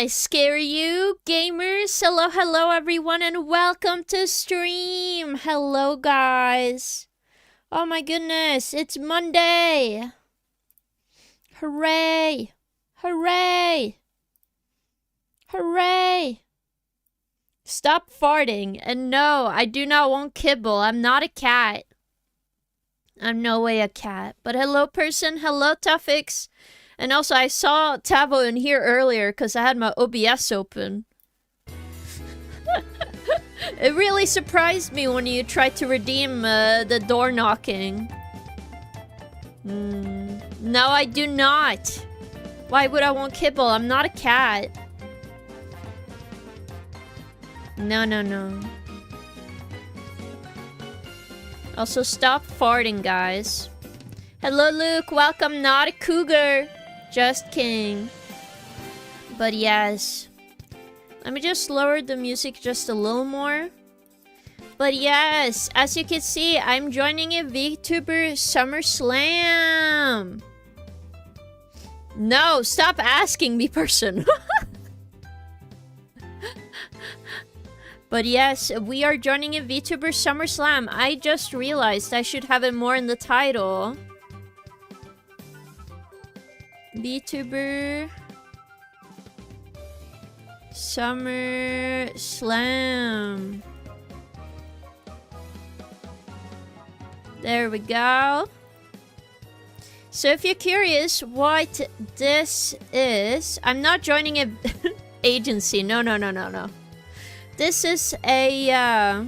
I scare you, gamers? Hello, hello, everyone, and welcome to stream. Hello, guys. Oh my goodness, it's Monday. Hooray. Hooray. Hooray. Stop farting. And no, I do not want kibble. I'm not a cat. I'm no way a cat. But hello, person. Hello, Tuffix. And also, I saw Tavo in here earlier because I had my OBS open. It really surprised me when you tried to redeem the door knocking. No, I do not. Why would I want kibble? I'm not a cat. No, no, no. Also, stop farting, guys. Hello, Luke. Welcome, not a cougar. Just king. But yes. Let me just lower the music just a little more. But yes, as you can see, I'm joining a VtuberSummerSlam. No, stop asking me, person. But yes, we are joining a VtuberSummerSlam. I just realized I should have it more in the title. VtuberSummerSlam. There we go. So if you're curious what this is, I'm not joining an agency. No, no, no, no, no. This is a,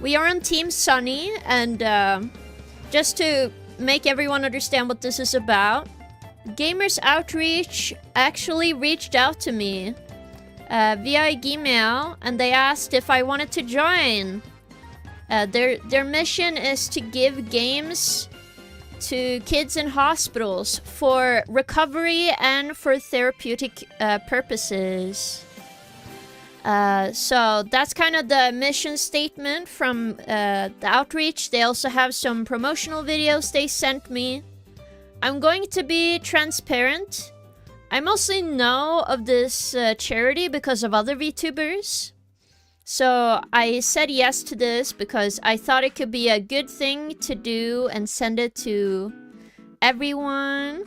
we are on Team Sunny, and just to make everyone understand what this is about, Gamers Outreach actually reached out to me via email, and they asked if I wanted to join. Their mission is to give games to kids in hospitals for recovery and for therapeutic purposes. So that's kind of the mission statement from the outreach. They also have some promotional videos they sent me. I'm going to be transparent. I mostly know of this charity because of other VTubers. So I said yes to this because I thought it could be a good thing to do and send it to everyone.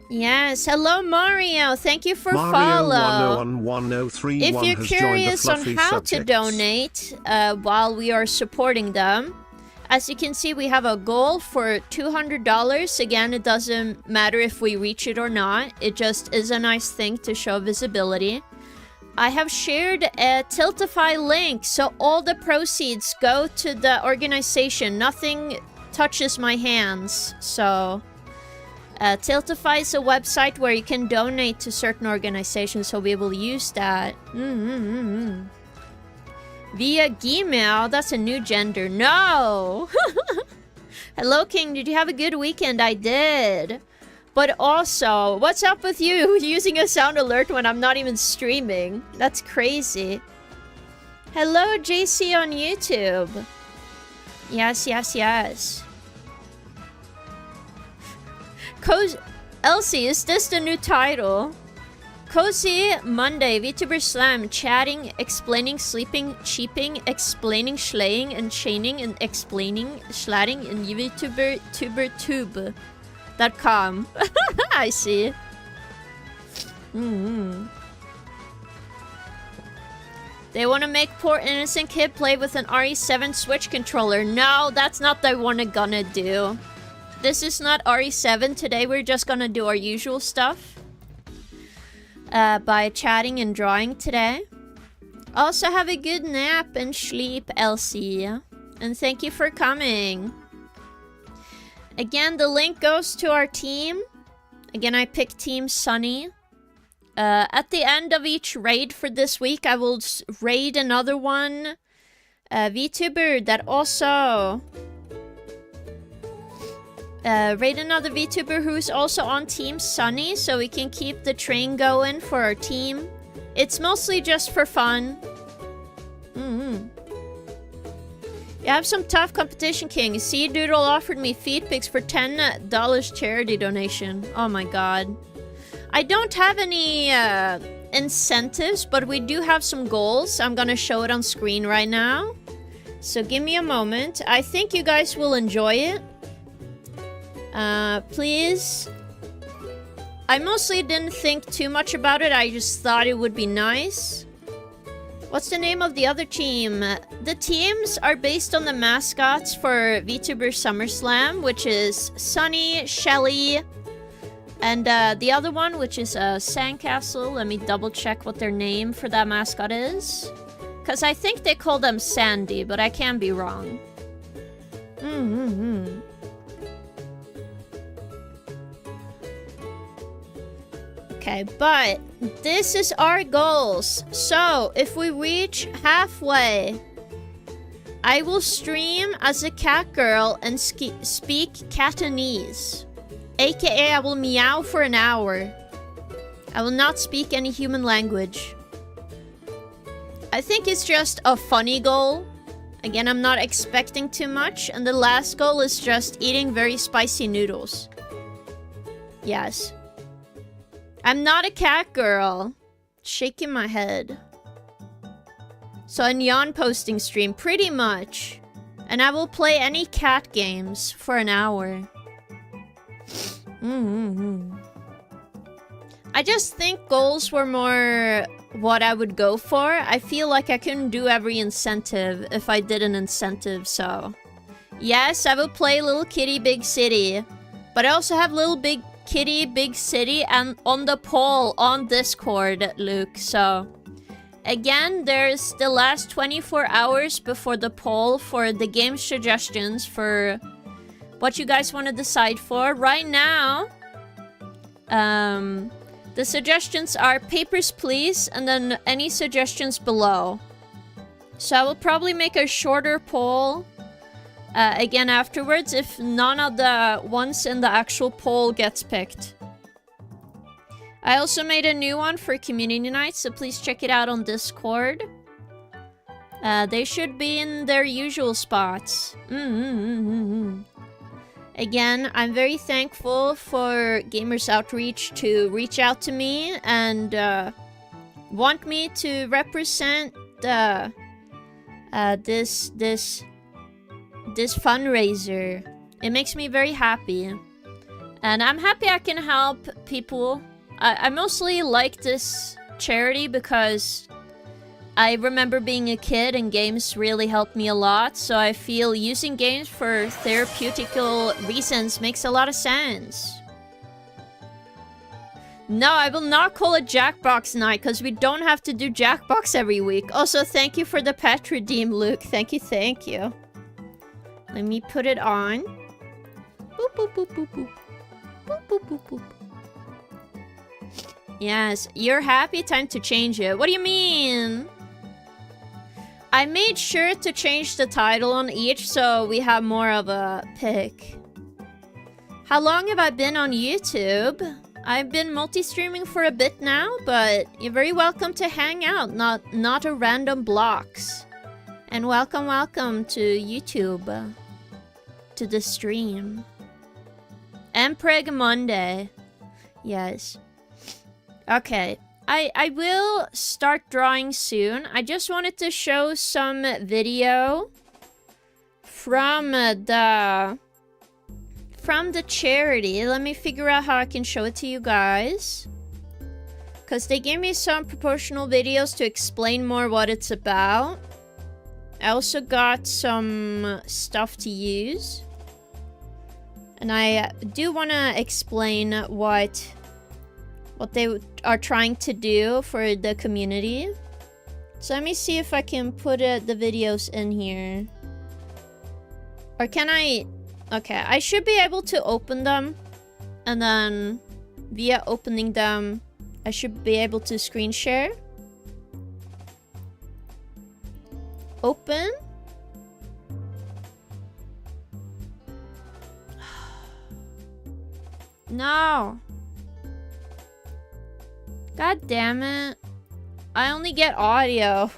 Yes, hello Mario. Thank you for follow. If you're curious on how to donate while we are supporting them, as you can see, we have a goal for $200. Again, it doesn't matter if we reach it or not. It just is a nice thing to show visibility. I have shared a Tiltify link, so all the proceeds go to the organization. Nothing touches my hands. So Tiltify is a website where you can donate to certain organizations, so we will use that. Via Gmail, that's a new gender. No! Hello, King. Did you have a good weekend? I did. But also, what's up with you using a sound alert when I'm not even streaming? That's crazy. Hello, JC on YouTube. Yes, yes, yes. Elsie, is this the new title? Cozy Monday, VtuberSlam, chatting, explaining, sleeping, cheaping, explaining, slaying, and chaining, and explaining, slatting, and VtuberTube.com. I see. They want to make poor innocent kid play with an RE7 Switch controller. No, that's not what they're gonna do. This is not RE7. Today we're just gonna do our usual stuff. By chatting and drawing today. Also have a good nap and sleep, Elsie. And thank you for coming. Again, the link goes to our team. Again, I picked Team Sunny. At the end of each raid for this week, I will raid another one. VTuber that also... raid another VTuber who's also on Team Sunny, so we can keep the train going for our team. It's mostly just for fun. You have some tough competition, King. Sea Doodle offered me feed pics for $10 charity donation. Oh my god. I don't have any incentives, but we do have some goals. I'm gonna show it on screen right now. So give me a moment. I think you guys will enjoy it. Please. I mostly didn't think too much about it. I just thought it would be nice. What's the name of the other team? The teams are based on the mascots for VtuberSummerSlam, which is Sunny, Shelly, and the other one, which is Sandcastle. Let me double check what their name for that mascot is. Because I think they call them Sandy, but I can be wrong. Okay, but this is our goals. So, if we reach halfway, I will stream as a cat girl and speak Catanese. AKA, I will meow for an hour. I will not speak any human language. I think it's just a funny goal. Again, I'm not expecting too much. And the last goal is just eating very spicy noodles. Yes. I'm not a cat girl. Shaking my head. So a neon posting stream, pretty much. And I will play any cat games for an hour. I just think goals were more what I would go for. I feel like I couldn't do every incentive if I did an incentive, so... Yes, I will play Little Kitty Big City. But I also have Little Big Kitty Big City and on the poll on Discord, Luke, so... Again, there's the last 24 hours before the poll for the game suggestions for what you guys want to decide for. Right now, the suggestions are Papers, Please, and then any suggestions below. So I will probably make a shorter poll again afterwards if none of the ones in the actual poll gets picked. I also made a new one for community night, so please check it out on Discord. They should be in their usual spots. Again, I'm very thankful for Gamers Outreach to reach out to me and want me to represent this fundraiser. It makes me very happy. And I'm happy I can help people. I mostly like this charity because I remember being a kid and games really helped me a lot, so I feel using games for therapeutical reasons makes a lot of sense. No, I will not call it Jackbox night because we don't have to do Jackbox every week. Also, thank you for the pet redeem, Luke. Thank you, thank you. Let me put it on. Boop, boop, boop, boop, boop. Boop, boop, boop, boop. Yes, you're happy? Time to change it. What do you mean? I made sure to change the title on each so we have more of a pick. How long have I been on YouTube? I've been multi-streaming for a bit now, but you're very welcome to hang out, not a random blocks. And welcome to YouTube. To the stream. Empreg Monday. Yes. Okay, I will start drawing soon. I just wanted to show some video from the charity. Let me figure out how I can show it to you guys. Because they gave me some promotional videos to explain more what it's about. I also got some stuff to use. And I do want to explain what they are trying to do for the community. So let me see if I can put the videos in here. Or can I... Okay, I should be able to open them. And then via opening them, I should be able to screen share. Open. No. God damn it. I only get audio.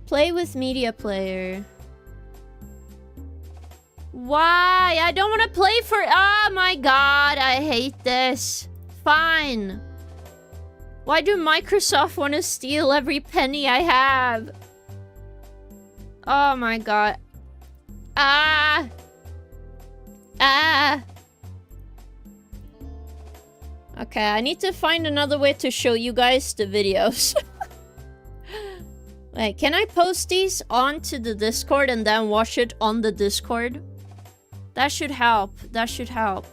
Play with media player. Why? I don't want to play for... Oh my god, I hate this. Fine. Why do Microsoft want to steal every penny I have? Oh my god. Ah! Ah! Okay, I need to find another way to show you guys the videos. Wait, can I post these onto the Discord and then watch it on the Discord? That should help. That should help.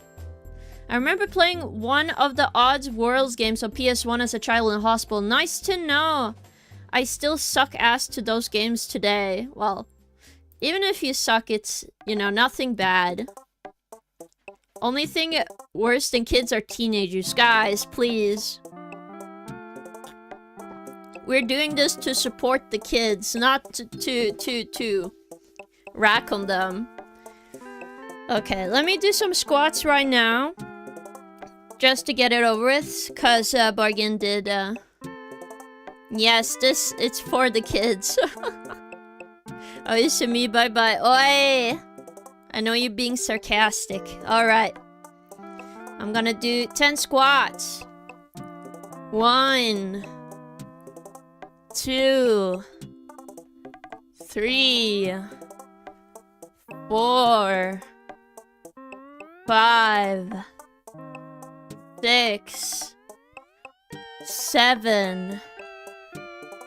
I remember playing one of the Odds Worlds games on PS1 as a child in hospital. Nice to know. I still suck ass to those games today. Well, even if you suck, it's, you know, nothing bad. Only thing worse than kids are teenagers. Guys, please. We're doing this to support the kids, not to rack on them. Okay, let me do some squats right now. Just to get it over with, cause Bargain did, Yes, it's for the kids. Oh, it's to me, bye-bye. Oi! I know you're being sarcastic. Alright. I'm gonna do 10 squats. 1, 2, 3, 4, 5, 6, 7,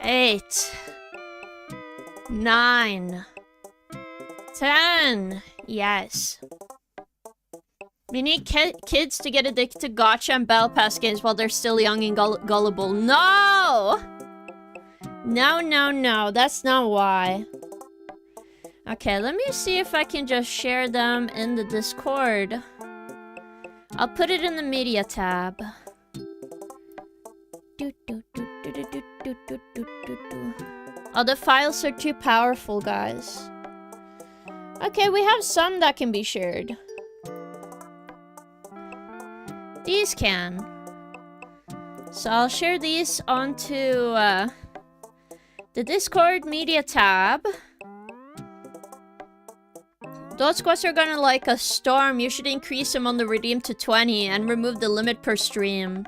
8, 9, 10. Yes. We need kids to get addicted to gacha and battle pass games while they're still young and gullible. No! No, no, no. That's not why. Okay, let me see if I can just share them in the Discord. I'll put it in the media tab. Oh, the files are too powerful, guys. Okay, we have some that can be shared. These can. So I'll share these onto the Discord media tab. Those squats are gonna like a storm. You should increase them on the redeem to 20 and remove the limit per stream.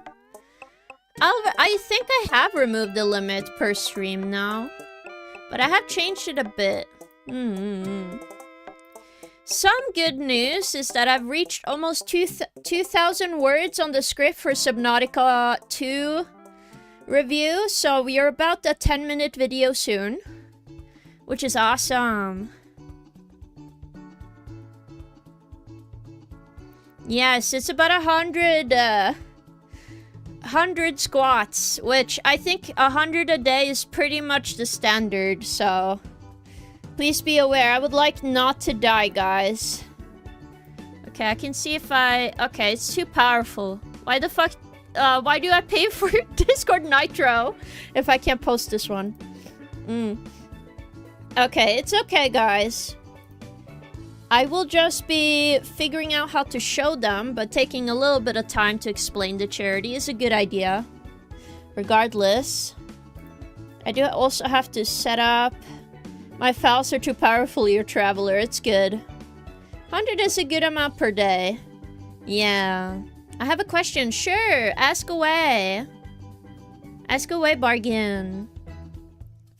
I think I have removed the limit per stream now. But I have changed it a bit. Some good news is that I've reached almost 2,000 words on the script for Subnautica 2 review. So we are about a 10-minute video soon. Which is awesome. Yes, it's about 100 squats, which I think 100 a day is pretty much the standard, so please be aware. I would like not to die, guys. Okay, I can see if I... Okay, it's too powerful. Why the fuck... why do I pay for Discord Nitro if I can't post this one? Okay, it's okay, guys. I will just be figuring out how to show them, but taking a little bit of time to explain the charity is a good idea. Regardless, I do also have to set up... My files are too powerful, your traveler. It's good. 100 is a good amount per day. Yeah. I have a question. Sure, ask away. Ask away, Bargain.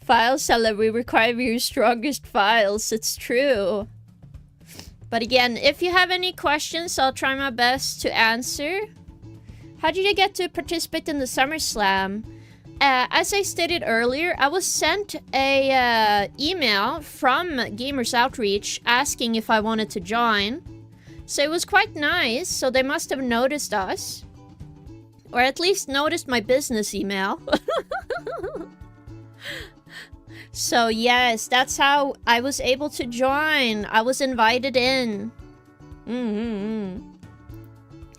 File seller, we require your strongest files. It's true. But again, if you have any questions, I'll try my best to answer. How did you get to participate in the SummerSlam? As I stated earlier, I was sent a email from Gamers Outreach asking if I wanted to join. So it was quite nice, so they must have noticed us. Or at least noticed my business email. So yes, that's how I was able to join. I was invited in.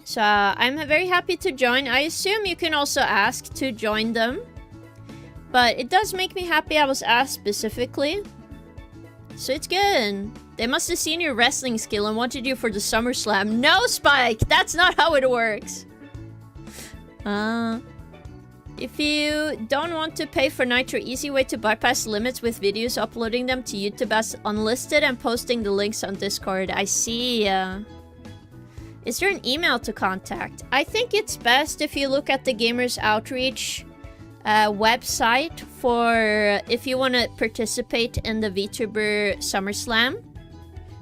So I'm very happy to join. I assume you can also ask to join them. But it does make me happy I was asked specifically. So it's good. They must have seen your wrestling skill and wanted you for the SummerSlam. No, Spike! That's not how it works. If you don't want to pay for Nitro, easy way to bypass limits with videos, uploading them to YouTube as unlisted and posting the links on Discord. I see. Is there an email to contact? I think it's best if you look at the Gamers Outreach website for if you want to participate in the VTuber SummerSlam.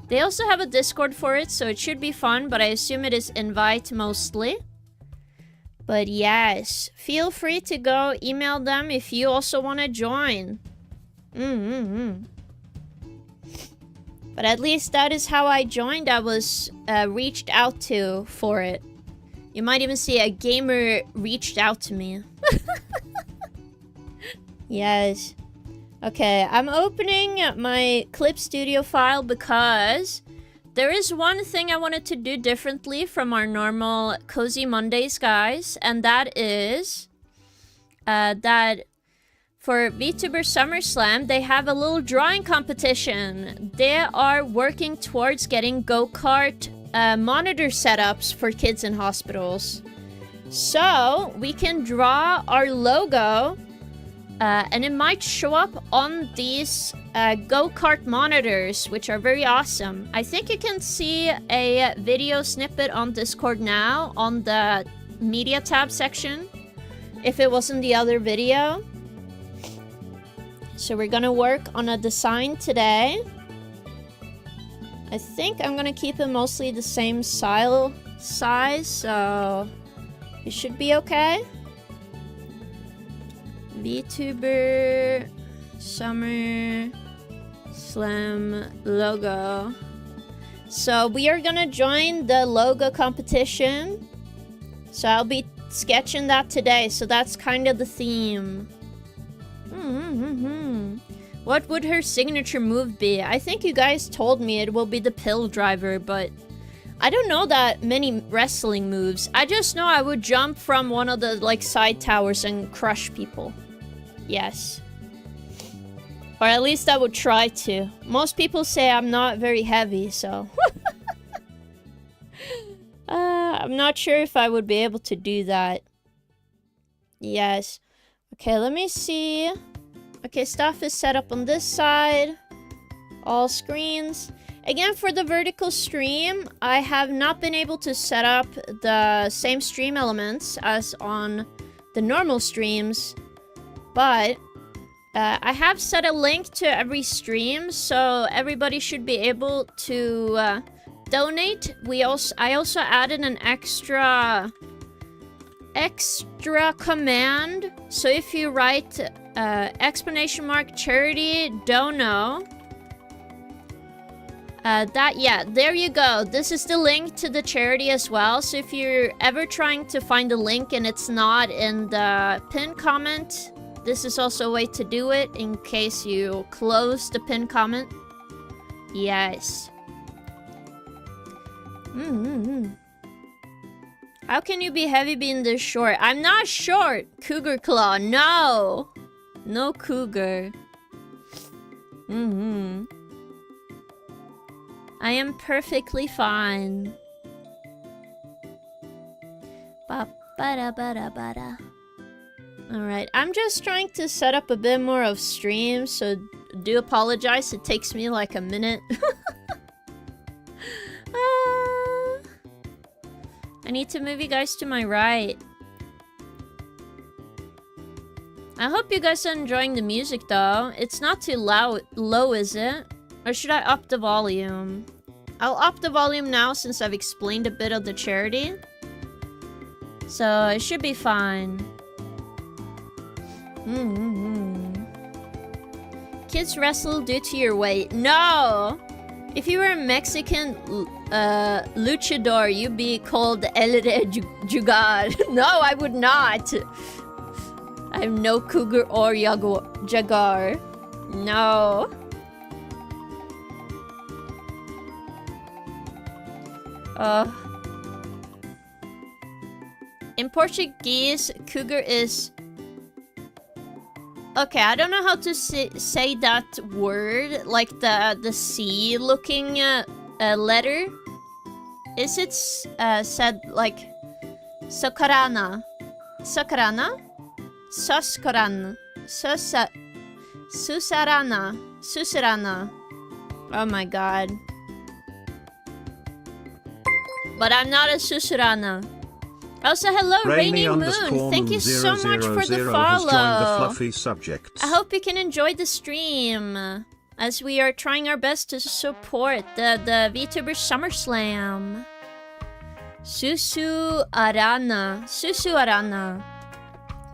They also have a Discord for it, so it should be fun, but I assume it is invite mostly. But yes, feel free to go email them if you also want to join. But at least that is how I joined. I was reached out to for it. You might even see a gamer reached out to me. Yes. Okay, I'm opening my Clip Studio file because there is one thing I wanted to do differently from our normal Cozy Mondays, guys, and that is that for VTuber SummerSlam, they have a little drawing competition. They are working towards getting go-kart monitor setups for kids in hospitals. So we can draw our logo, and it might show up on these go-kart monitors, which are very awesome. I think you can see a video snippet on Discord now on the media tab section, if it wasn't the other video. So we're gonna work on a design today. I think I'm gonna keep it mostly the same size, so it should be okay. VTuber SummerSlam logo. So we are gonna join the logo competition. So I'll be sketching that today, so that's kind of the theme. What would her signature move be? I think you guys told me it will be the pill driver, but I don't know that many wrestling moves. I just know I would jump from one of the like side towers and crush people. Yes. Or at least I would try to. Most people say I'm not very heavy, so I'm not sure if I would be able to do that. Yes. Okay, let me see. Okay, stuff is set up on this side. All screens. Again, for the vertical stream, I have not been able to set up the same stream elements as on the normal streams, but I have set a link to every stream, so everybody should be able to donate. I also added an extra command. So if you write !charity dono, there you go. This is the link to the charity as well. So if you're ever trying to find a link and it's not in the pinned comment, this is also a way to do it in case you close the pinned comment. Yes. How can you be heavy being this short? I'm not short, Cougar Claw. No. No cougar. I am perfectly fine. Alright, I'm just trying to set up a bit more of streams, so do apologize. It takes me like a minute. I need to move you guys to my right. I hope you guys are enjoying the music though. It's not too low, is it? Or should I up the volume? I'll up the volume now since I've explained a bit of the charity. So it should be fine. Kids wrestle due to your weight. No! If you were a Mexican luchador, you'd be called El Jugar. No, I would not. I'm no cougar or jaguar. No. In Portuguese, cougar is... Okay, I don't know how to say that word, like the C looking letter. Is it said like Socarana? Socarana? Suskaran. Susarana. Susarana. Oh my god. But I'm not a Susurana. Also, hello, Rainy Moon. Thank you so much for the follow. I hope you can enjoy the stream, as we are trying our best to support the VtuberSummerSlam. Susu Arana. Susu Arana.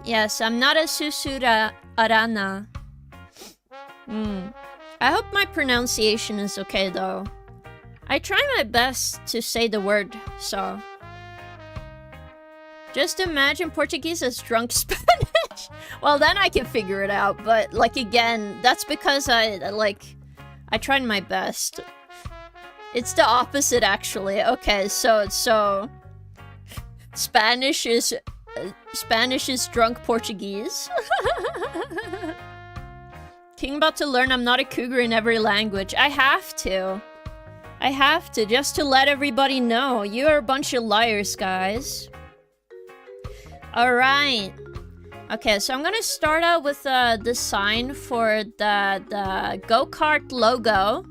Yes, I'm not a Susura Arana. I hope my pronunciation is okay, though. I try my best to say the word, so... Just imagine Portuguese as drunk Spanish. Well, then I can figure it out, but, like, again, that's because I tried my best. It's the opposite, actually. Okay, so... Spanish is drunk Portuguese. King about to learn I'm not a cougar in every language. I have to, just to let everybody know. You are a bunch of liars, guys. Alright. Okay, so I'm gonna start out with the design for the go-kart logo.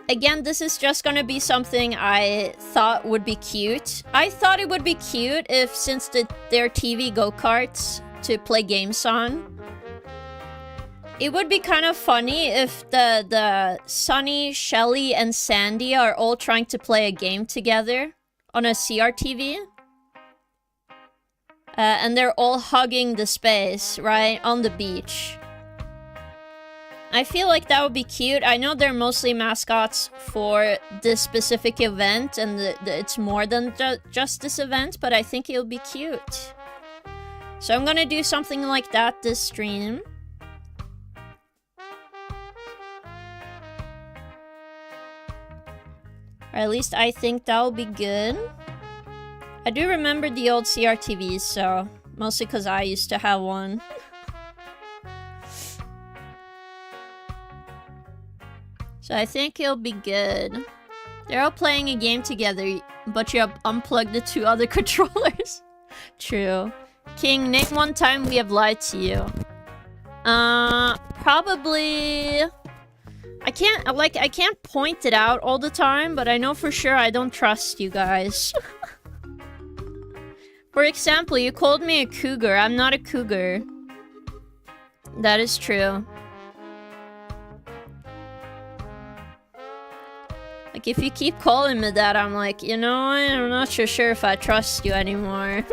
Again, this is just gonna be something I thought would be cute. I thought it would be cute if, since they're TV go-karts to play games on, it would be kind of funny if the Sunny, Shelly, and Sandy are all trying to play a game together on a CRTV. And they're all hugging the space, right? On the beach. I feel like that would be cute. I know they're mostly mascots for this specific event, and it's more than just this event, but I think it'll be cute. So I'm gonna do something like that this stream. Or at least I think that'll be good. I do remember the old CRTVs, so... Mostly because I used to have one. So I think it'll be good. They're all playing a game together, but you have unplugged the two other controllers. True. King, name one time we have lied to you. Probably... I can't point it out all the time, but I know for sure I don't trust you guys. For example, you called me a cougar. I'm not a cougar. That is true. Like, if you keep calling me that, I'm like, you know, I'm not so sure if I trust you anymore.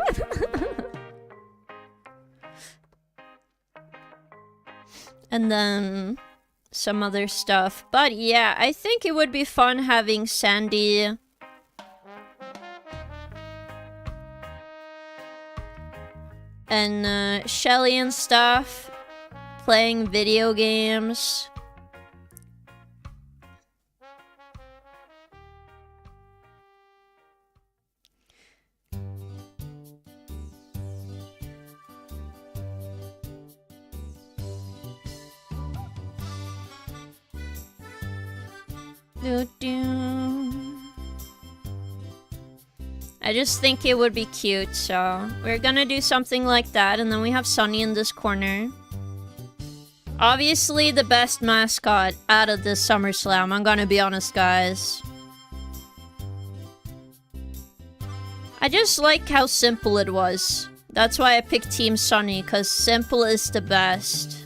And then... some other stuff. But yeah, I think it would be fun having Sandy and Shelly and stuff playing video games. I just think it would be cute, so we're gonna do something like that, and then we have Sunny in this corner. Obviously the best mascot out of this SummerSlam, I'm gonna be honest, guys. I just like how simple it was. That's why I picked Team Sunny, because simple is the best.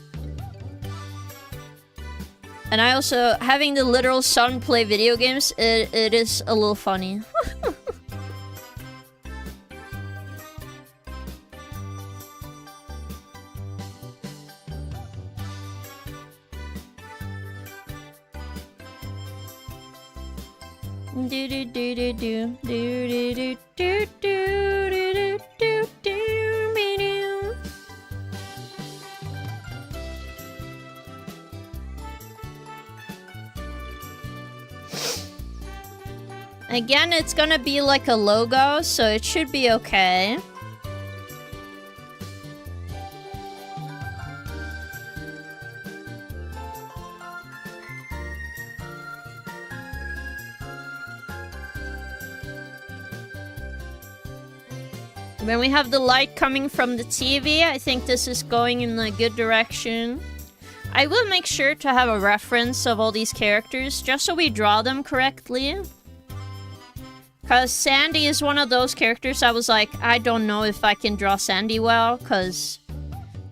And I also, having the literal son play video games, it is a little funny. Do do do do do do do do do do do do do. Again, it's gonna be like a logo, so it should be okay. Then we have the light coming from the TV. I think this is going in a good direction. I will make sure to have a reference of all these characters, just so we draw them correctly. Because Sandy is one of those characters I was like, I don't know if I can draw Sandy well, because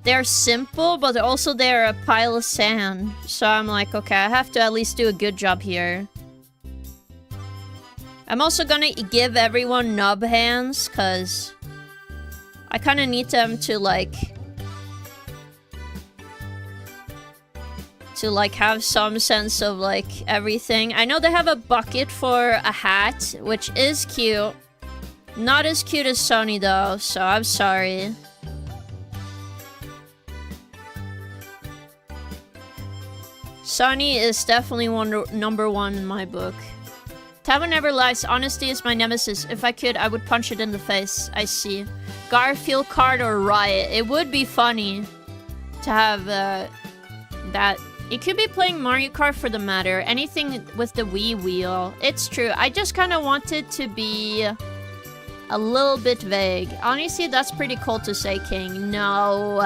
they're simple, but also they're a pile of sand. So I'm like, okay, I have to at least do a good job here. I'm also gonna give everyone nub hands, because I kind of need them to like have some sense of like everything. I know they have a bucket for a hat, which is cute. Not as cute as Sunny though, so I'm sorry. Sunny is definitely number one in my book. Tavern never lies. Honesty is my nemesis. If I could, I would punch it in the face. I see. Garfield Kart or Riot. It would be funny to have that. It could be playing Mario Kart for the matter. Anything with the Wii wheel. It's true. I just kind of wanted to be a little bit vague. Honestly, that's pretty cool to say, King. No.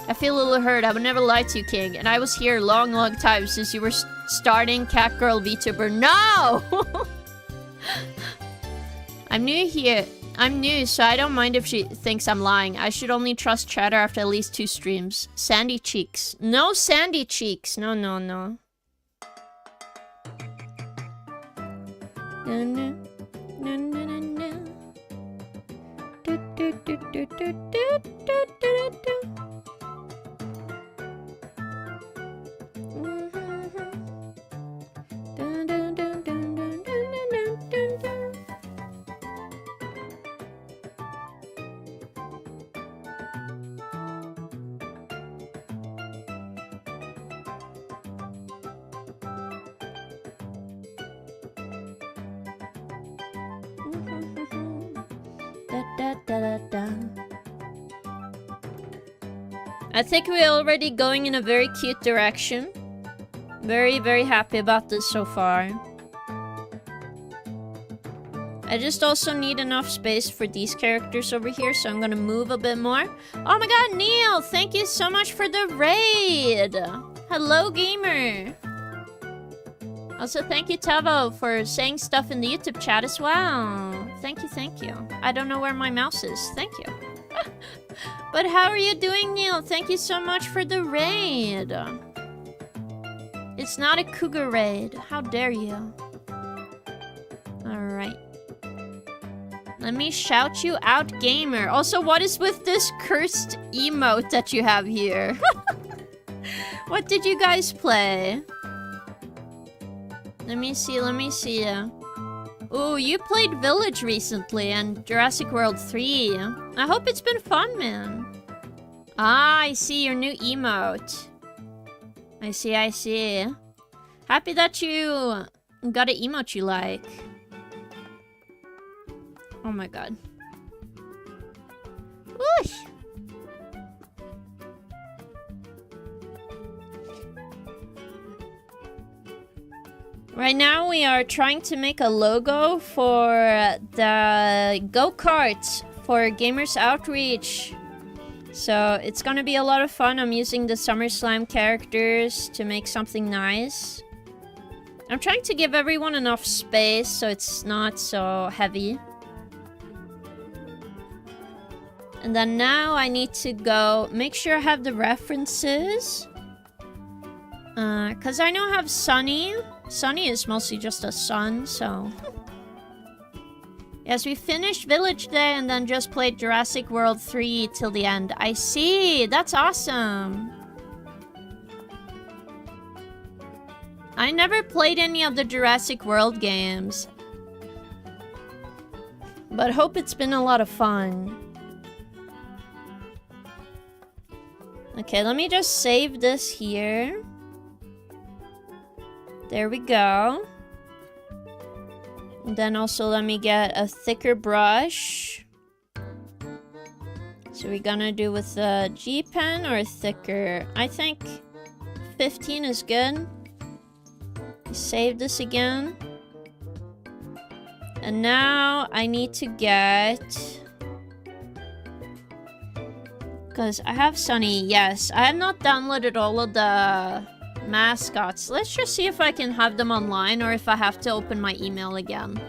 I feel a little hurt. I would never lie to you, King. And I was here a long, long time since you were starting Catgirl VTuber. No! I'm new here. I'm new, so I don't mind if she thinks I'm lying. I should only trust chatter after at least 2 streams. Sandy cheeks. No sandy cheeks. No, no, no. No, no. No, no, no, no. Do, do, do, do, do, do, do, do, do. I think we're already going in a very cute direction. Very, very happy about this so far. I just also need enough space for these characters over here, so I'm gonna move a bit more. Oh my god, Neil! Thank you so much for the raid! Hello, gamer! Also, thank you, Tavo, for saying stuff in the YouTube chat as well. Thank you, thank you. I don't know where my mouse is. Thank you. But how are you doing, Neil? Thank you so much for the raid. It's not a cougar raid. How dare you? Alright. Let me shout you out, gamer. Also, what is with this cursed emote that you have here? What did you guys play? Let me see, let me see. Ooh, you played Village recently and Jurassic World 3. I hope it's been fun, man. Ah, I see your new emote. I see, I see. Happy that you got an emote you like. Oh my god. Whoosh! Right now we are trying to make a logo for the go-kart for Gamers Outreach. So it's gonna be a lot of fun. I'm using the SummerSlam characters to make something nice. I'm trying to give everyone enough space so it's not so heavy. And then now I need to go make sure I have the references. Cause I know I have Sunny. Sunny is mostly just a sun, so... Yes, we finished Village Day and then just played Jurassic World 3 till the end. I see! That's awesome! I never played any of the Jurassic World games. But hope it's been a lot of fun. Okay, let me just save this here. There we go. And then also let me get a thicker brush. So we're gonna do with a G pen or thicker? I think 15 is good. Save this again. And now I need to get Because I have Sunny, yes. I have not downloaded all of the mascots. Let's just see if I can have them online or if I have to open my email again.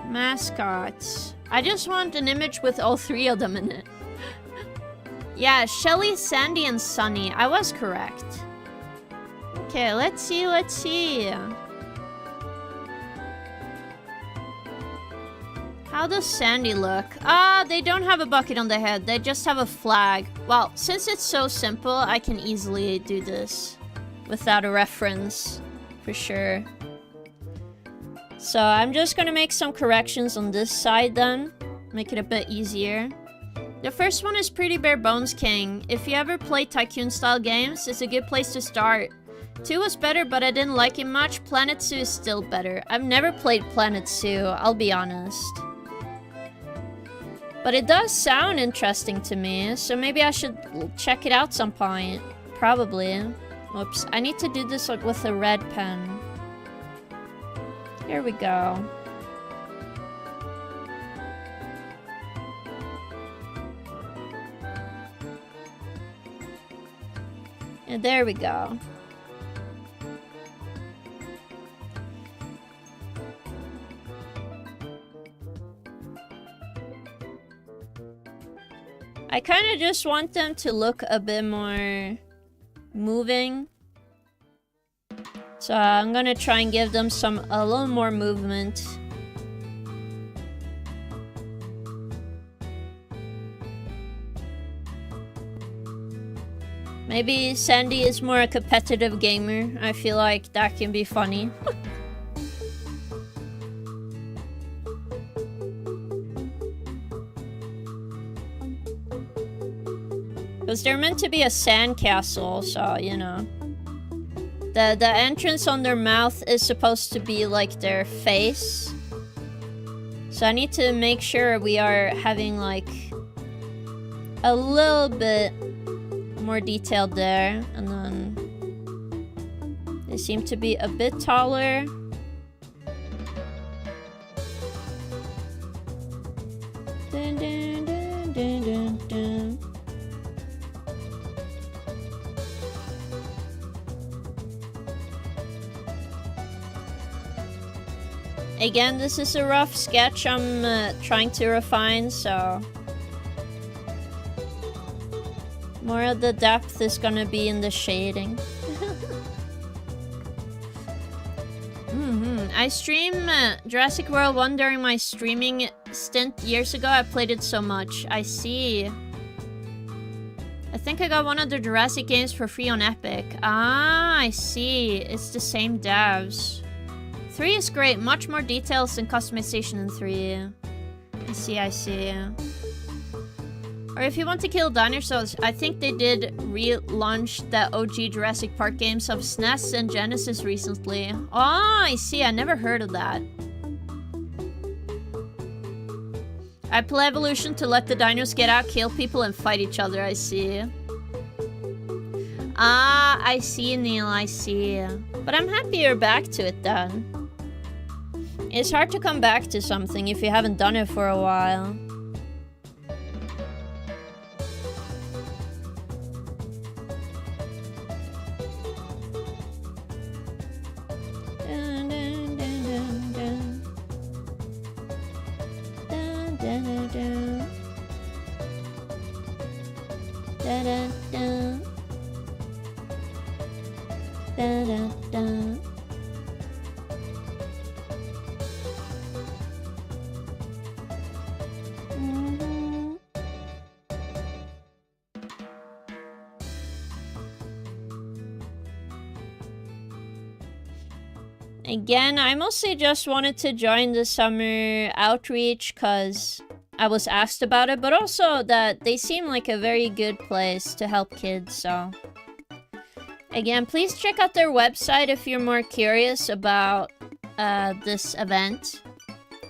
Mascots. I just want an image with all 3 of them in it. Yeah, Shelly, Sandy, and Sunny. I was correct. Okay, let's see, let's see. How does Sandy look? Ah, they don't have a bucket on their head. They just have a flag. Well, since it's so simple, I can easily do this without a reference, for sure. So I'm just gonna make some corrections on this side then. Make it a bit easier. The first one is Pretty Bare Bones King. If you ever play Tycoon-style games, it's a good place to start. 2 was better, but I didn't like it much. Planet Zoo is still better. I've never played Planet Zoo, I'll be honest. But it does sound interesting to me, so maybe I should check it out some point. Probably. Oops, I need to do this with a red pen. Here we go. And there we go. I kind of just want them to look a bit more moving. So I'm gonna try and give them a little more movement. Maybe Sandy is more a competitive gamer. I feel like that can be funny. Because they're meant to be a sandcastle, so, you know. The entrance on their mouth is supposed to be like their face. So I need to make sure we are having like a little bit more detailed there. And then they seem to be a bit taller. Dun, dun, dun, dun, dun, dun. Again, this is a rough sketch I'm trying to refine, so... more of the depth is gonna be in the shading. I stream Jurassic World 1 during my streaming stint years ago. I played it so much. I see. I think I got one of the Jurassic games for free on Epic. Ah, I see. It's the same devs. 3 is great. Much more details and customization in 3. I see, I see. Or if you want to kill dinosaurs, I think they did relaunch the OG Jurassic Park games of SNES and Genesis recently. Oh, I see. I never heard of that. I play Evolution to let the dinos get out, kill people, and fight each other. I see. Ah, I see, Neil. I see. But I'm happy you're back to it then. It's hard to come back to something if you haven't done it for a while. Dun, dun, dun, dun, dun. Dun, dun, dun, dun. Dun, dun, dun. Dun, dun, dun. Again, I mostly just wanted to join the summer outreach because I was asked about it, but also that they seem like a very good place to help kids, so... Again, please check out their website if you're more curious about this event.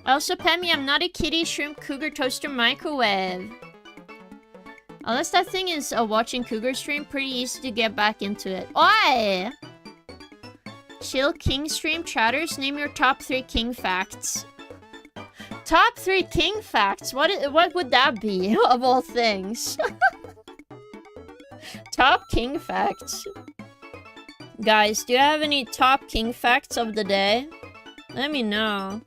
Also, Pemmy, I'm not a kitty, shrimp, cougar, toaster, microwave. Unless that thing is watching Cougar stream, pretty easy to get back into it. Oi! Chill King stream chatters, name your top 3 king facts. Top 3 king facts. What would that be, of all things? Top king facts. Guys, do you have any top king facts of the day? Let me know.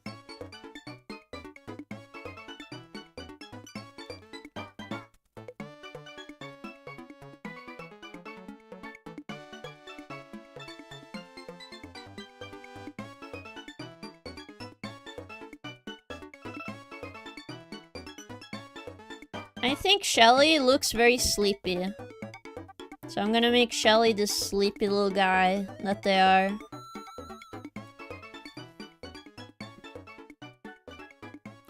I think Shelly looks very sleepy. So I'm gonna make Shelly this sleepy little guy that they are.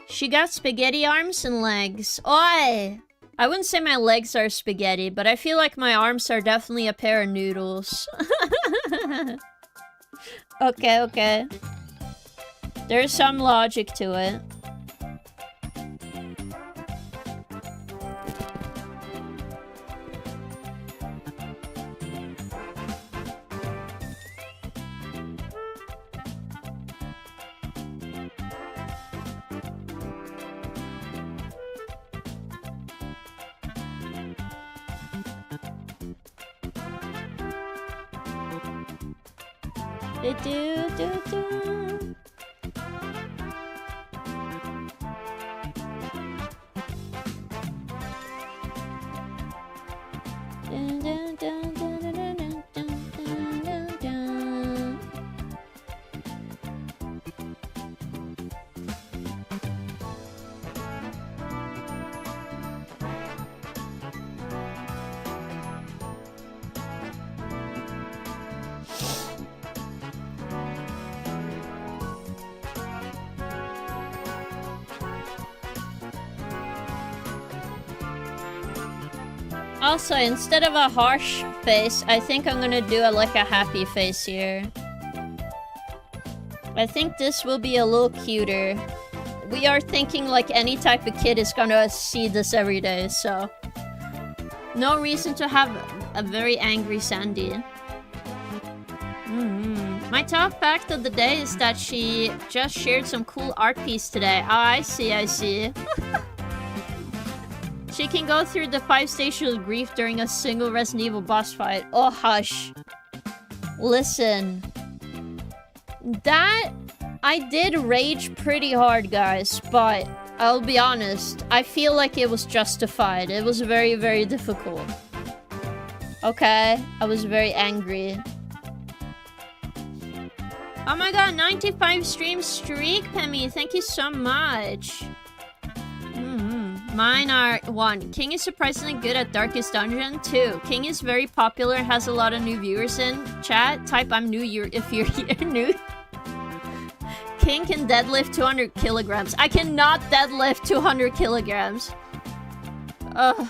She got spaghetti arms and legs. Oi! I wouldn't say my legs are spaghetti, but I feel like my arms are definitely a pair of noodles. Okay, okay. There's some logic to it. Do. Also, instead of a harsh face, I think I'm gonna do like a happy face here. I think this will be a little cuter. We are thinking like any type of kid is gonna see this every day, so... no reason to have a very angry Sandy. My top fact of the day is that she just shared some cool art piece today. Oh, I see. She can go through the 5 stages of grief during a single Resident Evil boss fight. Oh, hush. Listen. That... I did rage pretty hard, guys, but I'll be honest. I feel like it was justified. It was very, very difficult. Okay? I was very angry. Oh my god, 95 stream streak, Pemmy. Thank you so much. Mine are 1. King is surprisingly good at Darkest Dungeon. 2. King is very popular, has a lot of new viewers in chat. Type I'm new if you're here new. King can deadlift 200 kilograms. I cannot deadlift 200 kilograms. Ugh.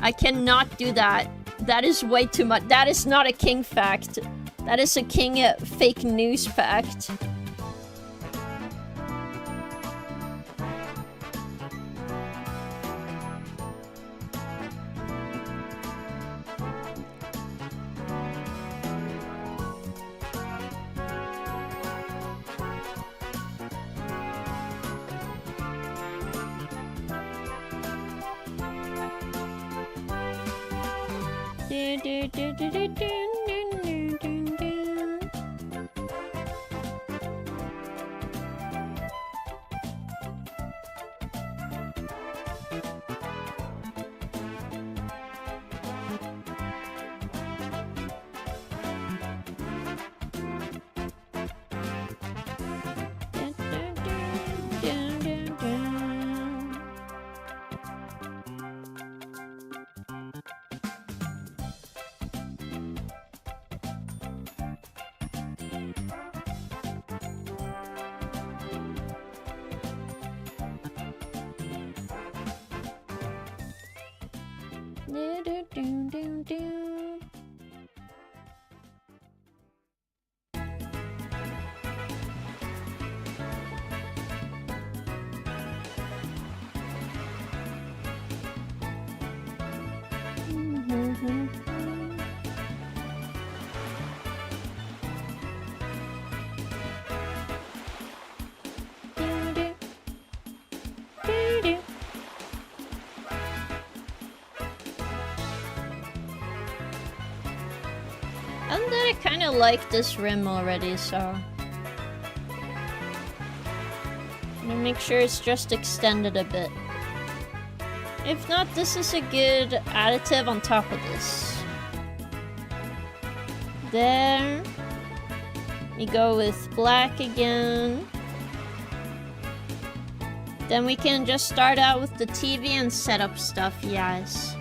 I cannot do that. That is way too much. That is not a King fact. That is a King fake news fact. And then I kind of like this rim already, so... I'm gonna make sure it's just extended a bit. If not, this is a good additive on top of this. There. We go with black again. Then we can just start out with the TV and set up stuff, yes.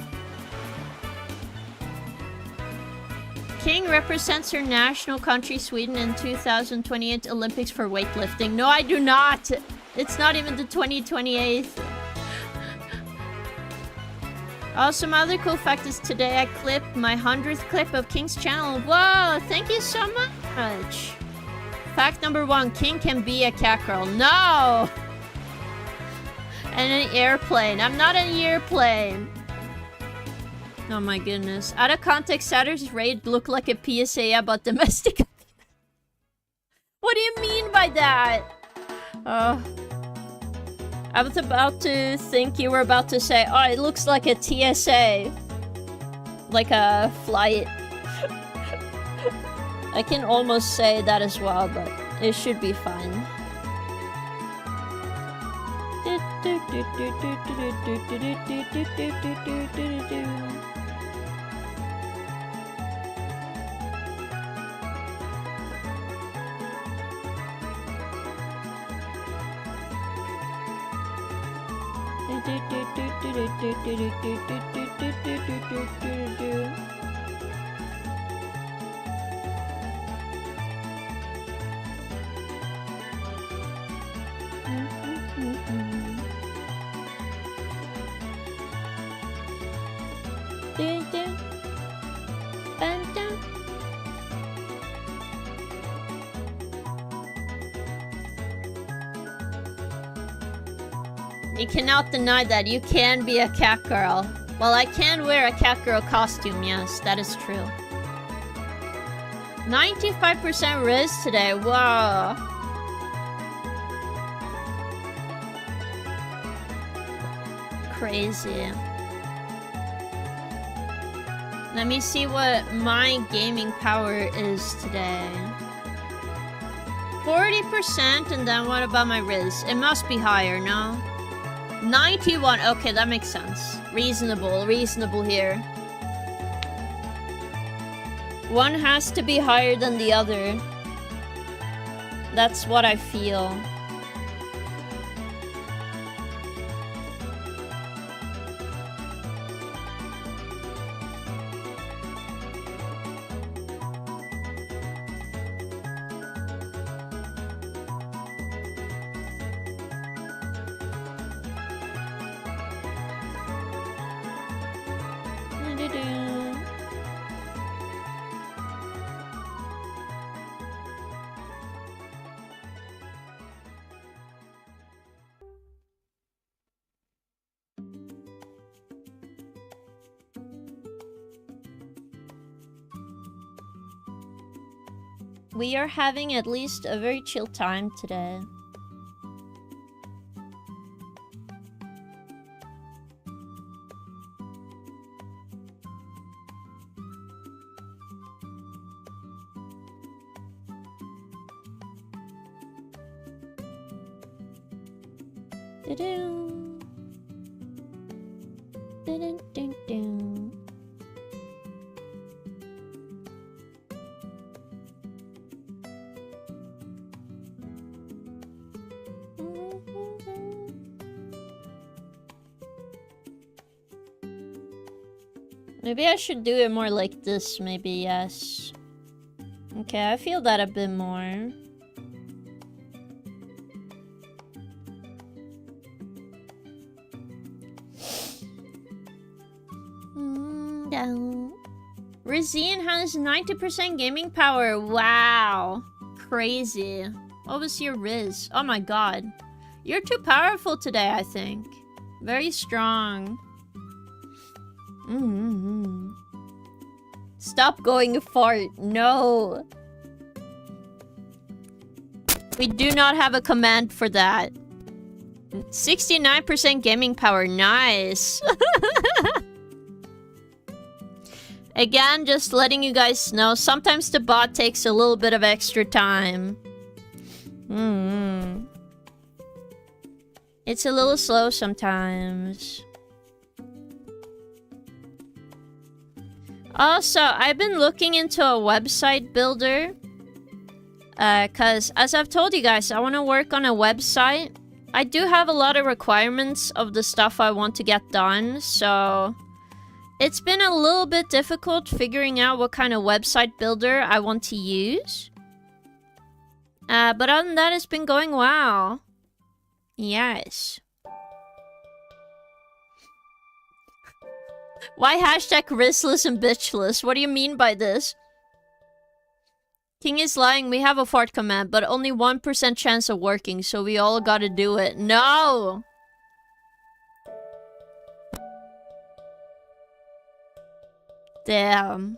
King represents her national country, Sweden, in 2028 Olympics for weightlifting. No, I do not! It's not even the 2028. Some other cool fact is today I clipped my 100th clip of King's channel. Whoa, thank you so much! Fact number 1, King can be a cat girl. No! And an airplane. I'm not an airplane. Oh my goodness. Out of context, Saturday's raid looked like a PSA about domestic. What do you mean by that? I was about to think you were about to say, oh, it looks like a TSA. Like a flight. I can almost say that as well, but it should be fine. You cannot deny that. You can be a cat girl. Well, I can wear a cat girl costume, yes, that is true. 95% Riz today, whoa. Crazy. Let me see what my gaming power is today. 40%, and then what about my Riz? It must be higher, no? 91, okay, that makes sense. Reasonable here. One has to be higher than the other. That's what I feel. We are having at least a very chill time today. Do-do. Do-do-do-do. Maybe I should do it more like this, maybe, yes. Okay, I feel that a bit more. Rizine has 90% gaming power. Wow. Crazy. What was your Riz? Oh my god. You're too powerful today, I think. Very strong. Stop going fart. No. We do not have a command for that. 69% gaming power. Nice. Again, just letting you guys know, sometimes the bot takes a little bit of extra time. It's a little slow sometimes. Also, I've been looking into a website builder. Because, as I've told you guys, I want to work on a website. I do have a lot of requirements of the stuff I want to get done, so... It's been a little bit difficult figuring out what kind of website builder I want to use. But other than that, it's been going well. Yes. Why hashtag riskless and bitchless? What do you mean by this? King is lying, we have a fart command, but only 1% chance of working, so we all gotta do it. No! Damn.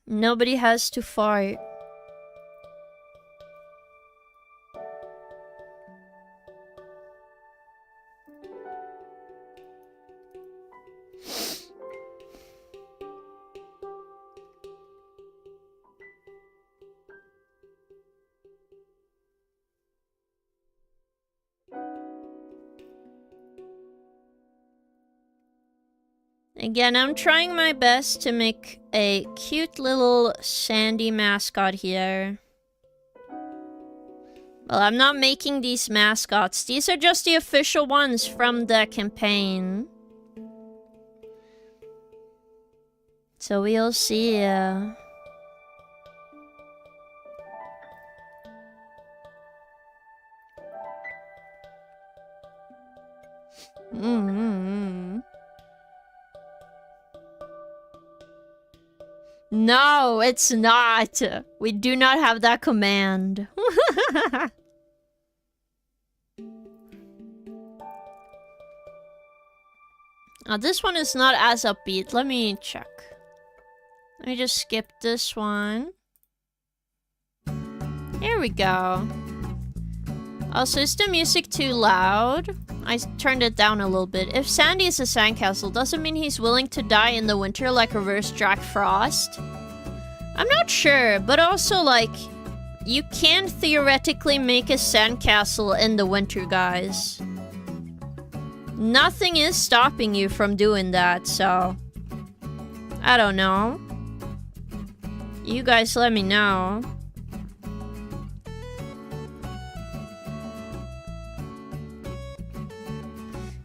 Nobody has to fart. Again, I'm trying my best to make a cute little Sandy mascot here. Well, I'm not making these mascots. These are just the official ones from the campaign. So we'll see. No, it's not. We do not have that command. Oh, this one is not as upbeat. Let me check. Let me just skip this one. Here we go. Also, is the music too loud? I turned it down a little bit. If Sandy is a sandcastle, doesn't mean he's willing to die in the winter like reverse Jack Frost. I'm not sure, but also, like, you can theoretically make a sandcastle in the winter, guys. Nothing is stopping you from doing that, so... I don't know. You guys let me know.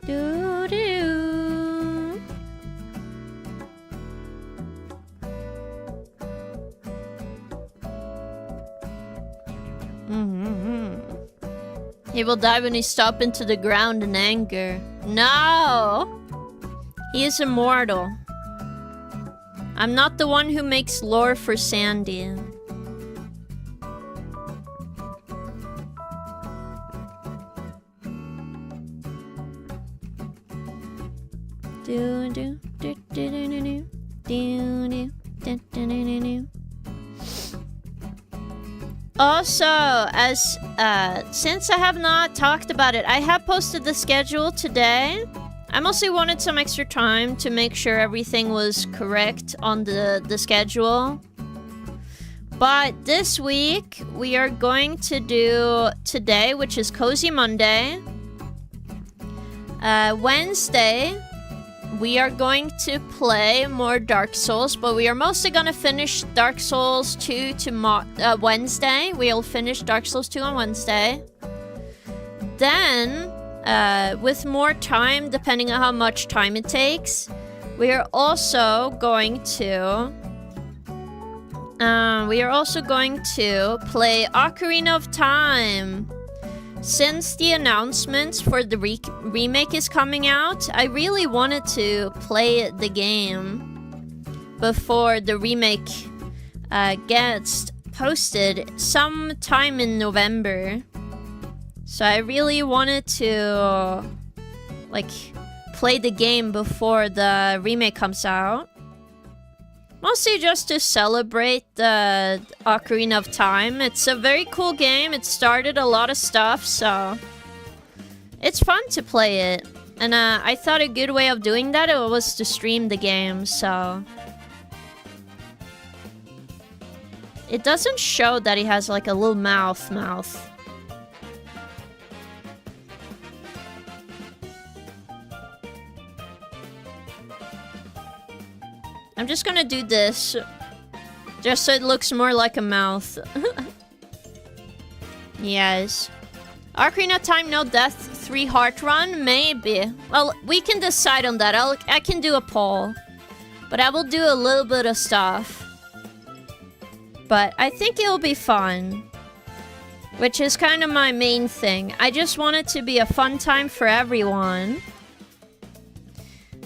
Doo-doo. He will die when he stomps into the ground in anger. No! He is immortal. I'm not the one who makes lore for Sandy. Also, as since I have not talked about it, I have posted the schedule today. I mostly wanted some extra time to make sure everything was correct on the schedule. But this week, we are going to do today, which is Cozy Monday. Wednesday, we are going to play more Dark Souls, but we are mostly going to finish Dark Souls 2 Wednesday. We'll finish Dark Souls 2 on Wednesday. Then, with more time, depending on how much time it takes, we are also going to... play Ocarina of Time. Since the announcements for the remake is coming out, I really wanted to play the game before the remake gets posted sometime in November. So I really wanted to, like, play the game before the remake comes out. Mostly just to celebrate the Ocarina of Time. It's a very cool game. It started a lot of stuff, so... it's fun to play it. And I thought a good way of doing that was to stream the game, so... It doesn't show that he has like a little mouth. I'm just gonna do this. Just so it looks more like a mouth. Yes. Ocarina Time, no death, 3 heart run? Maybe. Well, we can decide on that. I can do a poll. But I will do a little bit of stuff. But I think it'll be fun. Which is kind of my main thing. I just want it to be a fun time for everyone.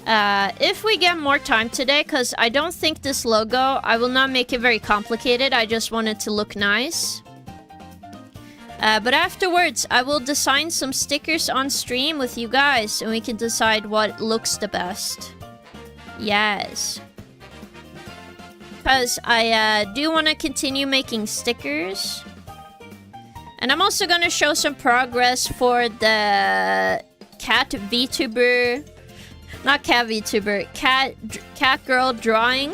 If we get more time today, because I don't think this logo, I will not make it very complicated. I just want it to look nice. But afterwards, I will design some stickers on stream with you guys, and we can decide what looks the best. Yes. Because I do want to continue making stickers. And I'm also going to show some progress for the cat VTuber... Not cat VTuber, cat girl drawing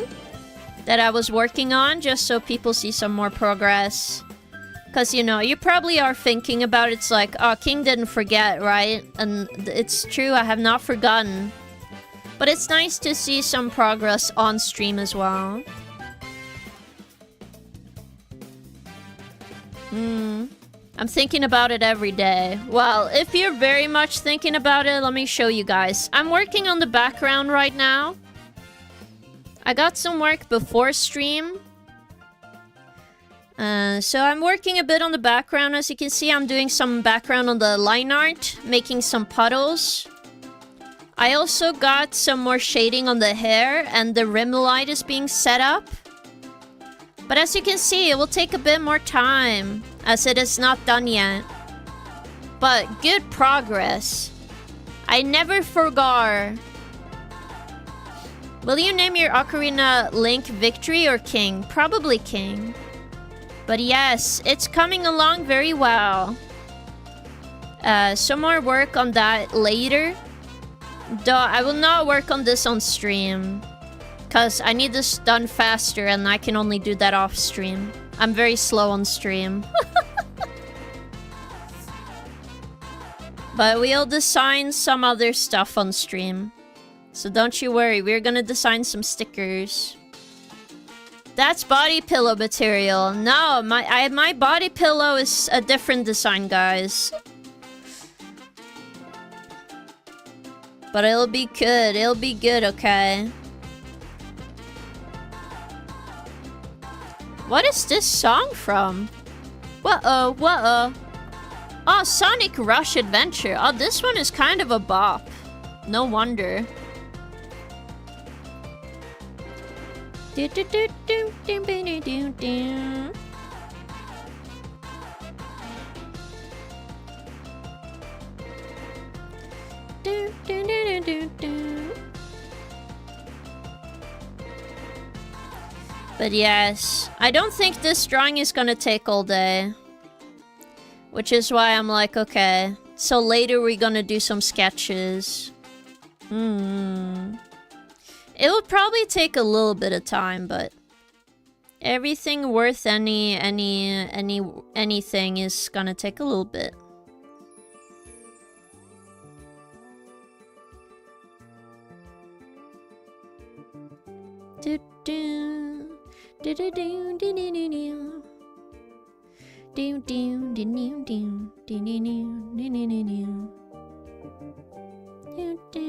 that I was working on, just so people see some more progress. Because, you know, you probably are thinking about it. It's like, oh, King didn't forget, right? And it's true, I have not forgotten. But it's nice to see some progress on stream as well. I'm thinking about it every day. Well, if you're very much thinking about it, let me show you guys. I'm working on the background right now. I got some work before stream. So I'm working a bit on the background. As you can see, I'm doing some background on the line art, making some puddles. I also got some more shading on the hair, and the rim light is being set up. But as you can see, it will take a bit more time, as it is not done yet. But good progress. I never forgot. Will you name your Ocarina Link Victory or King? Probably King. But yes, it's coming along very well. Some more work on that later. Though I will not work on this on stream. Because I need this done faster and I can only do that off stream. I'm very slow on stream. But we'll design some other stuff on stream. So don't you worry, we're gonna design some stickers. That's body pillow material. No, my body pillow is a different design, guys. But it'll be good. It'll be good, okay? What is this song from? Whoa, whoa. Oh, Sonic Rush Adventure. Oh, this one is kind of a bop. No wonder. Do do do do do do do do. Do do do do do. But yes, I don't think this drawing is gonna take all day. Which is why I'm like, okay. So later we're gonna do some sketches. It will probably take a little bit of time, but everything worth anything is gonna take a little bit. Do do do do do do do do do. Do do do do do do do do do do do. Do do.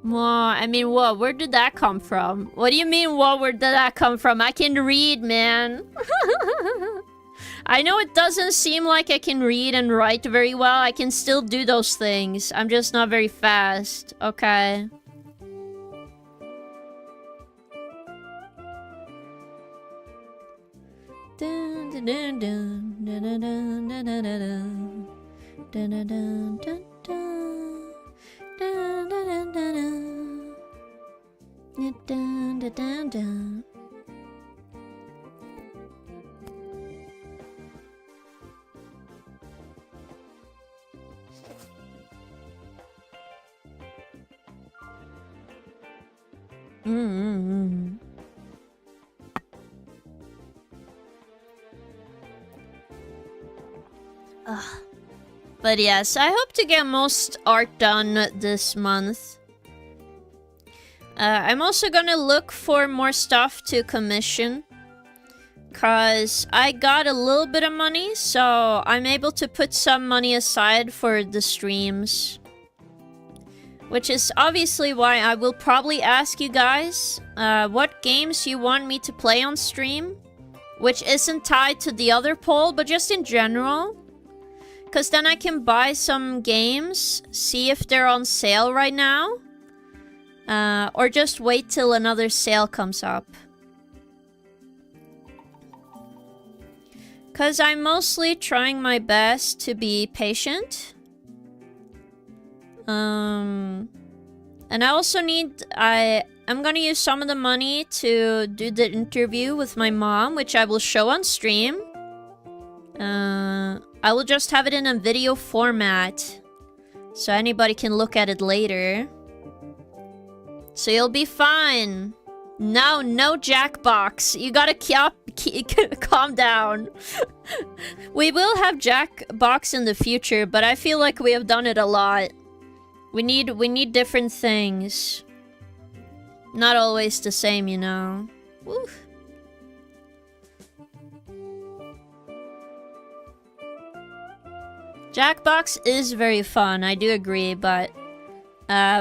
Well, I mean, what? Where did that come from? What do you mean, what? Where did that come from? I can read, man. I know it doesn't seem like I can read and write very well. I can still do those things. I'm just not very fast. Okay. Dun, dun, dun, dun, dun, dun, dun, dun, dun, dun. Dun, dun, dun, dun, dun. Dun, dun, dun, dun, dun. Dun, dun, dun, dun. Mm-hmm. But yes, I hope to get most art done this month. I'm also gonna look for more stuff to commission. Cause I got a little bit of money, so I'm able to put some money aside for the streams. Which is obviously why I will probably ask you guys what games you want me to play on stream. Which isn't tied to the other poll, but just in general. Because then I can buy some games, see if they're on sale right now. Or just wait till another sale comes up. Because I'm mostly trying my best to be patient. And I also need... I'm gonna use some of the money to do the interview with my mom, which I will show on stream. I will just have it in a video format, so anybody can look at it later. So you'll be fine. No Jackbox. You gotta calm down. We will have Jackbox in the future, but I feel like we have done it a lot. We need different things. Not always the same, you know. Woo. Jackbox is very fun, I do agree, but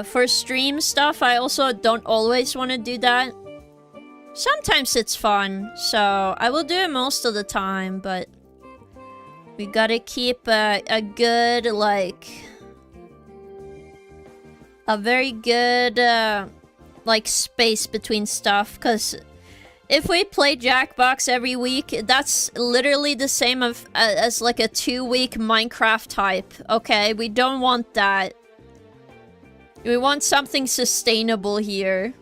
for stream stuff, I also don't always want to do that. Sometimes it's fun, so I will do it most of the time, but we gotta keep a good, like... a very good, like, space between stuff, because... if we play Jackbox every week, that's literally the same as like a 2-week Minecraft hype, okay? We don't want that. We want something sustainable here.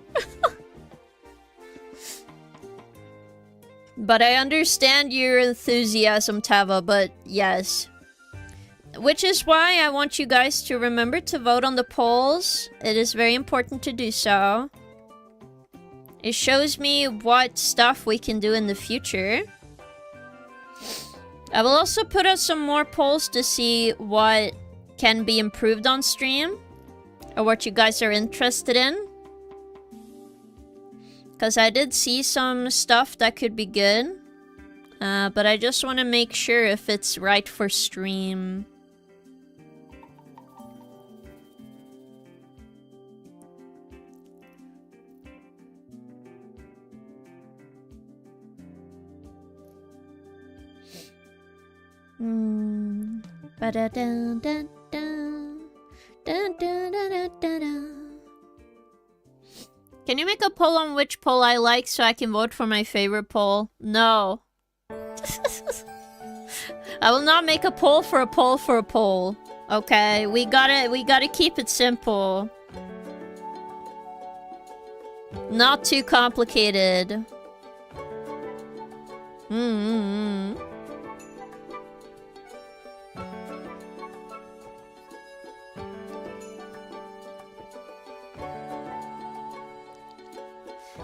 But I understand your enthusiasm, Tava, but yes. Which is why I want you guys to remember to vote on the polls. It is very important to do so. It shows me what stuff we can do in the future. I will also put out some more polls to see what can be improved on stream. Or what you guys are interested in. Because I did see some stuff that could be good. But I just want to make sure if it's right for stream. Can you make a poll on which poll I like so I can vote for my favorite poll? No. I will not make a poll for a poll for a poll. Okay, we gotta keep it simple. Not too complicated.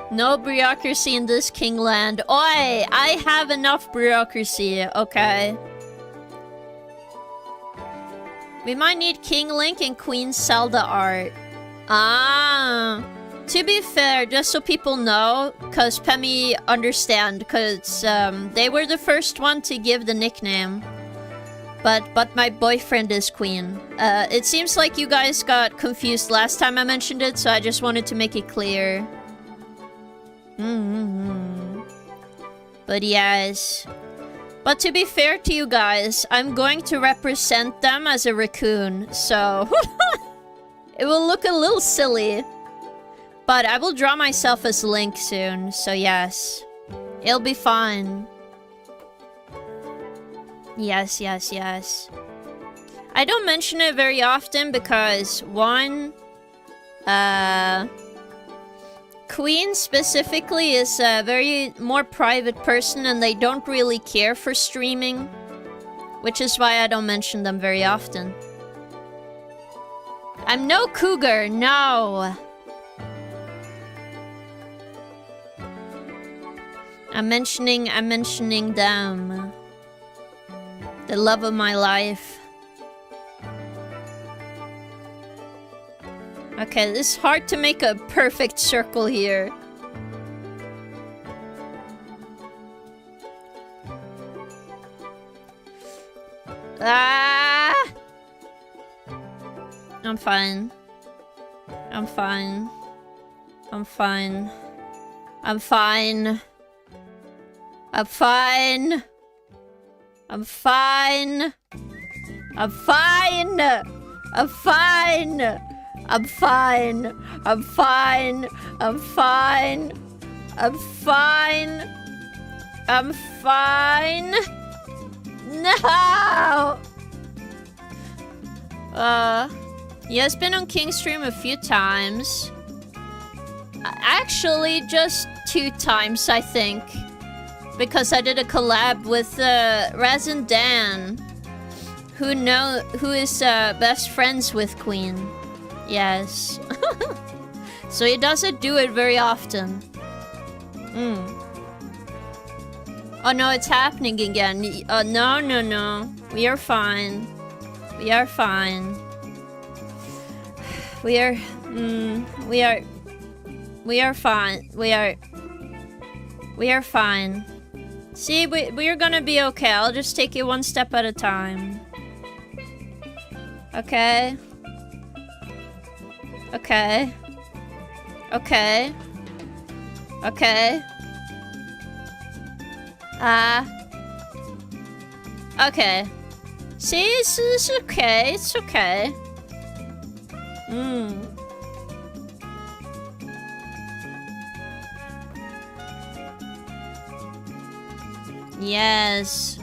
No bureaucracy in this kingland. Oi! I have enough bureaucracy, okay? We might need King Link and Queen Zelda art. Ah. To be fair, just so people know, cause Pemi understand, cause they were the first one to give the nickname. But my boyfriend is Queen. It seems like you guys got confused last time I mentioned it, so I just wanted to make it clear. But yes. But to be fair to you guys, I'm going to represent them as a raccoon, so... it will look a little silly. But I will draw myself as Link soon, so yes. It'll be fine. Yes. I don't mention it very often because, one... Queen specifically is a very more private person and they don't really care for streaming. Which is why I don't mention them very often. I'm no cougar, no! I'm mentioning them. The love of my life. Okay, it's hard to make a perfect circle here. Ah! I'm fine. I'm fine. I'm fine. I'm fine. I'm fine. I'm fine. I'm fine. I'm fine. I'm fine. I'm fine. I'm fine. I'm fine. I'm fine. No! Yeah, it's been on King's stream a few times. Actually, just 2 times, I think. Because I did a collab with Raz and Dan, who is best friends with Queen. Yes. So he doesn't do it very often. Oh no, it's happening again. No. We are fine. We are fine. We are fine. We are fine. See, we're gonna be okay. I'll just take it one step at a time. Okay. Okay. Okay. Okay. Okay. See, it's okay. It's okay. Yes.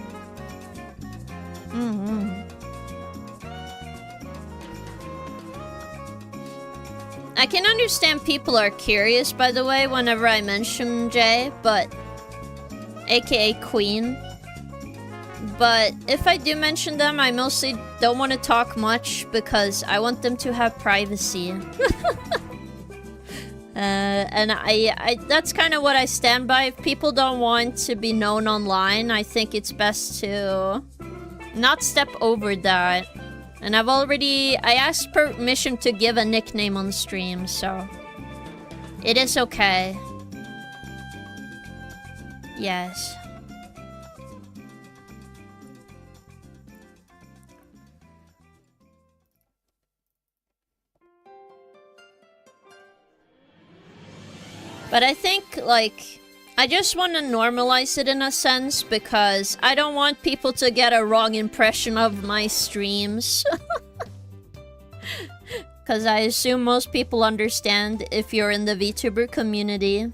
I can understand people are curious, by the way, whenever I mention Jay, but... AKA Queen. But if I do mention them, I mostly don't want to talk much because I want them to have privacy. And I that's kind of what I stand by. If people don't want to be known online, I think it's best to not step over that. And I asked permission to give a nickname on stream, so it is okay. Yes. But I think, like, I just want to normalize it in a sense because I don't want people to get a wrong impression of my streams. Because I assume most people understand if you're in the VTuber community.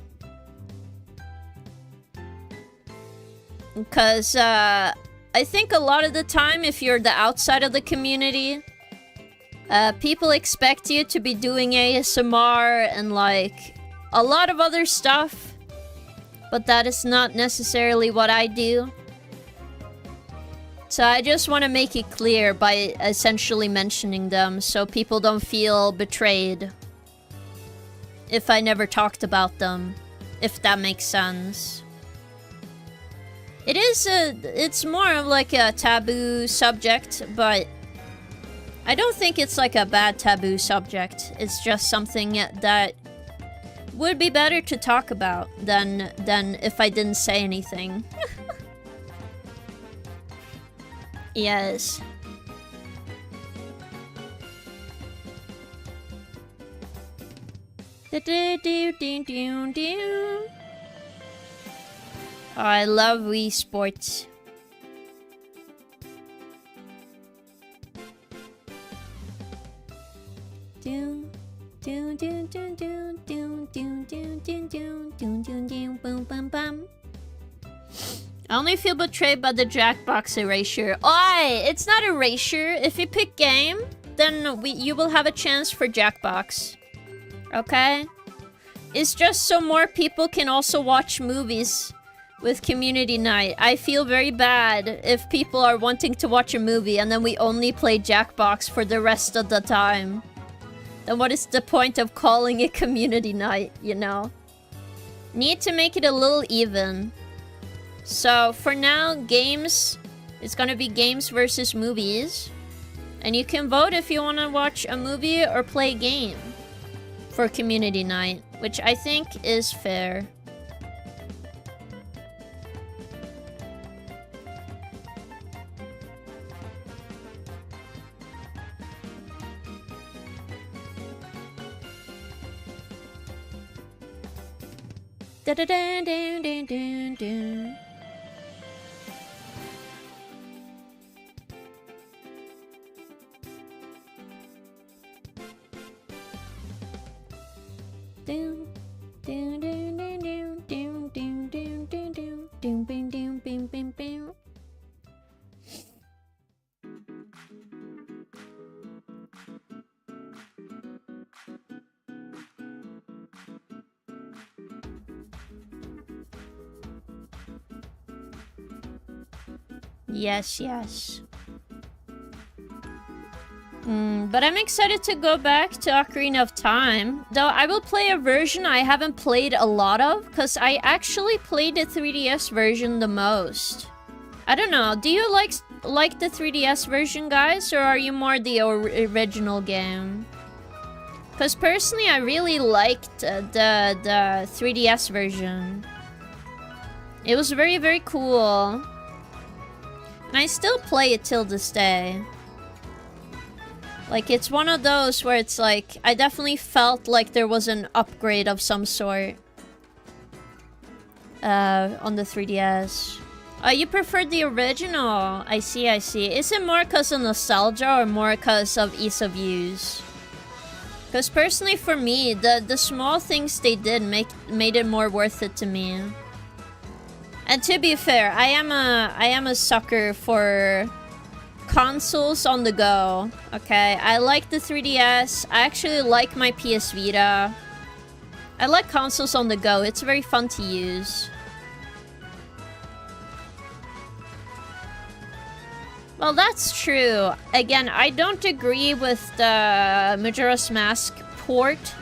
Because, I think a lot of the time, if you're the outside of the community, people expect you to be doing ASMR and, like, a lot of other stuff. But that is not necessarily what I do. So I just want to make it clear by essentially mentioning them so people don't feel betrayed if I never talked about them, if that makes sense. It's more of like a taboo subject, but I don't think it's like a bad taboo subject. It's just something that would be better to talk about than if I didn't say anything. Yes. Oh, I love Wii Sports. I only feel betrayed by the Jackbox erasure. Oi! It's not erasure. If you pick game, then you will have a chance for Jackbox. Okay? It's just so more people can also watch movies with community night. I feel very bad if people are wanting to watch a movie and then we only play Jackbox for the rest of the time. Then what is the point of calling it community night, you know? Need to make it a little even. So for now, games, it's gonna be games versus movies. And you can vote if you wanna watch a movie or play a game for community night, which I think is fair. Da da da da da da da. Doom, doom, doom, doom, doom, doom, doom, doom, doom, doom, bing, doom, bing, bing, bing. Yes, yes. But I'm excited to go back to Ocarina of Time. Though I will play a version I haven't played a lot of, because I actually played the 3DS version the most. I don't know, do you like the 3DS version, guys? Or are you more the original game? Because personally, I really liked the 3DS version. It was very, very cool. And I still play it till this day. Like, it's one of those where it's like, I definitely felt like there was an upgrade of some sort. On the 3DS. You preferred the original. I see, I see. Is it more because of nostalgia or more because of ease of use? Because personally for me, the small things they did made it more worth it to me. And to be fair, I am a sucker for consoles on the go. Okay, I like the 3DS. I actually like my PS Vita. I like consoles on the go. It's very fun to use. Well, that's true. Again, I don't agree with the Majora's Mask port.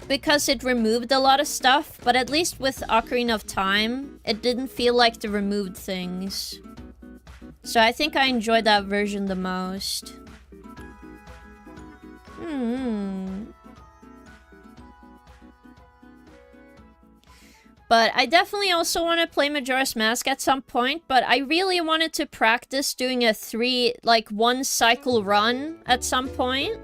Because it removed a lot of stuff, but at least with Ocarina of Time, it didn't feel like they removed things. So I think I enjoyed that version the most. But I definitely also want to play Majora's Mask at some point, but I really wanted to practice doing a one cycle run at some point.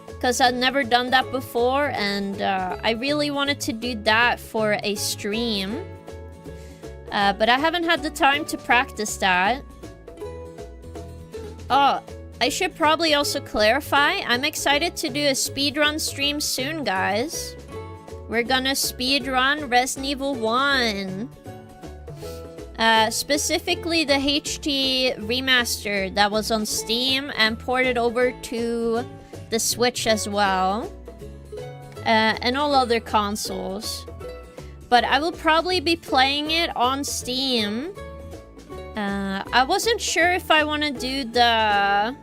Because I'd never done that before, and I really wanted to do that for a stream. But I haven't had the time to practice that. Oh, I should probably also clarify, I'm excited to do a speedrun stream soon, guys. We're gonna speedrun Resident Evil 1. Specifically the HD remaster that was on Steam and ported over to the Switch as well. And all other consoles. But I will probably be playing it on Steam. I wasn't sure if I want to do the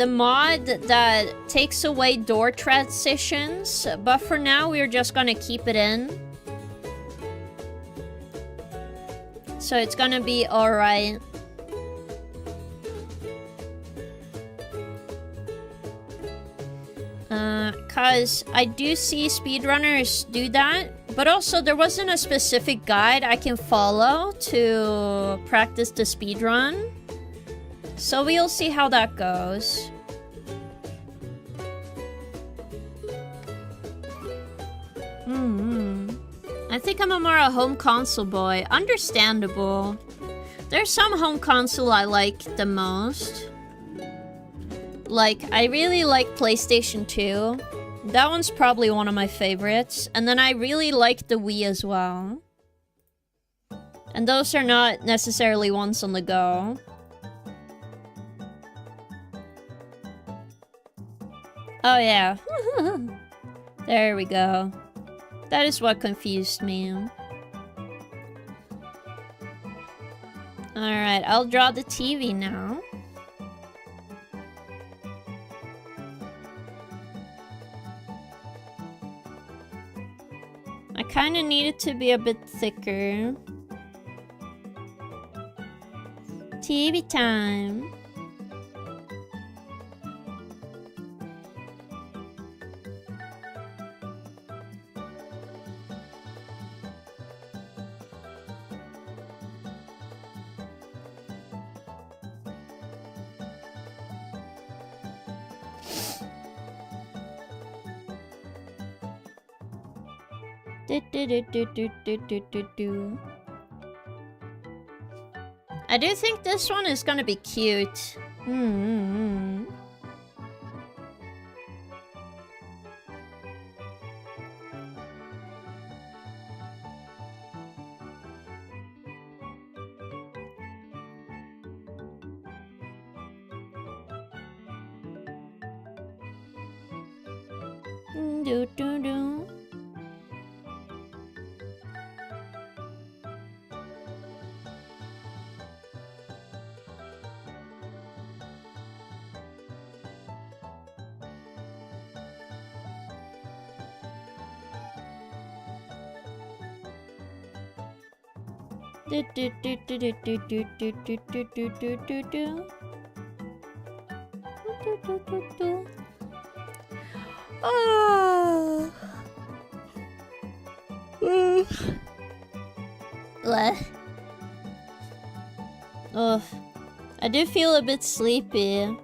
mod that takes away door transitions, but for now we're just gonna keep it in. So it's gonna be alright. Cause I do see speedrunners do that, but also there wasn't a specific guide I can follow to practice the speedrun. So we'll see how that goes. I think I'm more a home console boy. Understandable. There's some home console I like the most. Like, I really like PlayStation 2. That one's probably one of my favorites. And then I really like the Wii as well. And those are not necessarily ones on the go. Oh yeah. There we go. That is what confused me. Alright, I'll draw the TV now. I kind of need it to be a bit thicker. TV time. I do think this one is gonna be cute. Oh. Ugh. I do feel a bit sleepy.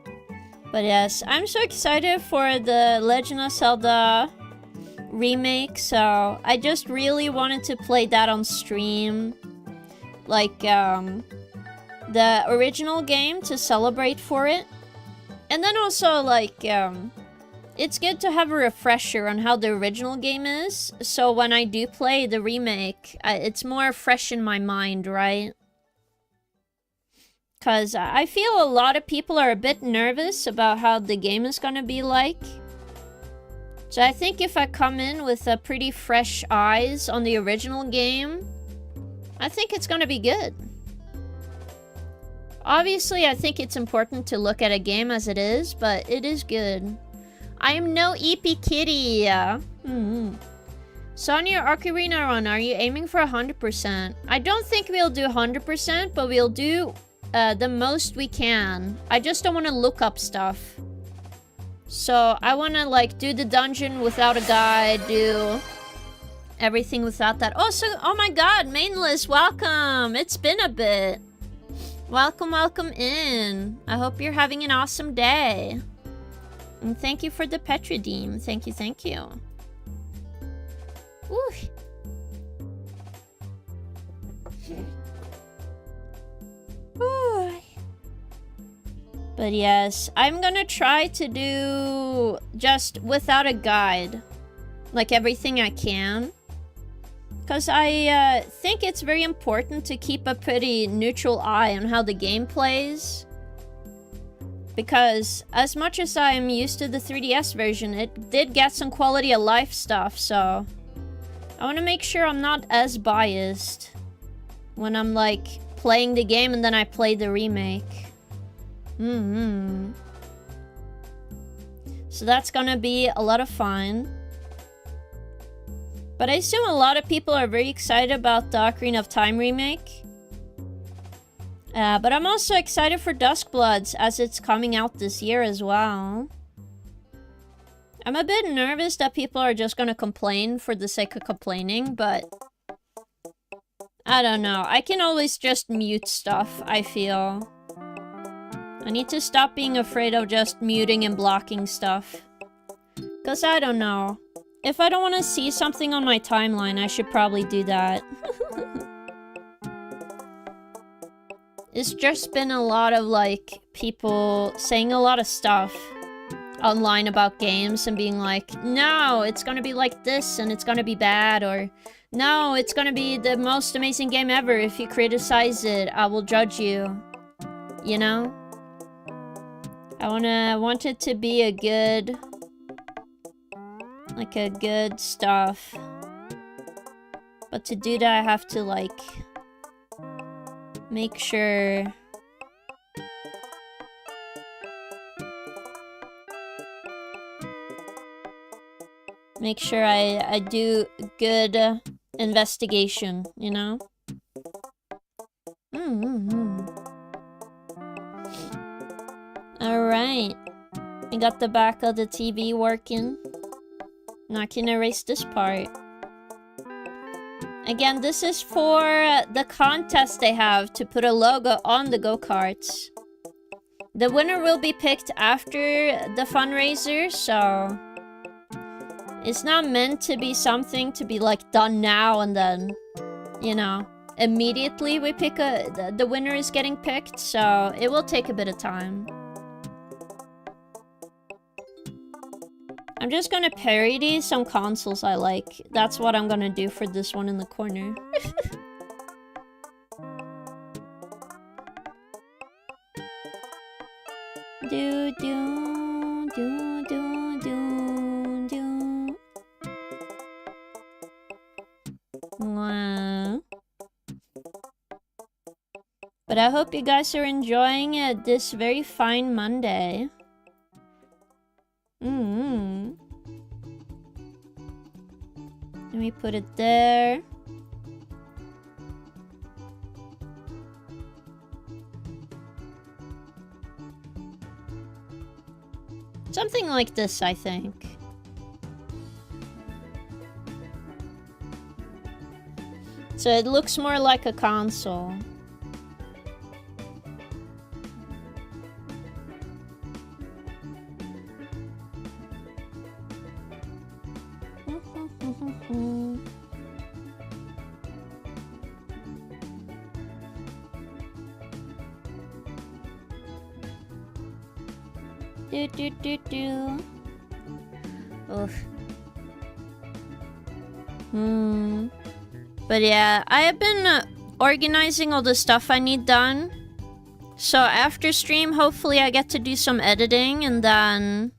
But yes, I'm so excited for the Legend of Zelda remake, so I just really wanted to play that on stream. Like, the original game to celebrate for it. And then also, like, it's good to have a refresher on how the original game is, so when I do play the remake, it's more fresh in my mind, right? Because I feel a lot of people are a bit nervous about how the game is gonna be like. So I think if I come in with a pretty fresh eyes on the original game, I think it's gonna be good. Obviously, I think it's important to look at a game as it is, but it is good. I am no EP kitty. So on your Ocarina run, are you aiming for 100%? I don't think we'll do 100%, but we'll do the most we can. I just don't want to look up stuff. So I want to like do the dungeon without a guide, do everything without that. Oh, so, oh my god, Mainless, welcome. It's been a bit. Welcome, welcome in. I hope you're having an awesome day. And thank you for the pet redeem. Thank you, thank you. Woo. But yes, I'm gonna try to do just without a guide. Like everything I can. Because I think it's very important to keep a pretty neutral eye on how the game plays. Because as much as I am used to the 3DS version, it did get some quality of life stuff, so I want to make sure I'm not as biased when I'm like playing the game and then I play the remake. So that's gonna be a lot of fun. But I assume a lot of people are very excited about the Ocarina of Time remake. But I'm also excited for Duskbloods as it's coming out this year as well. I'm a bit nervous that people are just gonna complain for the sake of complaining, but I don't know. I can always just mute stuff, I feel. I need to stop being afraid of just muting and blocking stuff. 'Cause I don't know. If I don't want to see something on my timeline, I should probably do that. It's just been a lot of, like, people saying a lot of stuff online about games and being like, no, it's gonna be like this and it's gonna be bad, or no, it's gonna be the most amazing game ever. If you criticize it, I will judge you. You know? I want it to be a good... like a good stuff. But to do that, I have to, like... make sure... Make sure I do good investigation, you know? Alright. I got the back of the TV working. Now I can erase this part. Again, this is for the contest they have to put a logo on the go-karts. The winner will be picked after the fundraiser, so... It's not meant to be something to be, like, done now and then, you know, immediately we pick the winner is getting picked, so it will take a bit of time. I'm just gonna parody some consoles I like. That's what I'm gonna do for this one in the corner. Do do do do do do. Wow. But I hope you guys are enjoying this very fine Monday. Let me put it there. Something like this, I think. So it looks more like a console. Do do do do. Oof. But yeah, I have been organizing all the stuff I need done. So after stream, hopefully I get to do some editing, and then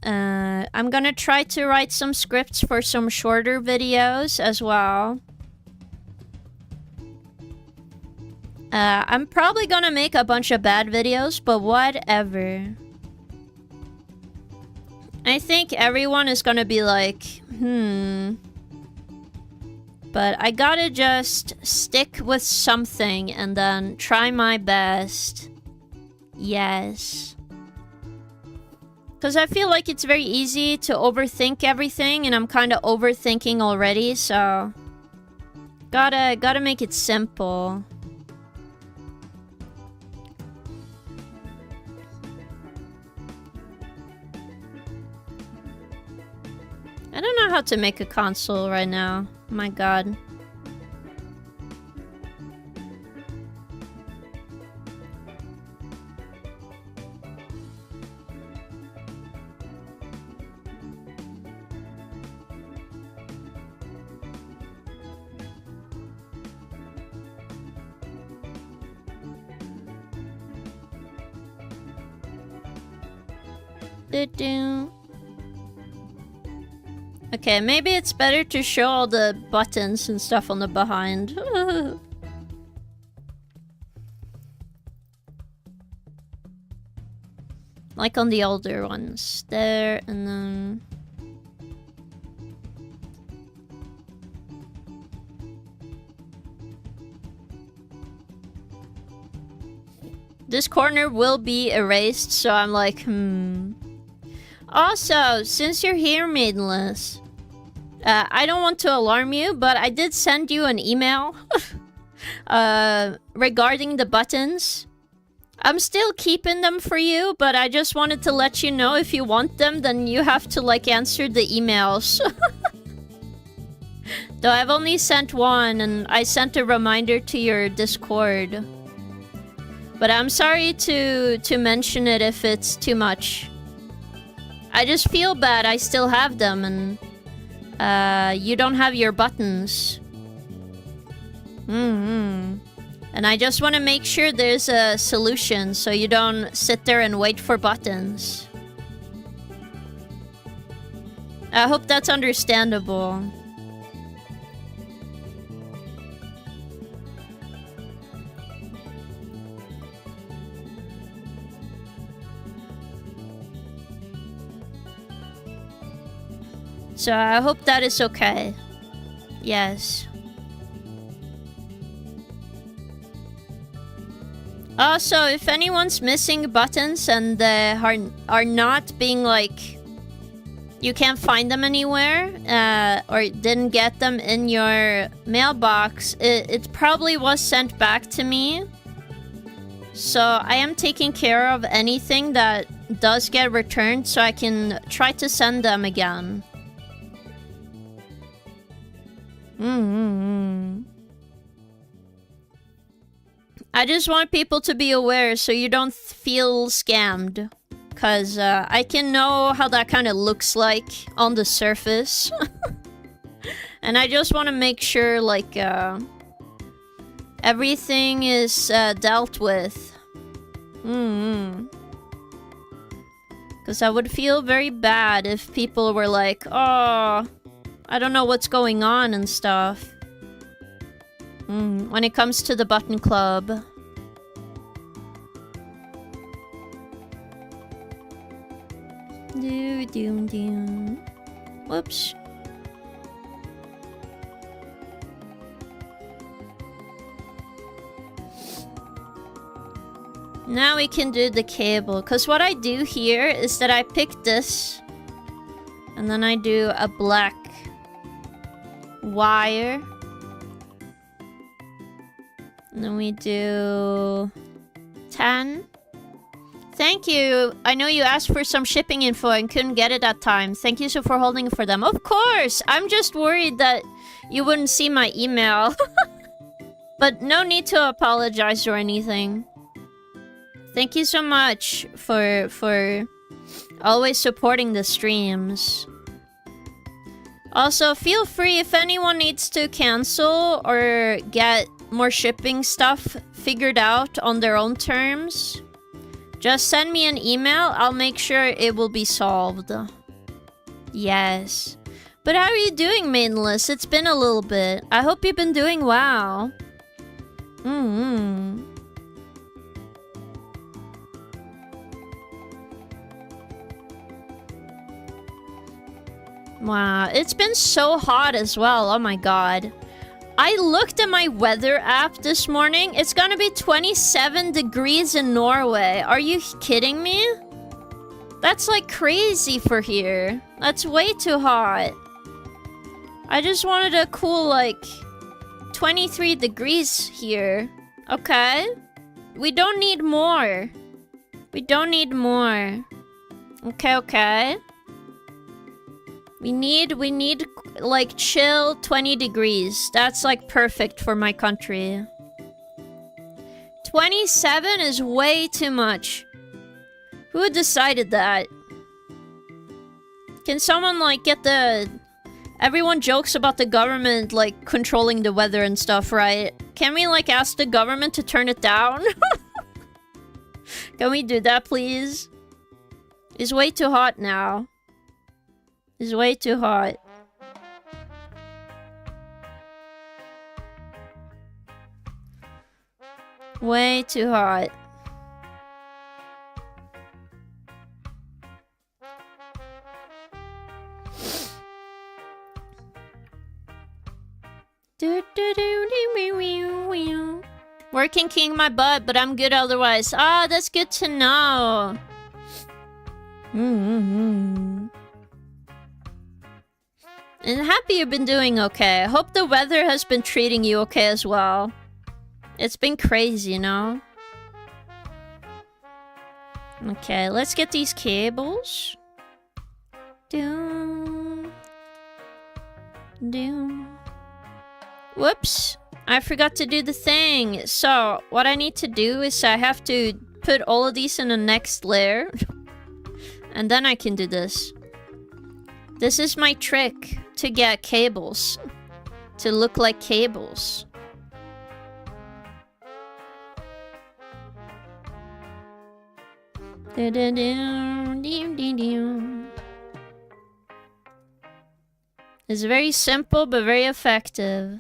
I'm gonna try to write some scripts for some shorter videos as well. I'm probably gonna make a bunch of bad videos, but whatever. I think everyone is gonna be like, But I gotta just stick with something and then try my best. Yes. Because I feel like it's very easy to overthink everything, and I'm kind of overthinking already, so... Gotta make it simple. I don't know how to make a console right now. My god. Do-do. Okay, maybe it's better to show all the buttons and stuff on the behind. Like on the older ones. There, and then... This corner will be erased, so I'm like, Also, since you're here, Maidenless, I don't want to alarm you, but I did send you an email regarding the buttons. I'm still keeping them for you, but I just wanted to let you know if you want them, then you have to, like, answer the emails. Though I've only sent one, and I sent a reminder to your Discord. But I'm sorry to mention it if it's too much. I just feel bad I still have them, and you don't have your buttons. And I just want to make sure there's a solution so you don't sit there and wait for buttons. I hope that's understandable. So I hope that is okay. Yes. Also, if anyone's missing buttons and are not being like, you can't find them anywhere, or didn't get them in your mailbox, it probably was sent back to me. So I am taking care of anything that does get returned so I can try to send them again. I just want people to be aware so you don't feel scammed. Because I can know how that kind of looks like on the surface. And I just want to make sure, like, everything is dealt with. Because I would feel very bad if people were like, oh, I don't know what's going on and stuff. When it comes to the button club. Whoops. Now we can do the cable. Because what I do here is that I pick this. And then I do a black wire. And then we do 10. Thank you. I know you asked for some shipping info and couldn't get it that time. Thank you so for holding for them. Of course! I'm just worried that you wouldn't see my email. But no need to apologize or anything. Thank you so much for always supporting the streams. Also, feel free if anyone needs to cancel or get more shipping stuff figured out on their own terms. Just send me an email. I'll make sure it will be solved. Yes. But how are you doing, Maidenless? It's been a little bit. I hope you've been doing well. Wow, it's been so hot as well. Oh my god. I looked at my weather app this morning. It's gonna be 27 degrees in Norway. Are you kidding me? That's like crazy for here. That's way too hot. I just wanted a cool, like, 23 degrees here. Okay. We don't need more. We don't need more. Okay. We need, like, chill 20 degrees. That's, like, perfect for my country. 27 is way too much. Who decided that? Can someone, like, get the... Everyone jokes about the government, like, controlling the weather and stuff, right? Can we, like, ask the government to turn it down? Can we do that, please? It's way too hot now. It's way too hot. Way too hot. Working king my butt, but I'm good otherwise. Ah, that's good to know. And happy you've been doing okay. I hope the weather has been treating you okay as well. It's been crazy, you know? Okay, let's get these cables. Whoops. I forgot to do the thing. So, what I need to do is I have to put all of these in the next layer. And then I can do this. This is my trick to get cables to look like cables. It's very simple but very effective.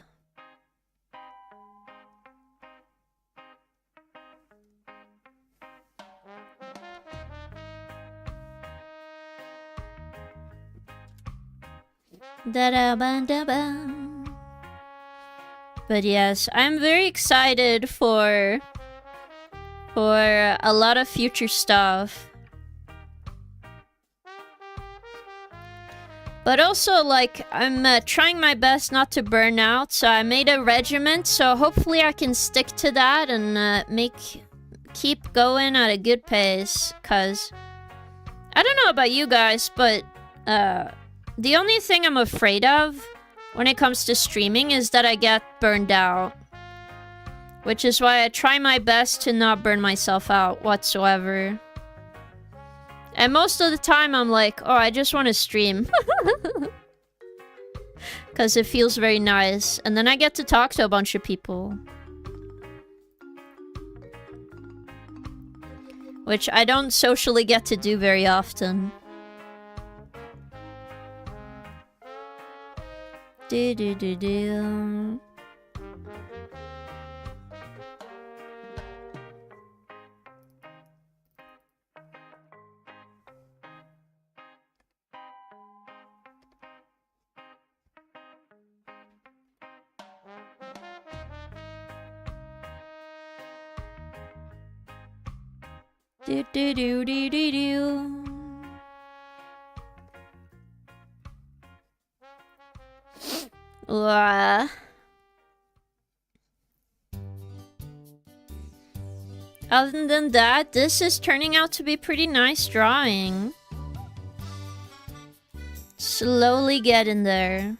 Da-da-ba-da-ba. But yes, I'm very excited for a lot of future stuff. But also, like, I'm trying my best not to burn out, so I made a regiment, so hopefully I can stick to that and keep going at a good pace, cause I don't know about you guys, but the only thing I'm afraid of when it comes to streaming is that I get burned out. Which is why I try my best to not burn myself out whatsoever. And most of the time I'm like, oh, I just want to stream. Because it feels very nice. And then I get to talk to a bunch of people. Which I don't socially get to do very often. Do-do-do-do. Do do do do do do. Other than that, this is turning out to be pretty nice drawing. Slowly getting there.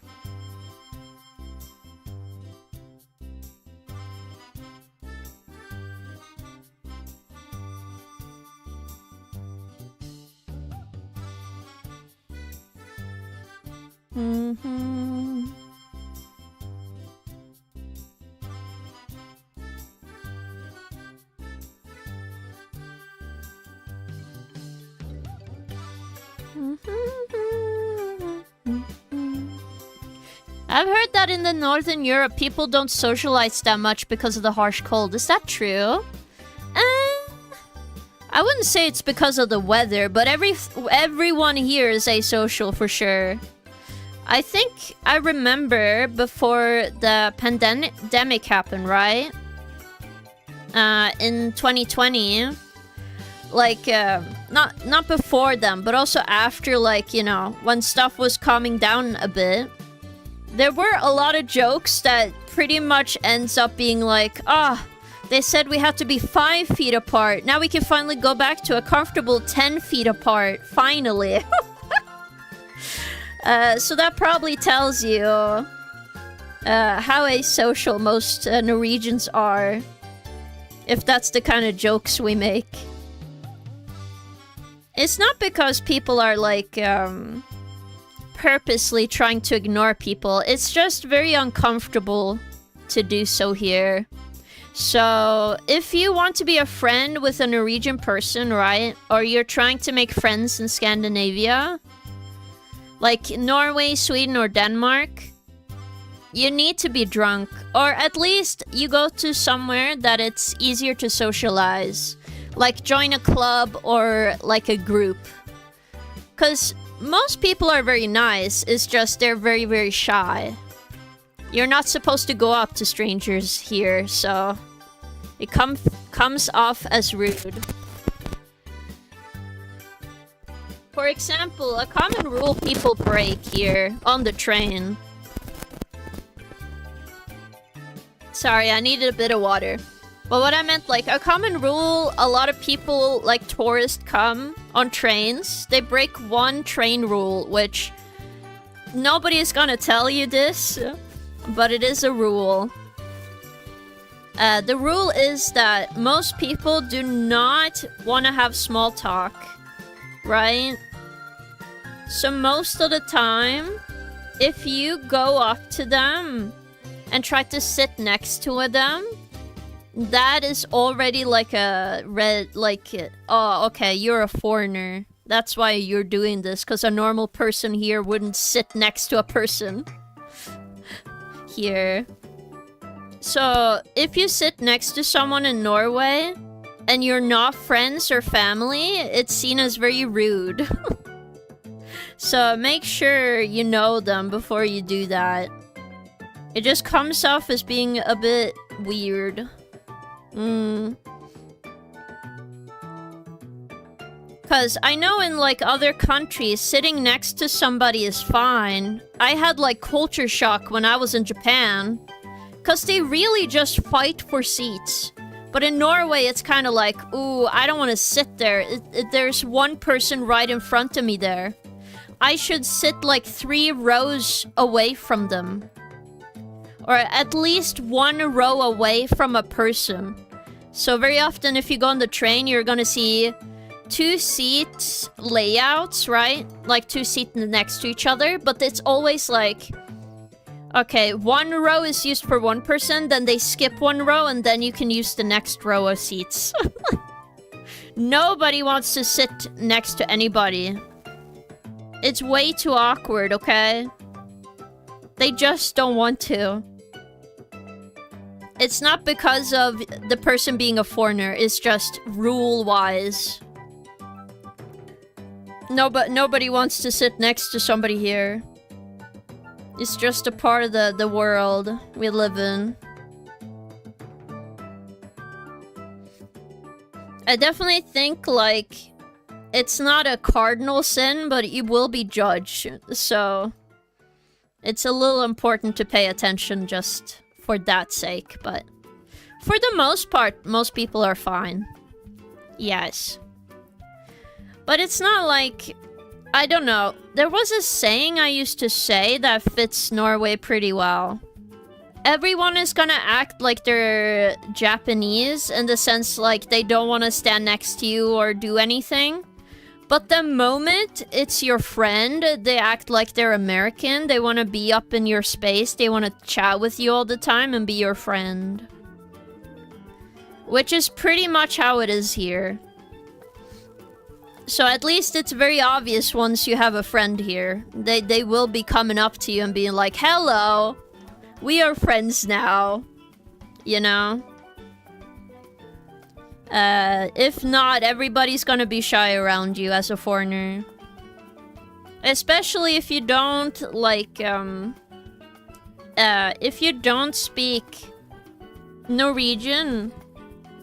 I've heard that in the Northern Europe, people don't socialize that much because of the harsh cold. Is that true? I wouldn't say it's because of the weather, but everyone here is asocial for sure. I think I remember before the pandemic happened, right? In 2020. Like, not before them, but also after, like, you know, when stuff was calming down a bit. There were a lot of jokes that pretty much ends up being like, they said we had to be 5 feet apart. Now we can finally go back to a comfortable 10 feet apart. Finally. So that probably tells you how asocial most Norwegians are. If that's the kind of jokes we make. It's not because people are like, purposely trying to ignore people. It's just very uncomfortable to do so here. So, if you want to be a friend with a Norwegian person, right? Or you're trying to make friends in Scandinavia, like Norway, Sweden, or Denmark, you need to be drunk. Or at least you go to somewhere that it's easier to socialize. Like join a club or like a group. Because most people are very nice, it's just they're very, very shy. You're not supposed to go up to strangers here, so it comes off as rude. For example, a common rule people break here on the train. Sorry, I needed a bit of water. But what I meant, like, a common rule, a lot of people, like tourists, come on trains. They break one train rule, which nobody is gonna tell you this, but it is a rule. The rule is that most people do not want to have small talk, right? So most of the time, if you go up to them and try to sit next to them, that is already like a red, like, oh, okay, you're a foreigner. That's why you're doing this, because a normal person here wouldn't sit next to a person here. So, if you sit next to someone in Norway, and you're not friends or family, it's seen as very rude. So make sure you know them before you do that. It just comes off as being a bit weird. Cause I know in like other countries, sitting next to somebody is fine. I had like culture shock when I was in Japan. Cause they really just fight for seats. But in Norway, it's kind of like, ooh, I don't want to sit there. There's one person right in front of me there. I should sit like 3 rows away from them. Or at least 1 row away from a person. So very often if you go on the train, you're gonna see 2 seats layouts, right? Like 2 seats next to each other, but it's always like, okay, 1 row is used for 1 person, then they skip 1 row, and then you can use the next row of seats. Nobody wants to sit next to anybody. It's way too awkward, okay? They just don't want to. It's not because of the person being a foreigner, it's just rule-wise. No, but nobody wants to sit next to somebody here. It's just a part of the world we live in. I definitely think, like, it's not a cardinal sin, but you will be judged, so it's a little important to pay attention just for that sake, but for the most part, most people are fine. Yes. But it's not like, I don't know, there was a saying I used to say that fits Norway pretty well. Everyone is gonna act like they're Japanese in the sense like they don't want to stand next to you or do anything. But the moment it's your friend, they act like they're American. They want to be up in your space. They want to chat with you all the time and be your friend. Which is pretty much how it is here. So at least it's very obvious once you have a friend here. They will be coming up to you and being like, hello, we are friends now. You know? If not, everybody's gonna be shy around you as a foreigner. Especially if you don't, like, if you don't speak Norwegian,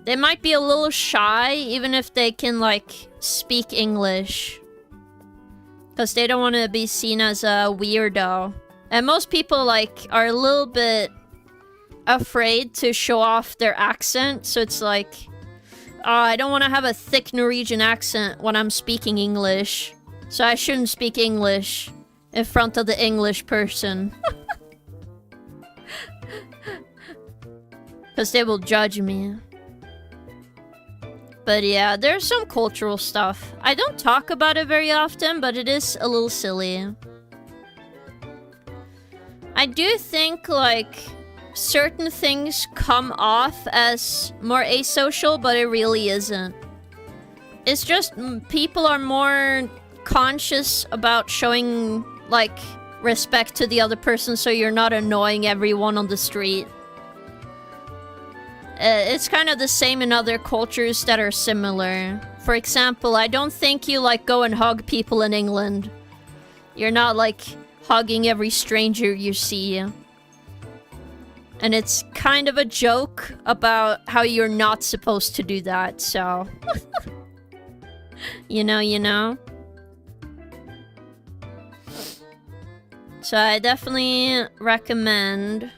they might be a little shy, even if they can, like, speak English. Because they don't want to be seen as a weirdo. And most people, like, are a little bit afraid to show off their accent, so it's like, I don't want to have a thick Norwegian accent when I'm speaking English. So I shouldn't speak English in front of the English person. Because they will judge me. But yeah, there's some cultural stuff. I don't talk about it very often, but it is a little silly. I do think, like, certain things come off as more asocial, but it really isn't. It's just people are more conscious about showing, like, respect to the other person so you're not annoying everyone on the street. It's kind of the same in other cultures that are similar. For example, I don't think you, like, go and hug people in England. You're not, like, hugging every stranger you see. And it's kind of a joke about how you're not supposed to do that, so... you know. So I definitely recommend...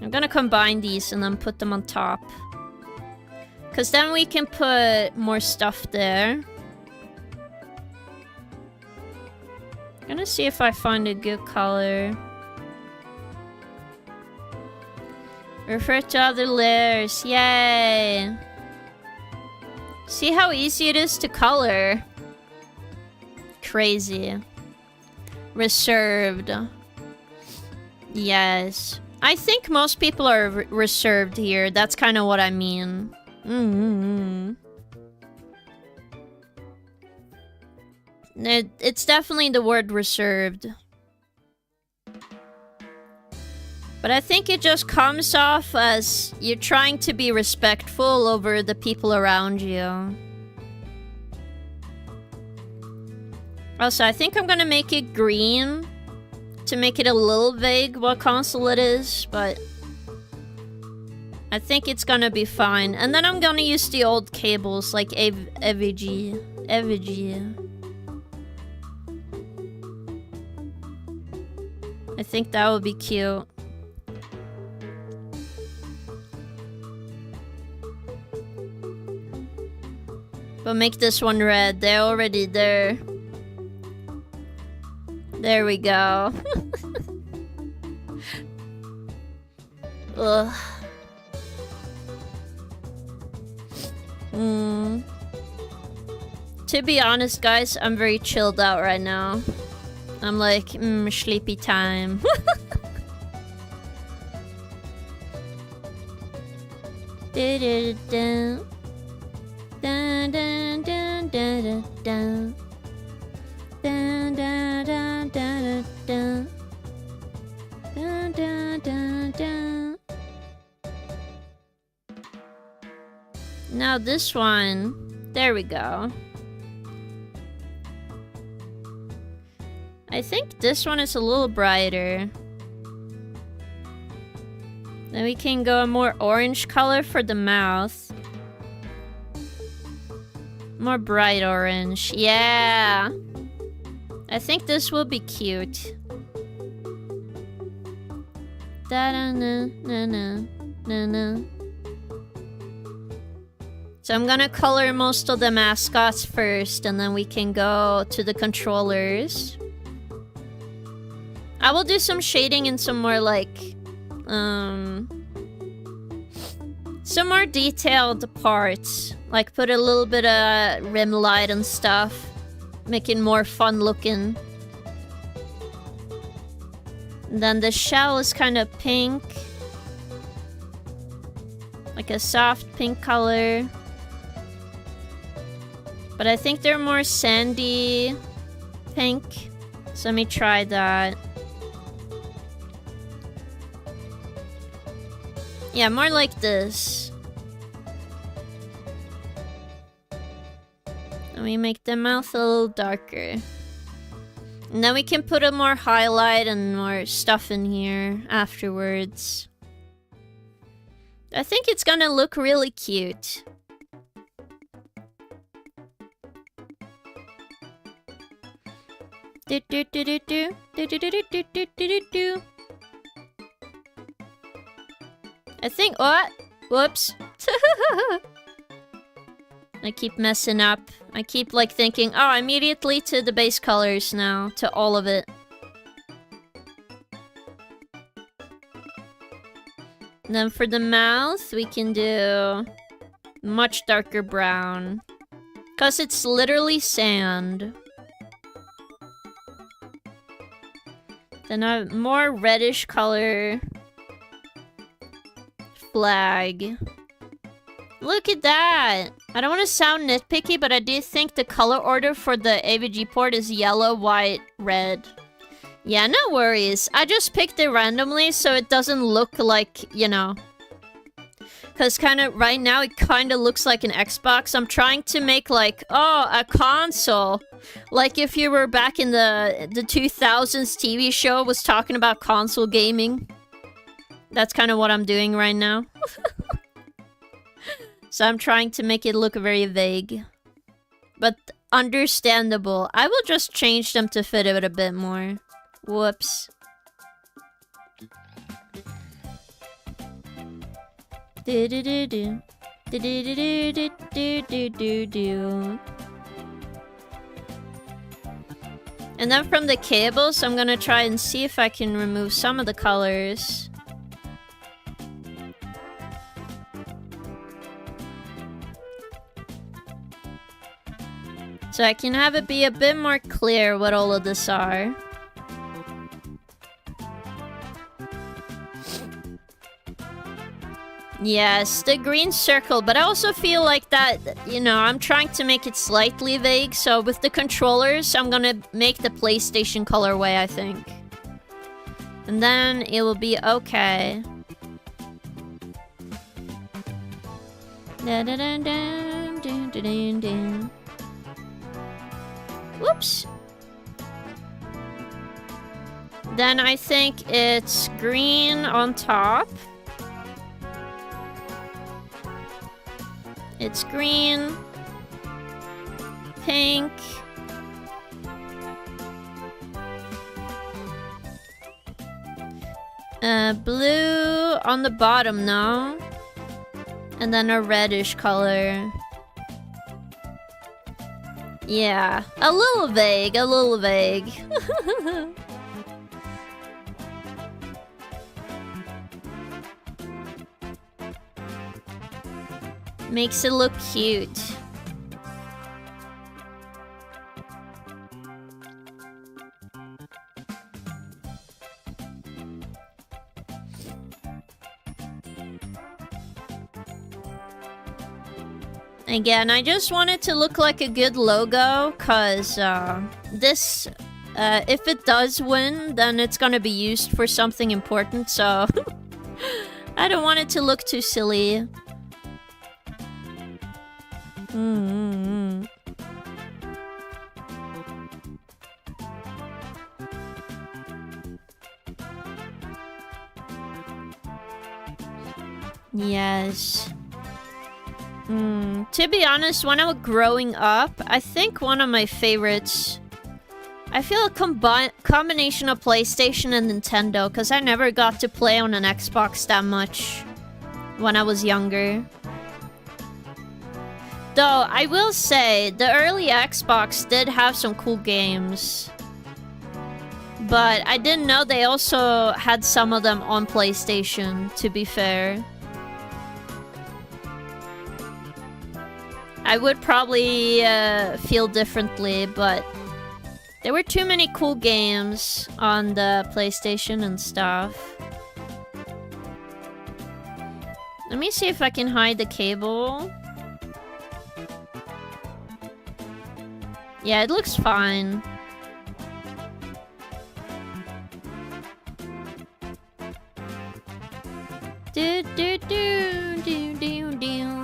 I'm gonna combine these and then put them on top. Because then we can put more stuff there. I'm gonna see if I find a good color. Refer to other layers. Yay! See how easy it is to color. Crazy. Reserved. Yes. I think most people are reserved here. That's kind of what I mean. It's definitely the word reserved. But I think it just comes off as you're trying to be respectful over the people around you. Also, I think I'm gonna make it green to make it a little vague what console it is, but I think it's gonna be fine. And then I'm gonna use the old cables like EVG. I think that would be cute. But make this one red. They're already there. There we go. Ugh. To be honest, guys, I'm very chilled out right now. I'm like, sleepy time. Dun, dun, dun, dun, dun, dun. Dun, dun, dun, dun, dun. Dun, dun, dun, dun. Now this one. There we go. I think this one is a little brighter. Then we can go a more orange color for the mouth. More bright orange. Yeah. I think this will be cute. Da-da-na-na-na-na-na. So I'm gonna color most of the mascots first, and then we can go to the controllers. I will do some shading and some more like, some more detailed parts. Like put a little bit of rim light and stuff. Make it more fun looking. And then the shell is kind of pink. Like a soft pink color. But I think they're more sandy pink. So let me try that. Yeah, more like this. Let me make the mouth a little darker. And then we can put a more highlight and more stuff in here afterwards. I think it's gonna look really cute. Do do do do do do do do do do do do. I think what? Whoops. I keep messing up. I keep like thinking, oh, immediately to the base colors now, to all of it. And then for the mouth, we can do much darker brown. 'Cause it's literally sand. Then a more reddish color flag. Look at that! I don't want to sound nitpicky, but I do think the color order for the AVG port is yellow, white, red. Yeah, no worries. I just picked it randomly so it doesn't look like, you know. Because kind of right now it kind of looks like an Xbox. I'm trying to make like, oh, a console. Like if you were back in the 2000s TV show was talking about console gaming. That's kind of what I'm doing right now. So I'm trying to make it look very vague. But understandable. I will just change them to fit it a bit more. Whoops. Do do do do. Do do do do do do do do. And then from the cables, I'm gonna try and see if I can remove some of the colors. So I can have it be a bit more clear what all of this are. Yes, the green circle, but I also feel like that, you know, I'm trying to make it slightly vague, so with the controllers, I'm gonna make the PlayStation colorway, I think. And then it will be okay. Dun, dun, dun, dun, dun, dun, dun. Whoops. Then I think it's green on top. It's green, pink, blue on the bottom now, and then a reddish color. Yeah, a little vague, a little vague. Makes it look cute. Again, I just want it to look like a good logo, cause this, if it does win, then it's gonna be used for something important, so I don't want it to look too silly. Yes. To be honest, when I was growing up, I think one of my favorites... I feel a combination of PlayStation and Nintendo, because I never got to play on an Xbox that much when I was younger. Though, I will say, the early Xbox did have some cool games. But I didn't know they also had some of them on PlayStation, to be fair. I would probably feel differently, but there were too many cool games on the PlayStation and stuff. Let me see if I can hide the cable. Yeah, it looks fine. Do do do do do do.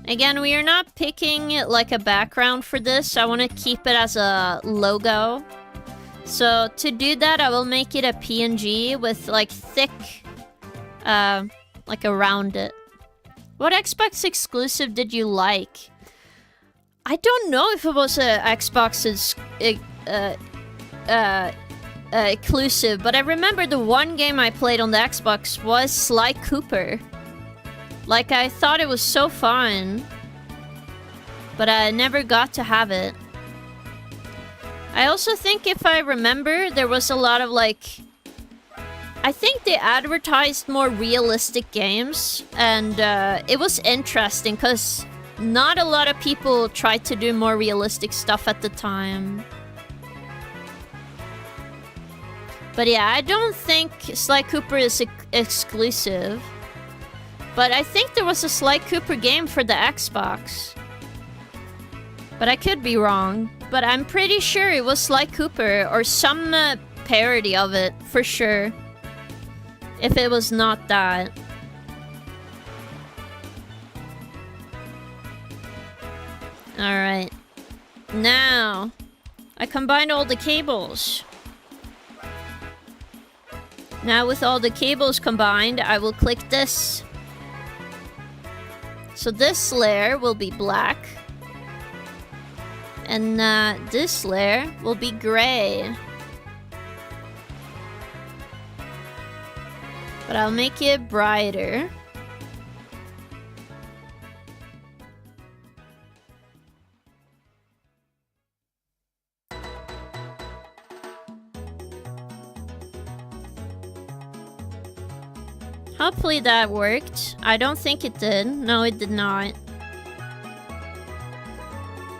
Again, we are not picking like a background for this. I want to keep it as a logo. So to do that, I will make it a PNG with like thick, like around it. What Xbox exclusive did you like? I don't know if it was a Xbox's exclusive, but I remember the one game I played on the Xbox was Sly Cooper. Like, I thought it was so fun, but I never got to have it. I also think, if I remember, there was a lot of, like... I think they advertised more realistic games, and it was interesting, because not a lot of people tried to do more realistic stuff at the time. But yeah, I don't think Sly Cooper is exclusive. But I think there was a Sly Cooper game for the Xbox. But I could be wrong. But I'm pretty sure it was Sly Cooper or some parody of it, for sure. If it was not that. Alright. Now, I combined all the cables. Now with all the cables combined, I will click this. So this layer will be black. And this layer will be gray. But I'll make it brighter. Hopefully that worked. I don't think it did. No, it did not.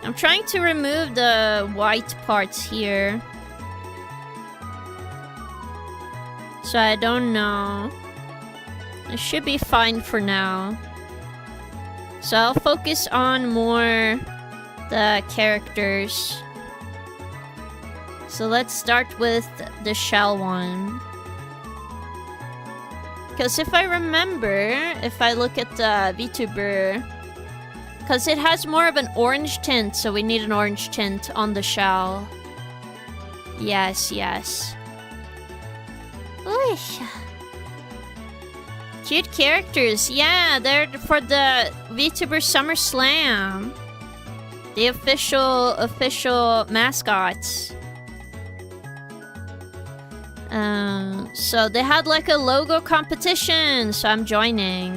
I'm trying to remove the white parts here. So I don't know. It should be fine for now. So I'll focus on more the characters. So let's start with the shell one. Because if I remember, if I look at the VTuber Because it has more of an orange tint, so we need an orange tint on the shell. Yes, yes. Oosh. Cute characters. Yeah, they're for the VtuberSummerSlam. The official mascots. So they had like a logo competition, so I'm joining.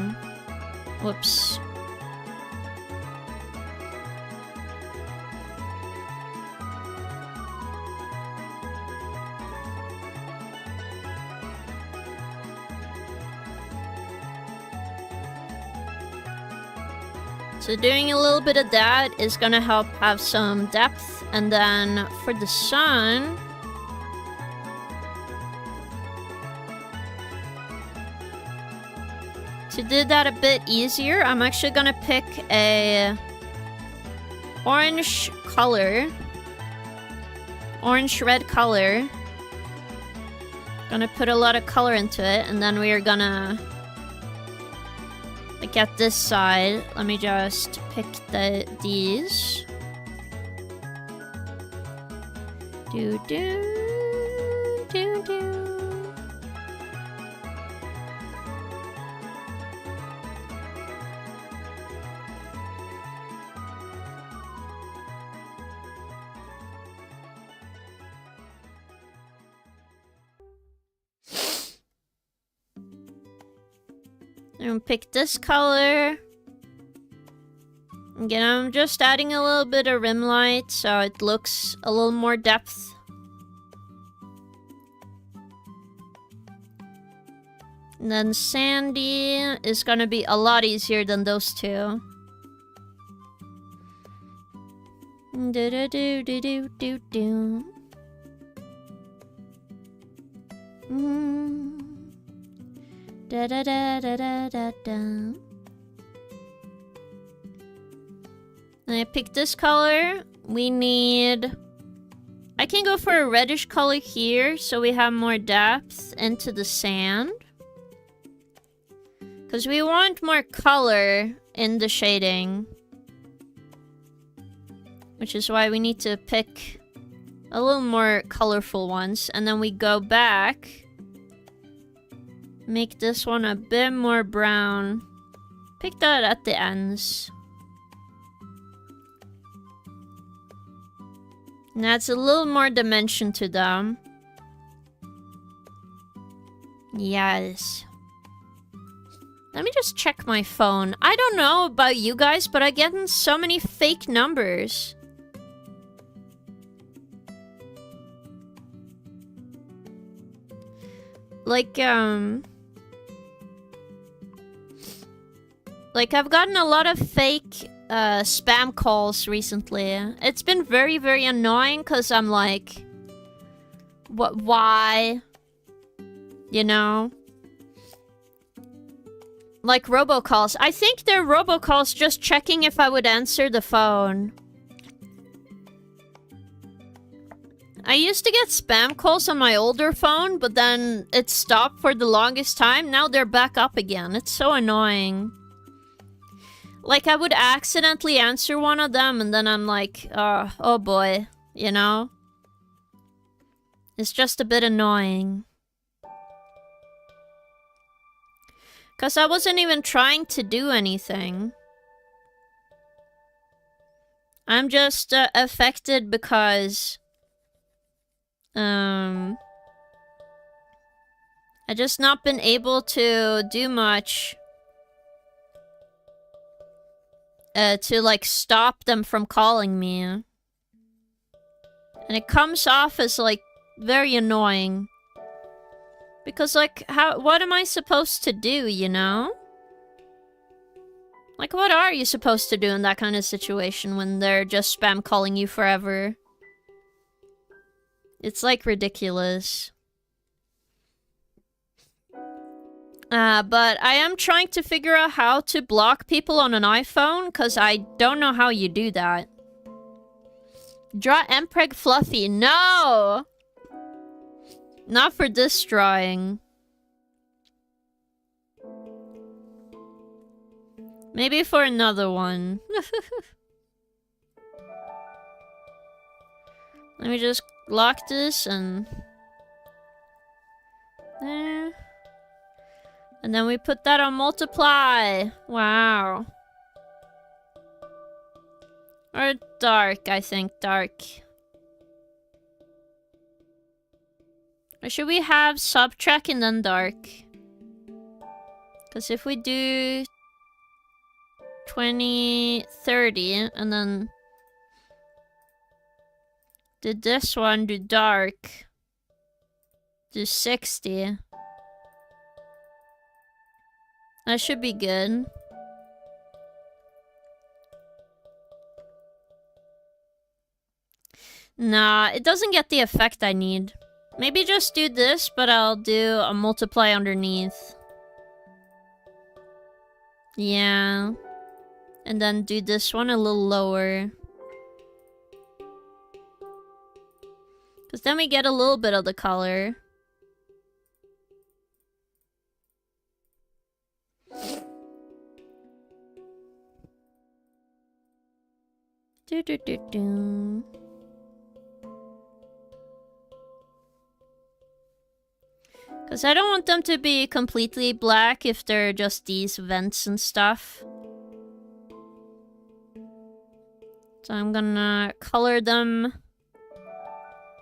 Whoops. So doing a little bit of that is gonna help have some depth. And then for the sun... to do that a bit easier, I'm actually gonna pick a orange color. Orange-red color. Gonna put a lot of color into it, and then we are gonna... like at this side, let me just pick these. Do do do do. And pick this color. Again, I'm just adding a little bit of rim light so it looks a little more depth. And then sandy is gonna be a lot easier than those two. Do do do do do do do. Da da da da da da da. I picked this color. We need... I can go for a reddish color here so we have more depth into the sand. Because we want more color in the shading. Which is why we need to pick a little more colorful ones. And then we go back. Make this one a bit more brown. Pick that at the ends. And adds a little more dimension to them. Yes. Let me just check my phone. I don't know about you guys, but I get in so many fake numbers. Like, I've gotten a lot of fake spam calls recently. It's been very, very annoying because I'm like, why? You know? Like robocalls. I think they're robocalls just checking if I would answer the phone. I used to get spam calls on my older phone, but then it stopped for the longest time. Now they're back up again. It's so annoying. Like, I would accidentally answer one of them, and then I'm like, oh boy, you know? It's just a bit annoying. Because I wasn't even trying to do anything. I'm just affected because... I just not been able to do much... to, like, stop them from calling me. And it comes off as, like, very annoying. Because, like, what am I supposed to do, you know? Like, what are you supposed to do in that kind of situation when they're just spam calling you forever? It's, like, ridiculous. But I am trying to figure out how to block people on an iPhone, because I don't know how you do that. Draw Mpreg Fluffy. No! Not for this drawing. Maybe for another one. Let me just lock this and... there. And then we put that on multiply. Wow. Or dark, I think. Dark. Or should we have subtract and then dark? Because if we do 20, 30, and then did this one, do dark, do 60. That should be good. Nah, it doesn't get the effect I need. Maybe just do this, but I'll do a multiply underneath. Yeah. And then do this one a little lower. Because then we get a little bit of the color. Do do do do. Because I don't want them to be completely black if they're just these vents and stuff. So I'm gonna color them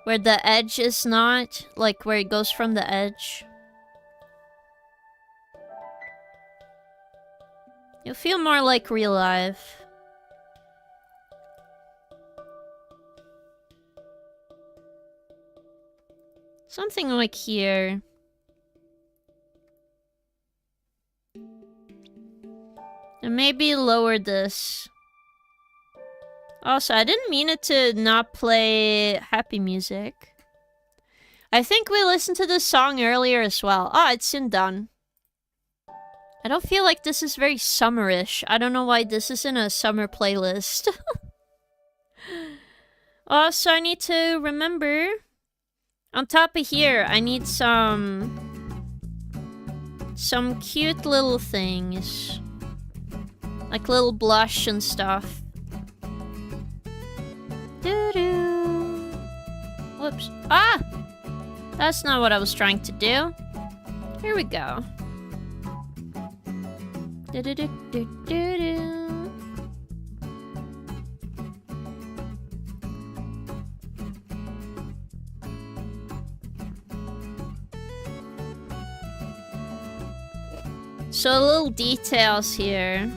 where the edge is not, like where it goes from the edge. You'll feel more like real life. Something like here. And maybe lower this. Also, I didn't mean it to not play happy music. I think we listened to this song earlier as well. Oh, it's soon done. I don't feel like this is very summerish. I don't know why this is in a summer playlist. Also, I need to remember... on top of here, I need some cute little things. Like little blush and stuff. Doo-doo. Whoops. Ah! That's not what I was trying to do. Here we go. Do-do-do-do-do-do. So little details here.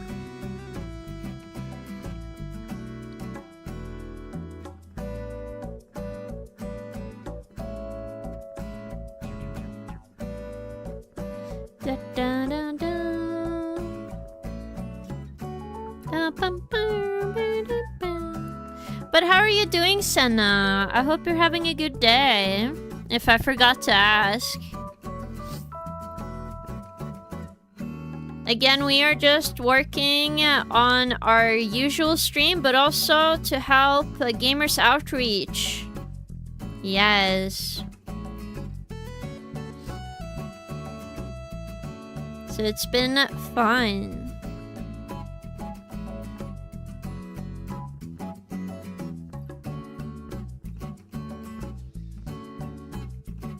Da, da, da, da. Da, bum, bum, ba, da, ba. But how are you doing, Senna? I hope you're having a good day. If I forgot to ask. Again, we are just working on our usual stream, but also to help Gamers Outreach. Yes. So it's been fun.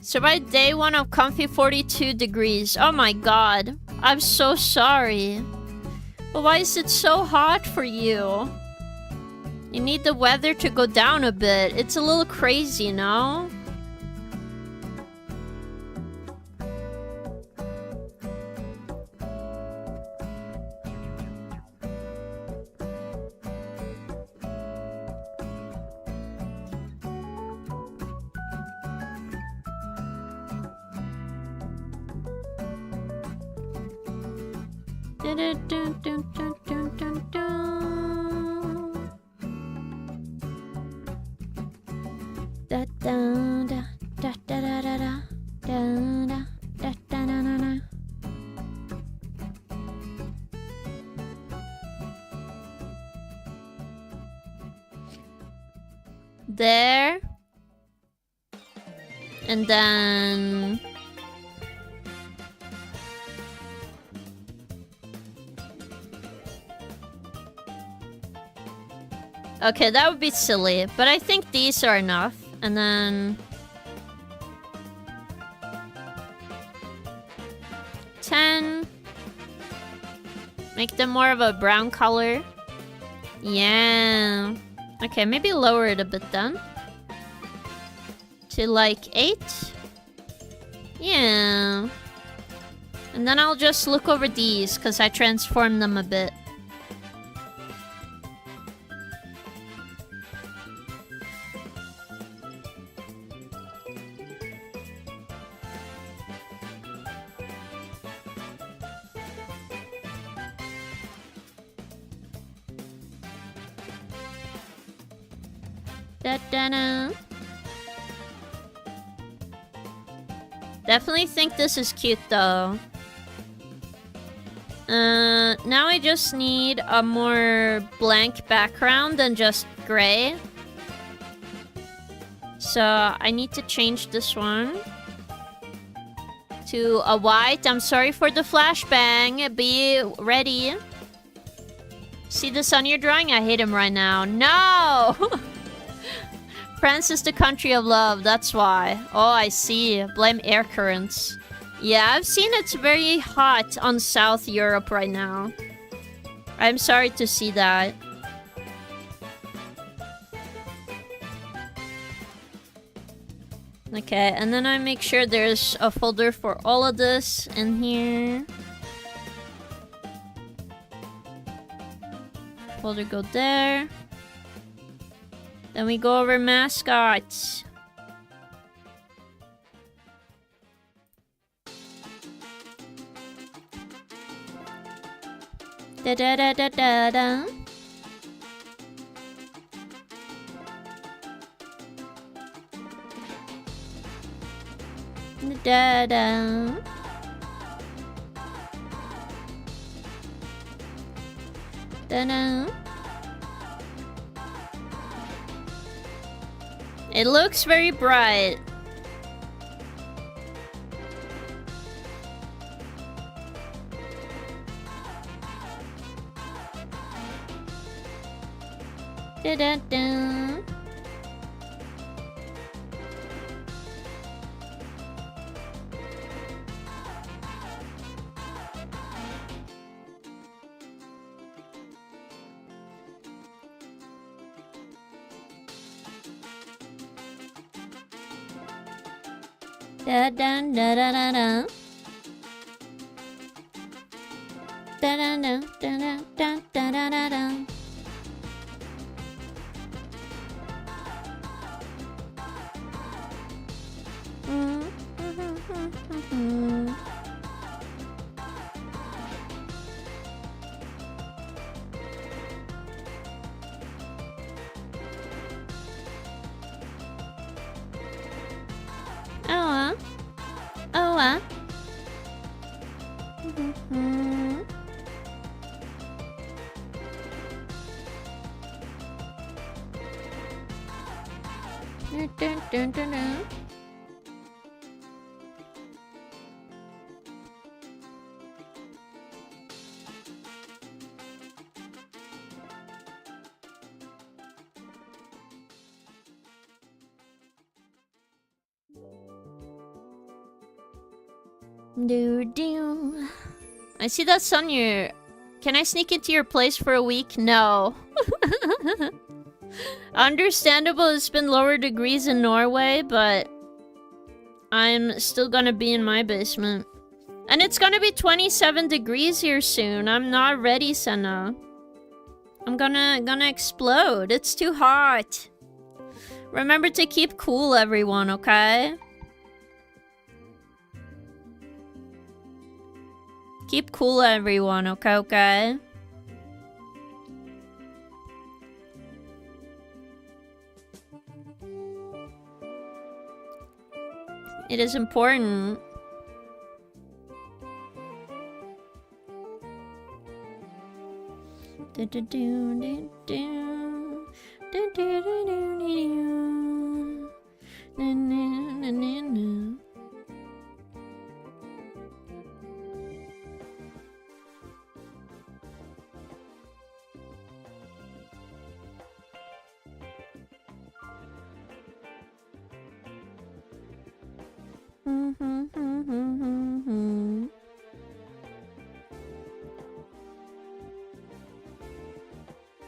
So by day one of comfy 42 degrees. Oh my god. I'm so sorry. But why is it so hot for you? You need the weather to go down a bit. It's a little crazy, no? There. And then... Okay, that would be silly, but I think these are enough. And then 10. Make them more of a brown color. Yeah. Okay, maybe lower it a bit then. To like 8. Yeah. And then I'll just look over these because I transformed them a bit. Da-da-da. Definitely think this is cute though. Now I just need a more blank background than just gray. So I need to change this one to a white. I'm sorry for the flashbang. Be ready. See this on your drawing? I hate him right now. No! France is the country of love, that's why. Oh, I see. Blame air currents. Yeah, I've seen it's very hot on South Europe right now. I'm sorry to see that. Okay, and then I make sure there's a folder for all of this in here. Folder go there. Then we go over mascots. Da da da da da da. Da da. Da da. It looks very bright. Da da da. Da da da da da da. Da da da da da da da da da. Dun, dun, dun, dun. Do. I see that's on your... Can I sneak into your place for a week? No. Understandable, it's been lower degrees in Norway, but I'm still gonna be in my basement. And it's gonna be 27 degrees here soon. I'm not ready, Senna. I'm gonna explode. It's too hot. Remember to keep cool, everyone, okay? Keep cool, everyone, okay? It is important.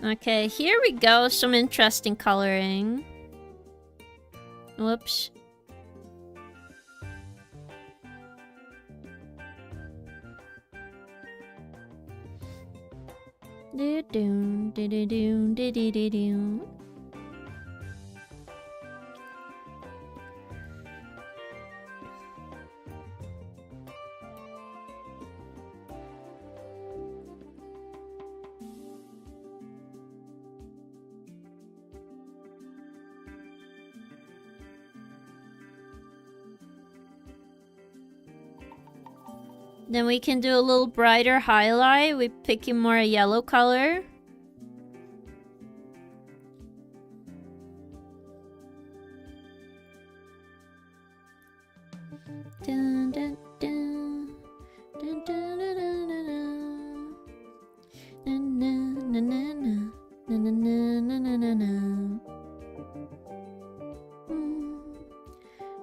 Okay, here we go. Some interesting coloring. Whoops. Do-do, do-do-do, do-do-do-do. Then we can do a little brighter highlight. We pick a more yellow color. Dun, dun, dun. Dun, dun, dun, dun, dun, dun. Dun, dun, dun, dun, dun. Dun, dun, dun, dun, dun, dun, dun.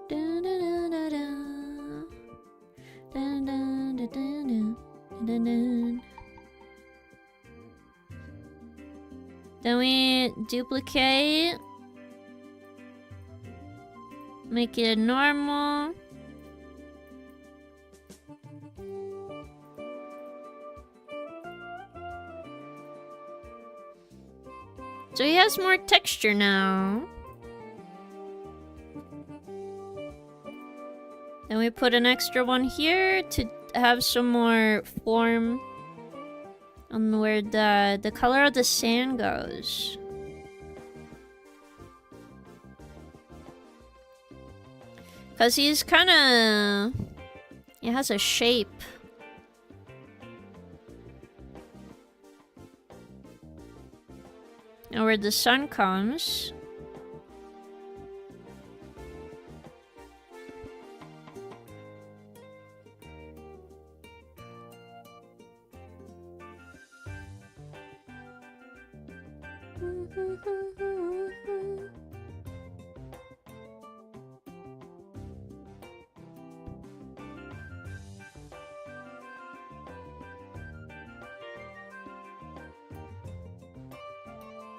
Dun, dun, dun, dun, dun. Dun, dun, dun, dun, dun, dun. Then we duplicate, make it normal. So he has more texture now. Then we put an extra one here to have some more form on where the color of the sand goes. Cause he's kinda... he has a shape. And where the sun comes...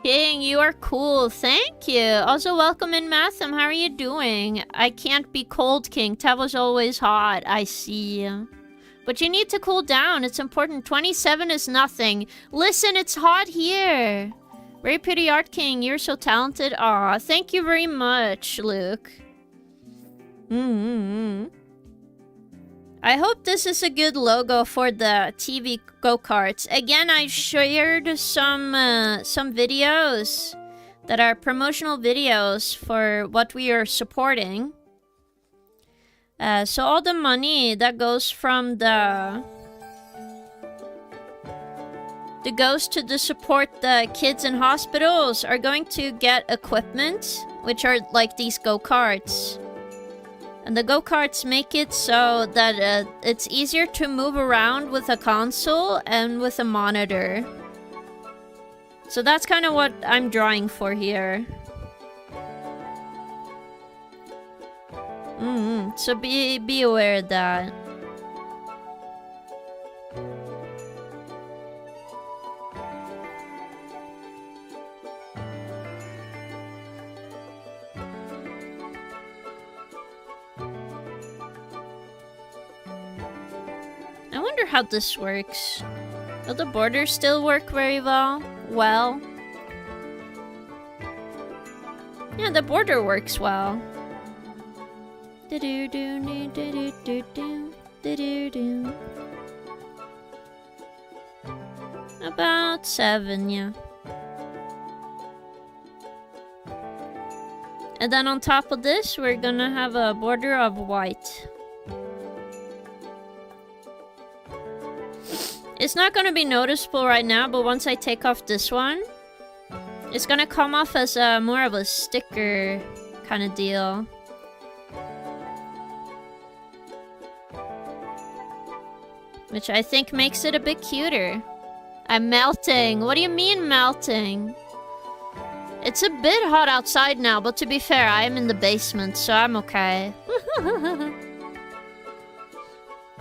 King, you are cool. Thank you. Also, welcome in, Matham. How are you doing? I can't be cold, King. Tava's always hot. I see. But you need to cool down. It's important. 27 is nothing. Listen, it's hot here. Very pretty art, King. You're so talented. Aw, thank you very much, Luke. I hope this is a good logo for the TV go-karts. Again, I shared some videos that are promotional videos for what we are supporting. So all the money that goes from that goes to support the kids in hospitals are going to get equipment, which are like these go-karts. And the go-karts make it so that it's easier to move around with a console and with a monitor. So that's kind of what I'm drawing for here. So be aware of that. I wonder how this works. Will the borders still work very well? Yeah, the border works well. About 7, yeah. And then on top of this, we're gonna have a border of white. It's not gonna be noticeable right now, but once I take off this one, it's gonna come off as more of a sticker kind of deal. Which I think makes it a bit cuter. I'm melting. What do you mean melting? It's a bit hot outside now, but to be fair, I am in the basement, so I'm okay.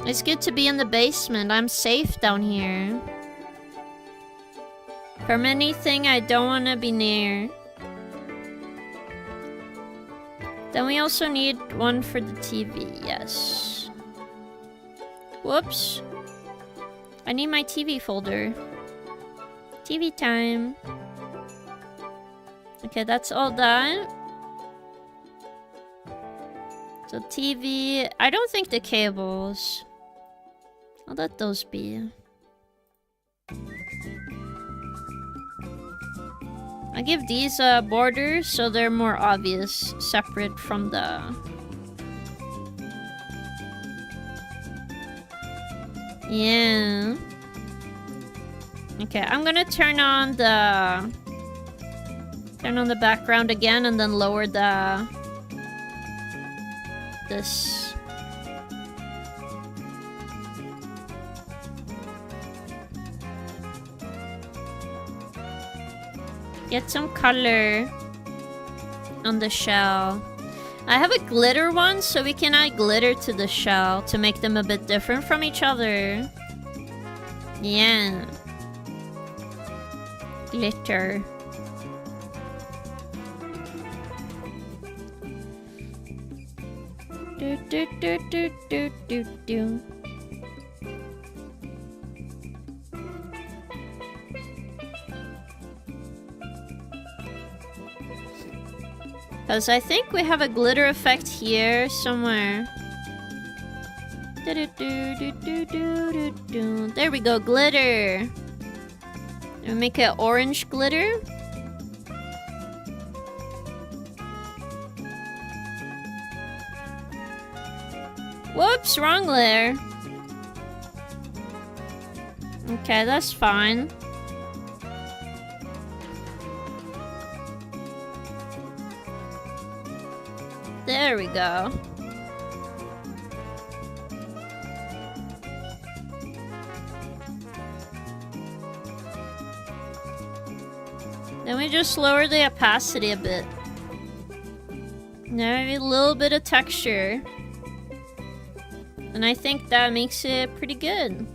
It's good to be in the basement. I'm safe down here. From anything I don't want to be near. Then we also need one for the TV, yes. Whoops. I need my TV folder. TV time. Okay, that's all done. So TV... I don't think the cables... I'll let those be. I give these borders so they're more obvious, separate from the... Yeah. Okay, I'm gonna turn on the background again and then lower this. Get some color on the shell. I have a glitter one, so we can add glitter to the shell to make them a bit different from each other. Yeah. Glitter. Do do do do do do do. Because I think we have a glitter effect here somewhere. There we go, glitter. We make it orange glitter. Whoops, wrong layer. Okay, that's fine. There we go. Then we just lower the opacity a bit. Now a little bit of texture. And I think that makes it pretty good.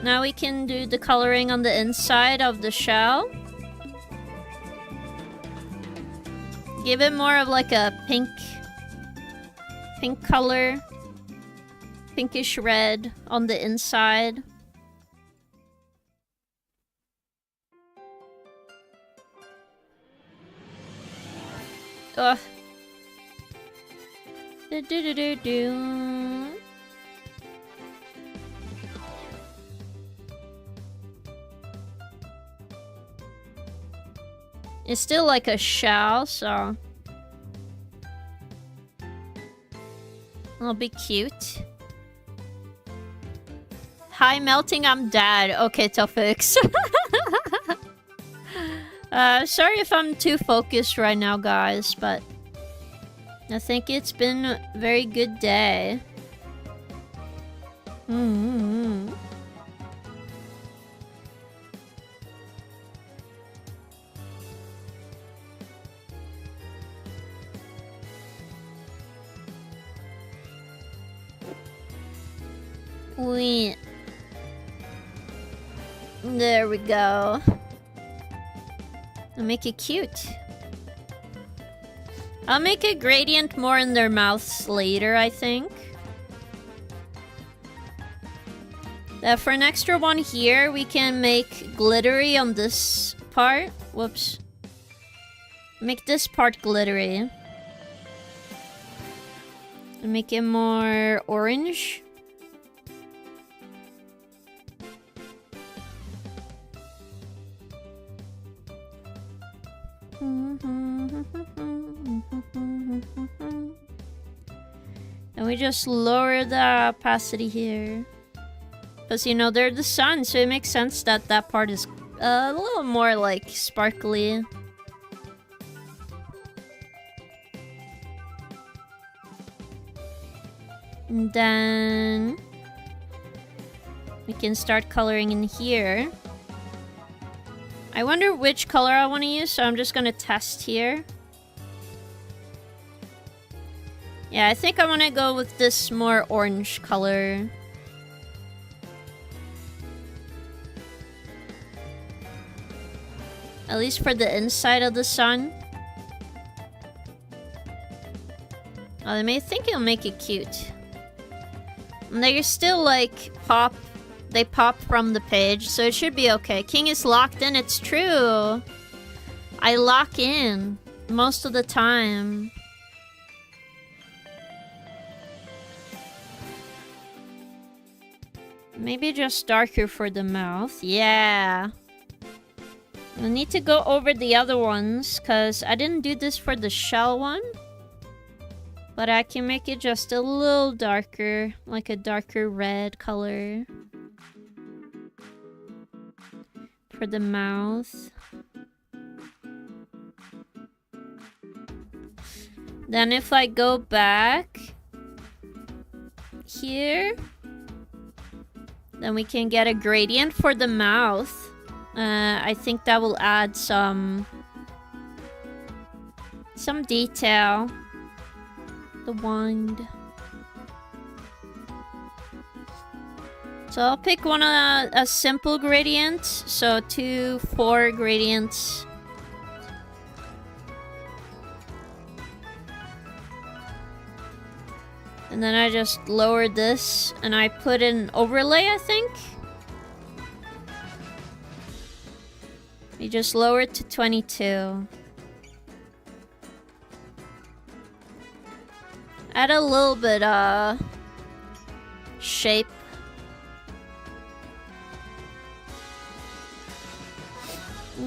Now we can do the coloring on the inside of the shell. Give it more of like a pink color. Pinkish red on the inside. Ugh. Do do do do do. It's still like a shell, so it'll be cute. Hi, melting, I'm dead. Okay, Tofix. Sorry if I'm too focused right now, guys, but I think it's been a very good day. There we go. I'll make it cute. I'll make a gradient more in their mouths later, I think. For an extra one here, we can make glittery on this part. Whoops. Make this part glittery. And make it more orange. And we just lower the opacity here. Because, you know, they're the sun, so it makes sense that that part is a little more, like, sparkly. And then we can start coloring in here. I wonder which color I want to use, so I'm just going to test here. Yeah, Yeah, I think I want to go with this more orange color. At least for the inside of the sun. Oh, they may think it'll make it cute. And they're still like they pop from the page, so it should be okay. King is locked in, it's true. I lock in most of the time. Maybe just darker for the mouth. Yeah. I need to go over the other ones, because I didn't do this for the shell one. But I can make it just a little darker, like a darker red color. For the mouth. Then if I go back here, then we can get a gradient for the mouth. I think that will add some detail. The wand. So I'll pick one a simple gradient. So 2, 4 gradients. And then I just lower this and I put an overlay, I think. You just lower it to 22. Add a little bit shape.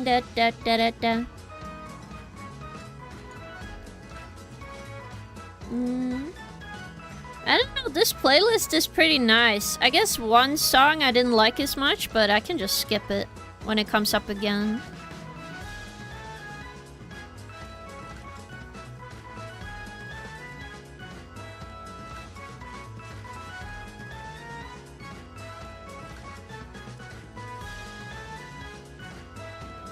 Da da da da da. I don't know, this playlist is pretty nice. I guess one song I didn't like as much, but I can just skip it when it comes up again.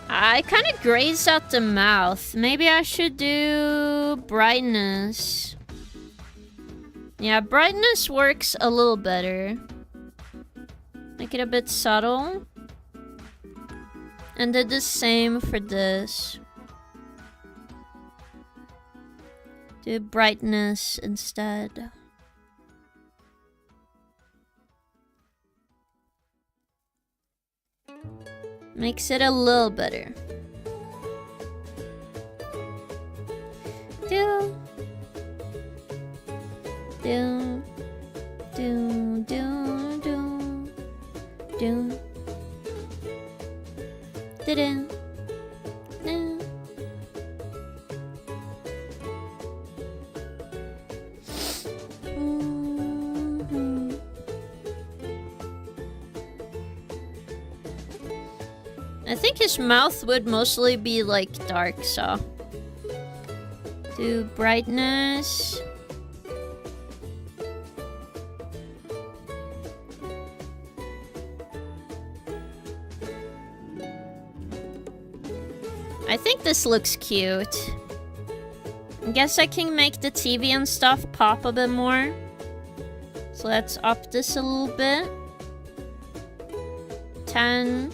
I kind of grazed out the mouth. Maybe I should do brightness. Yeah, brightness works a little better. Make it a bit subtle. And did the same for this. Do brightness instead. Makes it a little better. Do. Do. Do. Do. Do. Do. Do. Do. I think his mouth would mostly be like dark, so do brightness. I think this looks cute. I guess I can make the TV and stuff pop a bit more. So let's up this a little bit. 10.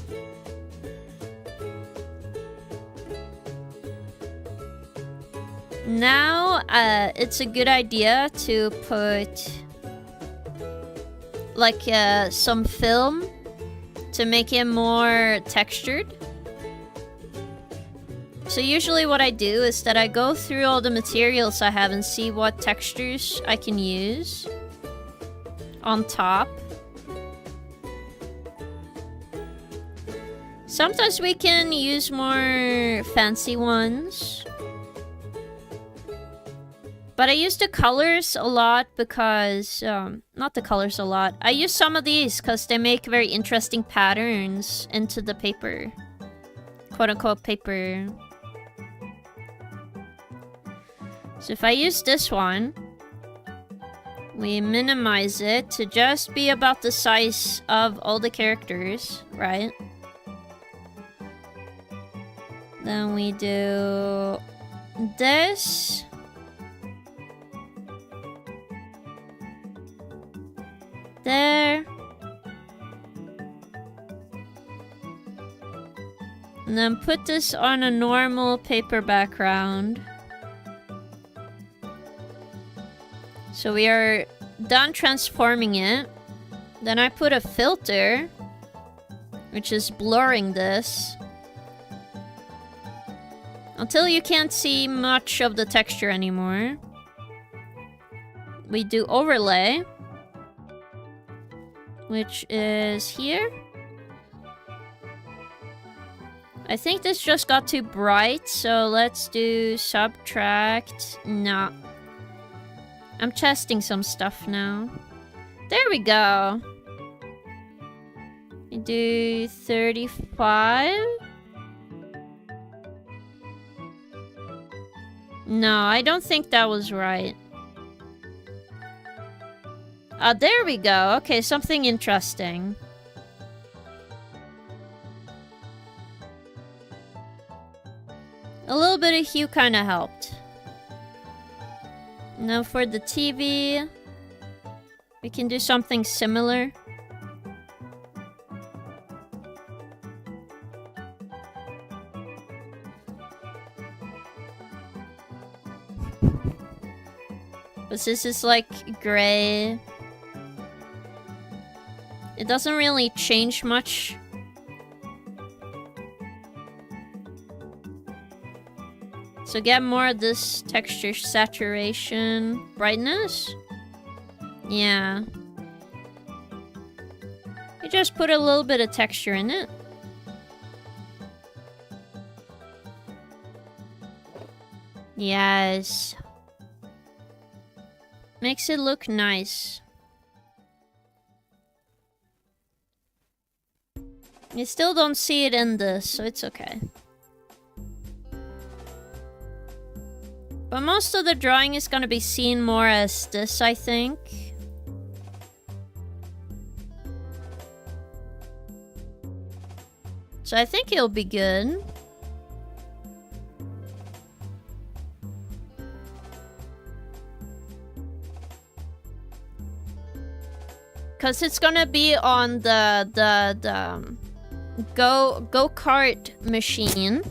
Now, it's a good idea to put like some film to make it more textured. So usually what I do is that I go through all the materials I have and see what textures I can use on top. Sometimes we can use more fancy ones. But I use the colors a lot because, not the colors a lot. I use some of these because they make very interesting patterns into the paper. Quote unquote paper. So if I use this one, we minimize it to just be about the size of all the characters, right? Then we do this. there. And then put this on a normal paper background. So we are done transforming it. Then I put a filter, which is blurring this, until you can't see much of the texture anymore. We do overlay, which is here. I think this just got too bright, so let's do subtract. No. I'm testing some stuff now. There we go. We do 35. No, I don't think that was right. There we go. Okay, something interesting. A little bit of hue kind of helped. Now for the TV, we can do something similar. But this is like gray. It doesn't really change much. So get more of this texture saturation. Brightness? Yeah. You just put a little bit of texture in it. Yes. Makes it look nice. You still don't see it in this, so it's okay. But most of the drawing is gonna be seen more as this, I think. So I think it'll be good. Cause it's gonna be on the go-kart machine.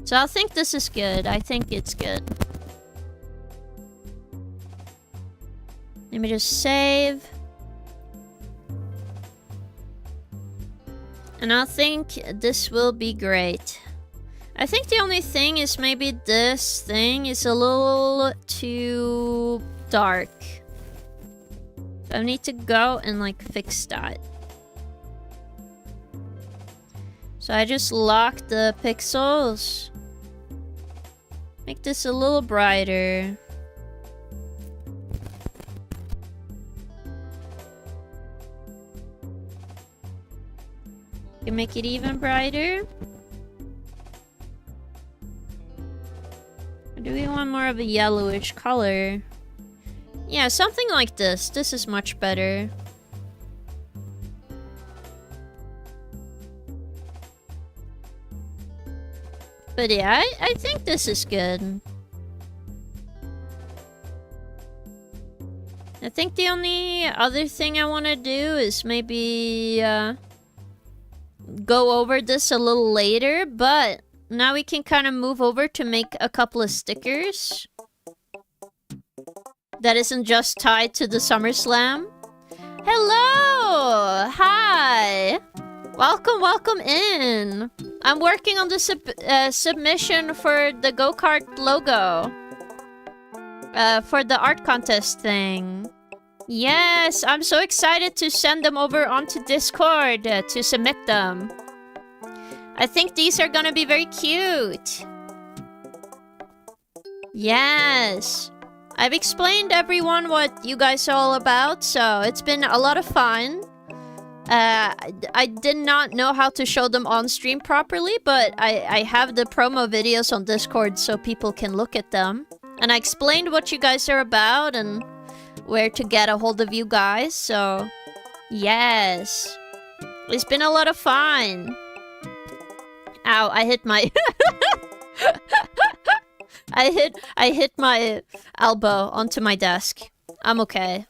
So I think this is good. I think it's good. Let me just save. And I think this will be great. I think the only thing is maybe this thing is a little too dark. So I need to go and like fix that. So I just lock the pixels. Make this a little brighter. You can make it even brighter. Or do we want more of a yellowish color? Yeah, something like this. This is much better. But yeah, I think this is good. I think the only other thing I want to do is maybe go over this a little later, but now we can kind of move over to make a couple of stickers that isn't just tied to the SummerSlam. Hello! Hi! Welcome, welcome in! I'm working on the submission for the go-kart logo. For the art contest thing. Yes, I'm so excited to send them over onto Discord to submit them. I think these are gonna be very cute. Yes. I've explained everyone what you guys are all about, so it's been a lot of fun. I did not know how to show them on stream properly, but I have the promo videos on Discord so people can look at them. And I explained what you guys are about and where to get a hold of you guys, so yes. It's been a lot of fun. Ow, I hit my... I hit my elbow onto my desk. I'm okay.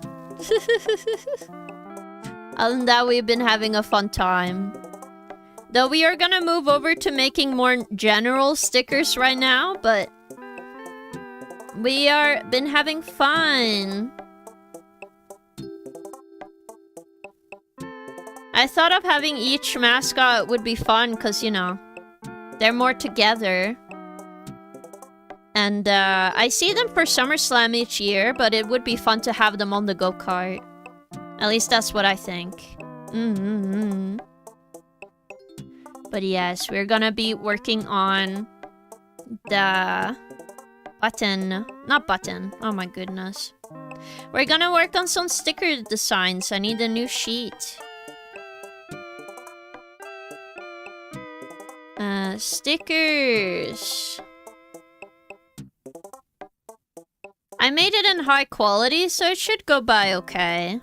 Other than that, we've been having a fun time. Though we are gonna move over to making more general stickers right now, but we are been having fun. I thought of having each mascot would be fun because, you know, they're more together. And I see them for SummerSlam each year, but it would be fun to have them on the go-kart. At least that's what I think. But yes, we're gonna be working on the button. Not button. Oh my goodness. We're gonna work on some sticker designs. I need a new sheet. Stickers. I made it in high quality, so it should go by okay.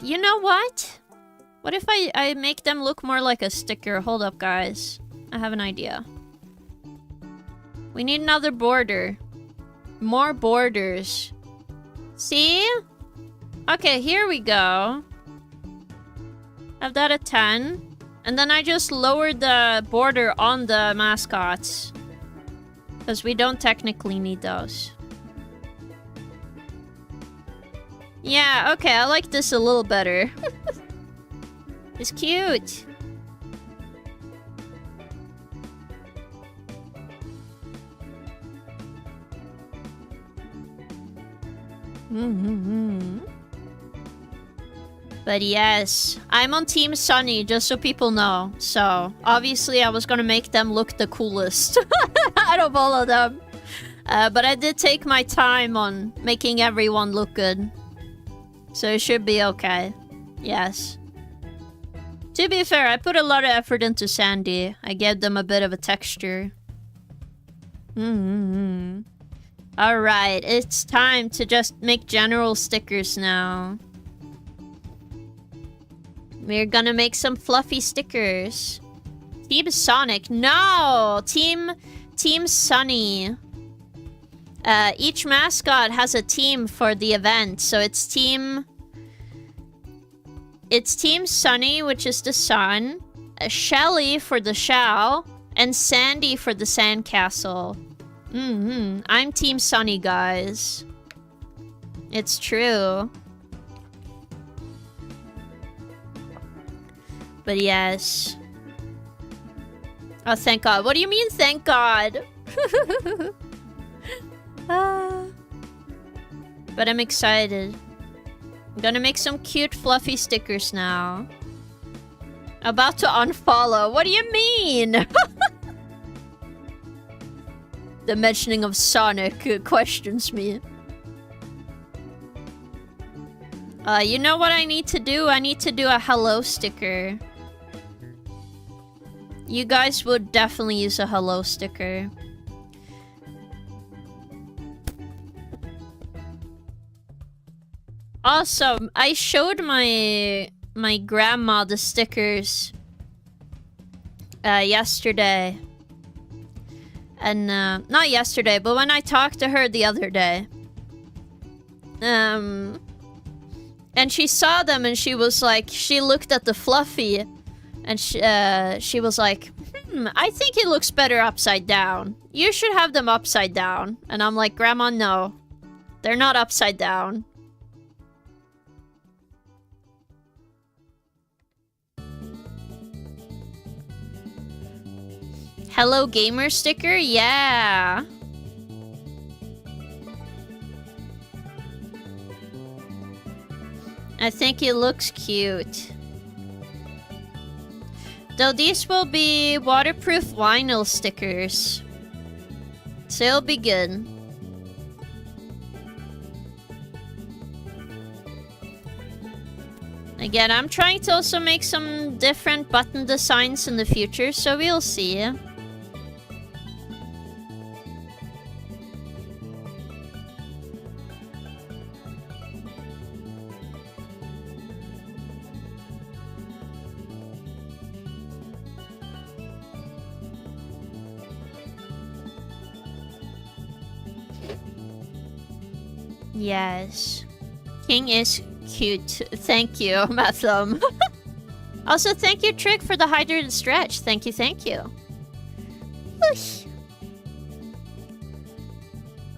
You know what? What if I make them look more like a sticker? Hold up, guys. I have an idea. We need another border. More borders. See? Okay, here we go. Have that at 10. And then I just lowered the border on the mascots. Because we don't technically need those. Yeah, okay, I like this a little better. It's cute. But yes, I'm on Team Sunny, just so people know. So, obviously I was gonna make them look the coolest out of all of them. But I did take my time on making everyone look good. So it should be okay. Yes. To be fair, I put a lot of effort into Sandy. I gave them a bit of a texture. Alright, it's time to just make general stickers now. We're gonna make some fluffy stickers. Team Sonic. No! Team Sunny. Each mascot has a team for the event, so it's Team Sunny, which is the sun, Shelly for the shell, and Sandy for the sandcastle. I'm Team Sunny, guys. It's true. But yes. Oh, thank God. What do you mean, thank God? But I'm excited. I'm gonna make some cute fluffy stickers now. About to unfollow. What do you mean? The mentioning of Sonic questions me. You know what I need to do? I need to do a hello sticker. You guys would definitely use a hello sticker. Also, I showed my grandma the stickers yesterday. And not yesterday, but when I talked to her the other day. And she saw them and she was like, she looked at the fluffy and she was like, I think it looks better upside down. You should have them upside down. And I'm like, Grandma, no. They're not upside down. Hello Gamer sticker? Yeah. I think it looks cute. Though these will be waterproof vinyl stickers. So it'll be good. Again, I'm trying to also make some different button designs in the future, so we'll see. Yes. King is cute. Thank you, Matham. Also, thank you, Trick, for the hydrated stretch. Thank you, thank you. Whoosh.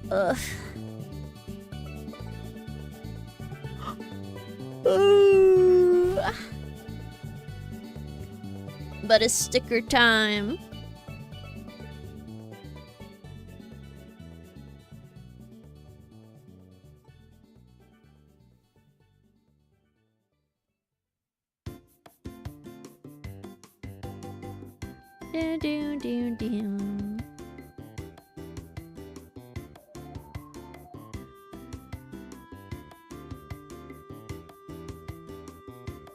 Ugh. Ooh. But it's sticker time. Do do do do.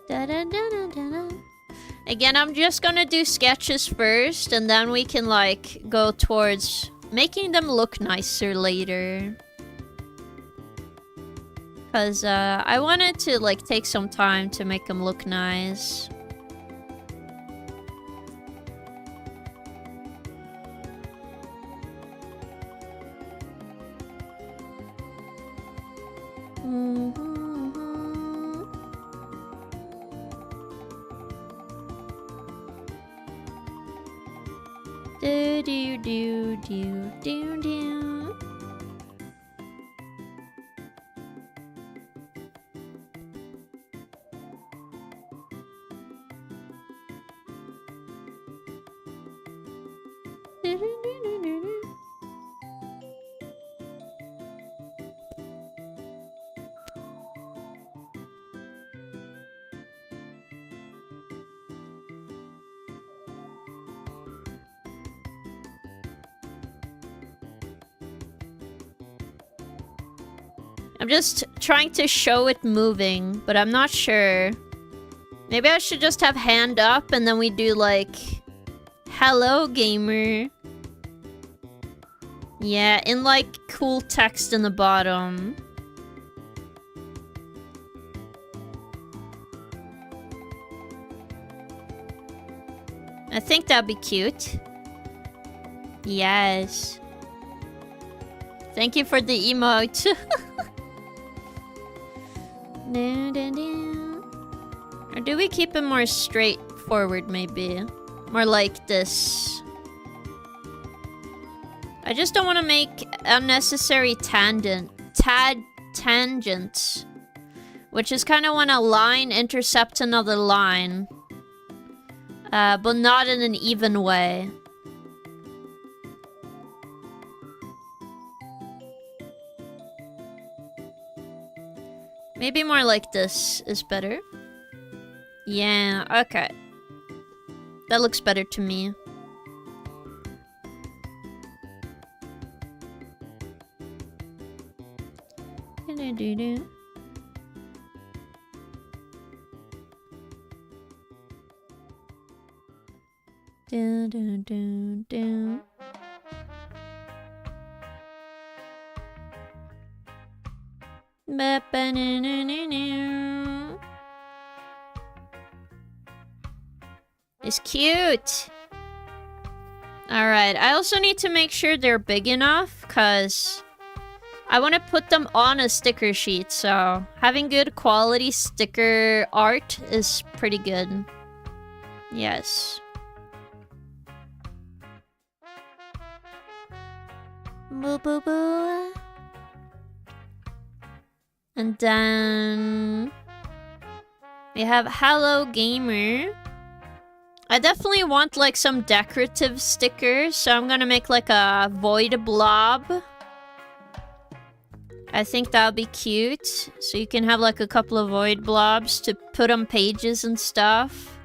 Da da da da da. Again, I'm just gonna do sketches first, and then we can like go towards making them look nicer later. Cause I wanted to like take some time to make them look nice. Do do do do do do. I'm just trying to show it moving, but I'm not sure. Maybe I should just have hand up and then we do like, hello gamer. Yeah, in like cool text in the bottom. I think that'd be cute. Yes. Thank you for the emote. Or do we keep it more straightforward, maybe? More like this. I just don't want to make unnecessary tangents. Which is kind of when a line intercepts another line. But not in an even way. Maybe more like this is better. Yeah, okay. That looks better to me. Do-do-do-do. Do-do-do-do. It's cute. Alright, I also need to make sure they're big enough, because I want to put them on a sticker sheet, so having good quality sticker art is pretty good. Yes. Boo boo boo. And then we have Hello Gamer. I definitely want like some decorative stickers, so I'm gonna make like a void blob. I think that'll be cute. So you can have like a couple of void blobs to put on pages and stuff.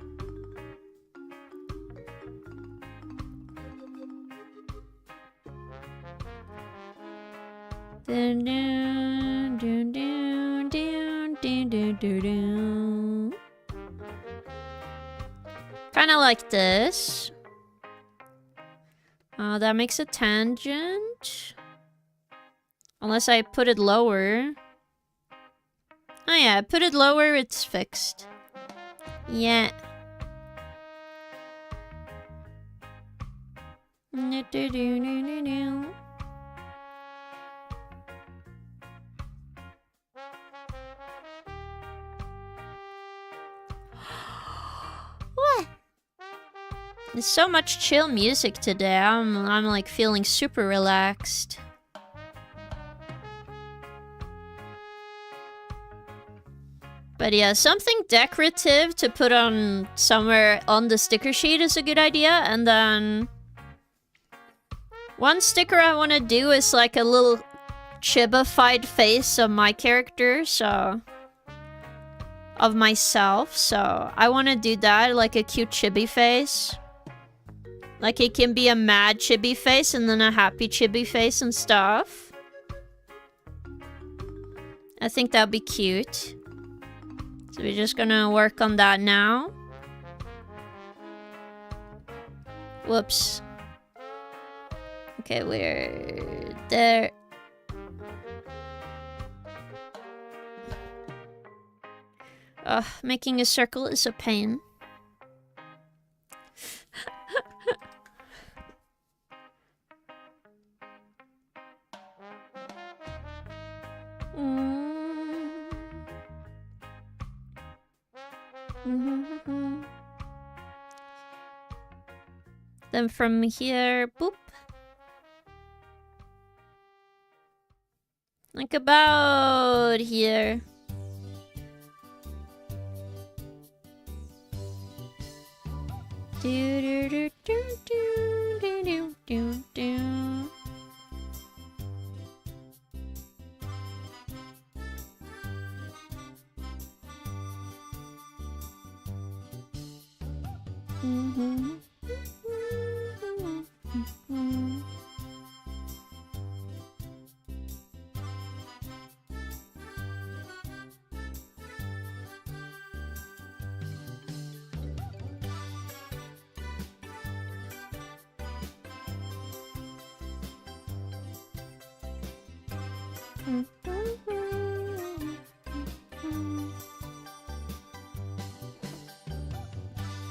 Dun, dun, dun, dun, dun, dun, dun, dun, dun. Kind of like this. That makes a tangent. Unless I put it lower. Oh yeah, put it lower, it's fixed. Yeah. There's so much chill music today. I'm like feeling super relaxed. But yeah, something decorative to put on somewhere on the sticker sheet is a good idea. And then one sticker I want to do is like a little chibified face of my character, so of myself. So I want to do that, like a cute chibi face. Like it can be a mad chibi face and then a happy chibi face and stuff. I think that'd be cute. So we're just gonna work on that now. Whoops. Okay, we're there. Ugh, making a circle is a pain. Then from here, boop. Like about here. Do do do do do do do do.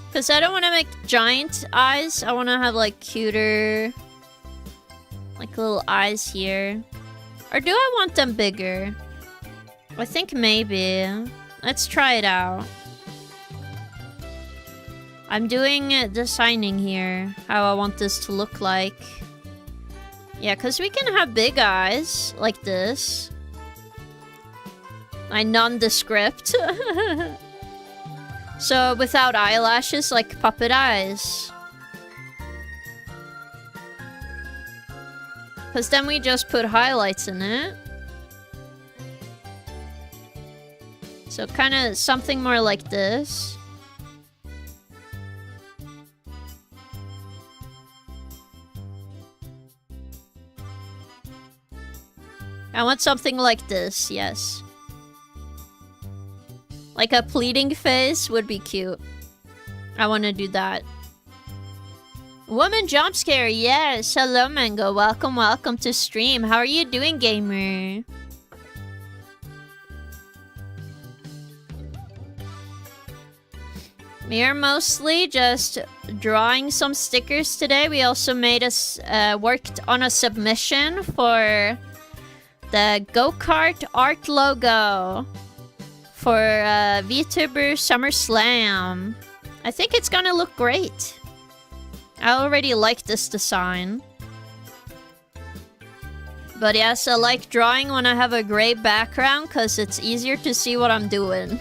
Because I don't want to make giant eyes. I want to have like cuter, like little eyes here. Or do I want them bigger? I think maybe. Let's try it out. I'm doing designing here, how I want this to look like. Yeah, because we can have big eyes like this. I nondescript. So without eyelashes, like puppet eyes. Because then we just put highlights in it. So kind of something more like this. I want something like this, yes. Like a pleading face would be cute. I want to do that. Woman jump scare, yes. Hello, Mango. Welcome, welcome to stream. How are you doing, gamer? We are mostly just drawing some stickers today. We also made us worked on a submission for the go-kart art logo for VtuberSummerSlam. I think it's gonna look great. I already like this design. But yes, I like drawing when I have a gray background because it's easier to see what I'm doing.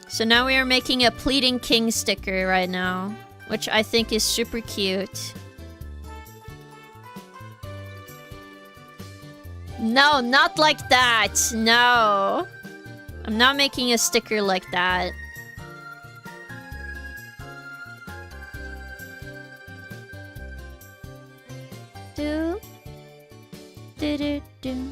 So now we are making a Pleading King sticker right now, which I think is super cute. No, not like that. No. I'm not making a sticker like that. Do. Do do do.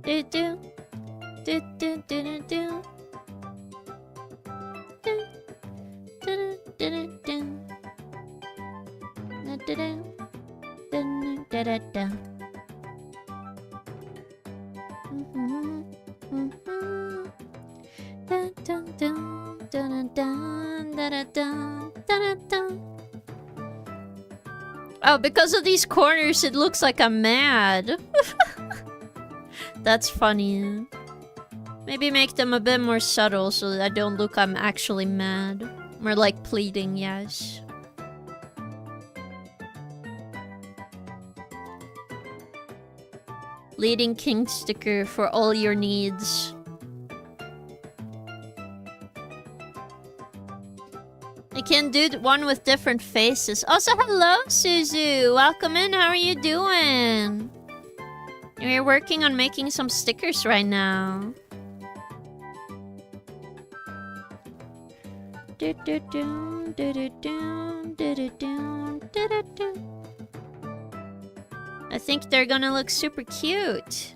Do do do do do do do. Dun, dun, dun, dun, dun, dun, dun, dun, dun. Oh, because of these corners, it looks like I'm mad. That's funny. Maybe make them a bit more subtle so that I don't look I'm actually mad. More like pleading, yes. Leading king sticker for all your needs. I can do one with different faces. Also, hello, Suzu. Welcome in. How are you doing? We're working on making some stickers right now. I think they're gonna look super cute.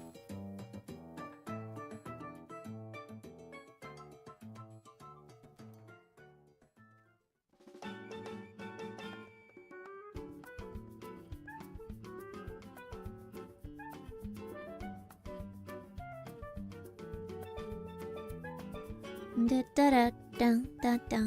Da da da da da da.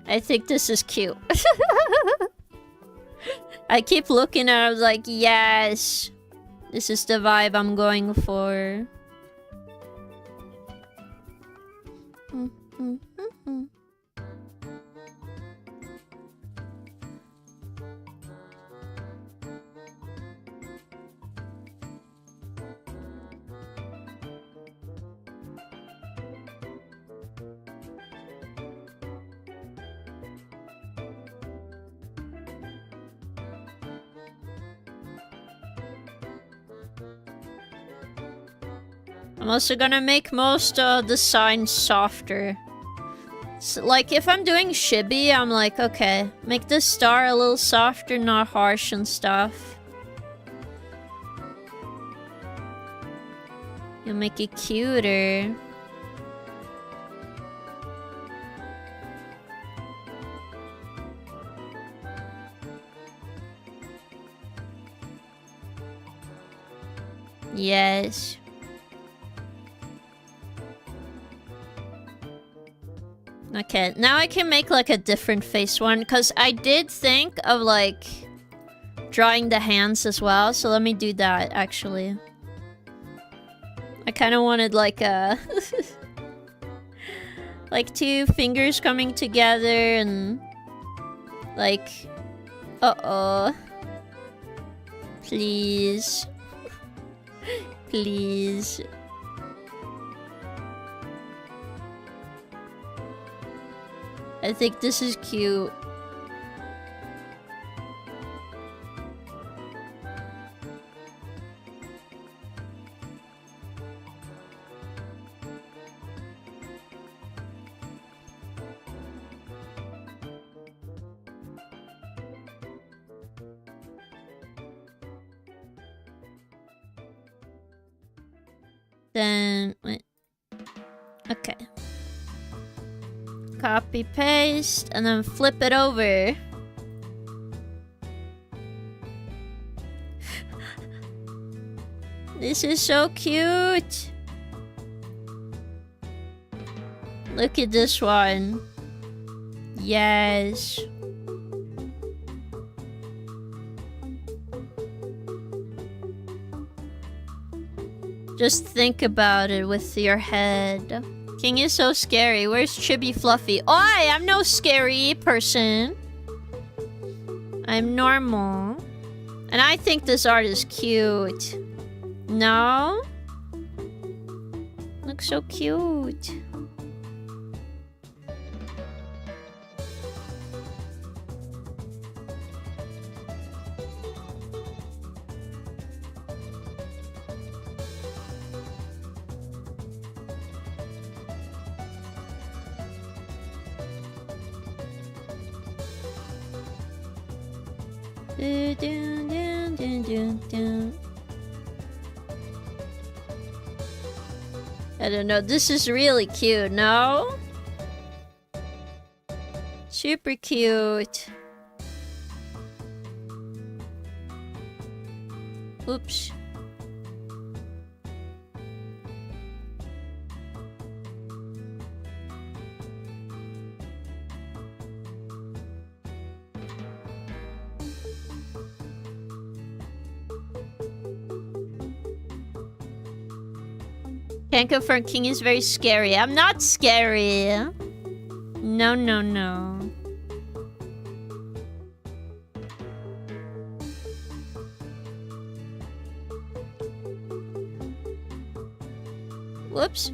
I think this is cute. I keep looking at it, I was like, yes! This is the vibe I'm going for. I'm also gonna make most of the signs softer. So, like, if I'm doing chibi, I'm like, okay, make the star a little softer, not harsh and stuff. You'll make it cuter. Yes. Okay, now I can make like a different face one, because I did think of like drawing the hands as well, so let me do that actually. I kind of wanted like a like two fingers coming together and like uh-oh. Please. Please. I think this is cute. Then, wait. Okay. Copy, paste, and then flip it over. This is so cute. Look at this one. Yes. Just think about it with your head. King is so scary. Where's Chibi Fluffy? Oi, I'm no scary person. I'm normal. And I think this art is cute. No? Looks so cute. I don't know, this is really cute, no? Super cute. Oops. Can't confirm King is very scary. I'm not scary. No, no, no. Whoops.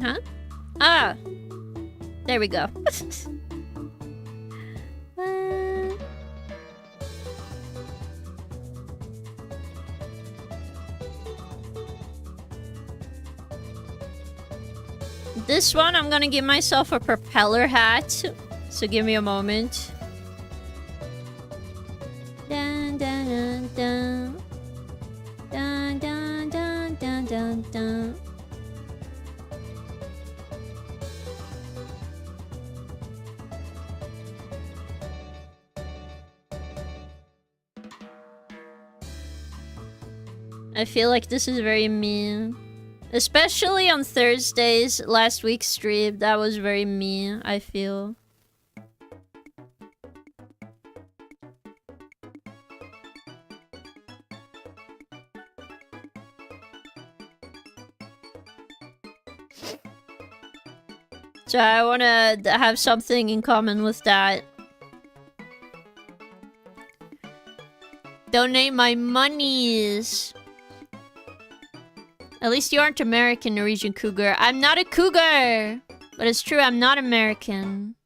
Huh? Ah. There we go. This one, I'm gonna give myself a propeller hat. So give me a moment. Dun, dun, dun, dun. Dun, dun, dun, dun, dun, dun. I feel like this is very mean. Especially on Thursdays, last week's stream, that was very mean, I feel. So I wanna have something in common with that. Donate my monies. At least you aren't American, Norwegian cougar. I'm not a cougar! But it's true, I'm not American.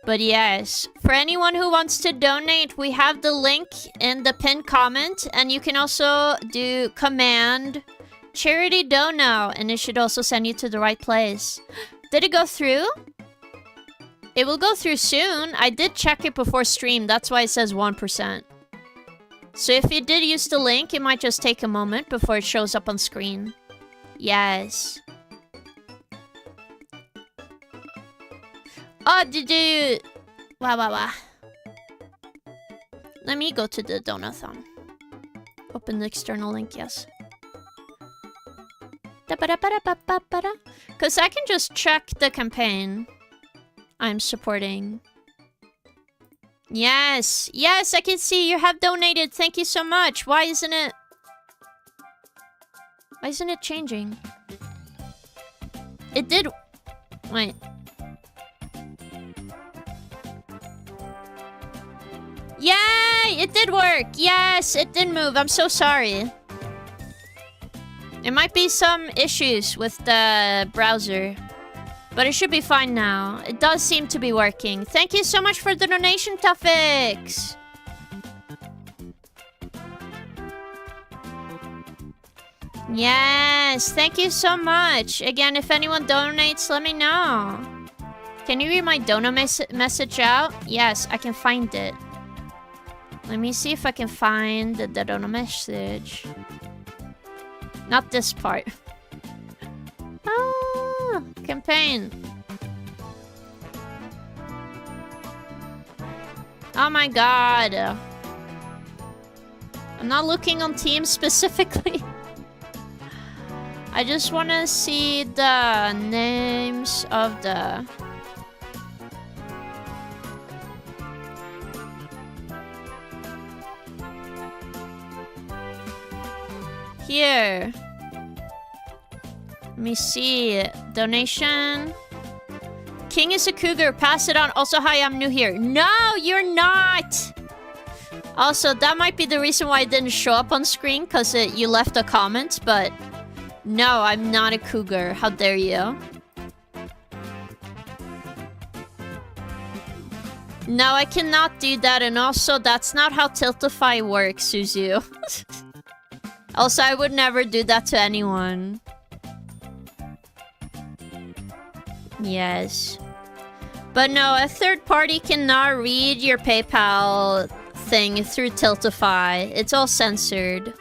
But yes, for anyone who wants to donate, we have the link in the pinned comment. And you can also do command charity dono. And it should also send you to the right place. Did it go through? It will go through soon. I did check it before stream. That's why it says 1%. So if you did use the link, it might just take a moment before it shows up on screen. Yes. Oh, did you... Wow. Let me go to the donathon. Open the external link, yes. Because I can just check the campaign I'm supporting. Yes, yes, I can see you have donated. Thank you so much. Why isn't it changing? It did... Wait. Yay! It did work! Yes, it did move. I'm so sorry. There might be some issues with the browser. But it should be fine now. It does seem to be working. Thank you so much for the donation, Tuffix! Yes, thank you so much. Again, if anyone donates, let me know. Can you read my dono message out? Yes, I can find it. Let me see if I can find the dono message. Not this part. Ah, campaign. Oh my god. I'm not looking on Teams specifically. I just want to see the names of the... Here. Let me see. Donation. King is a cougar. Pass it on. Also, hi, I'm new here. No, you're not. Also, that might be the reason why it didn't show up on screen, because you left a comment, but no, I'm not a cougar. How dare you? No, I cannot do that, and also, that's not how Tiltify works, Suzu. Also, I would never do that to anyone. Yes. But no, a third party cannot read your PayPal thing through Tiltify. It's all censored.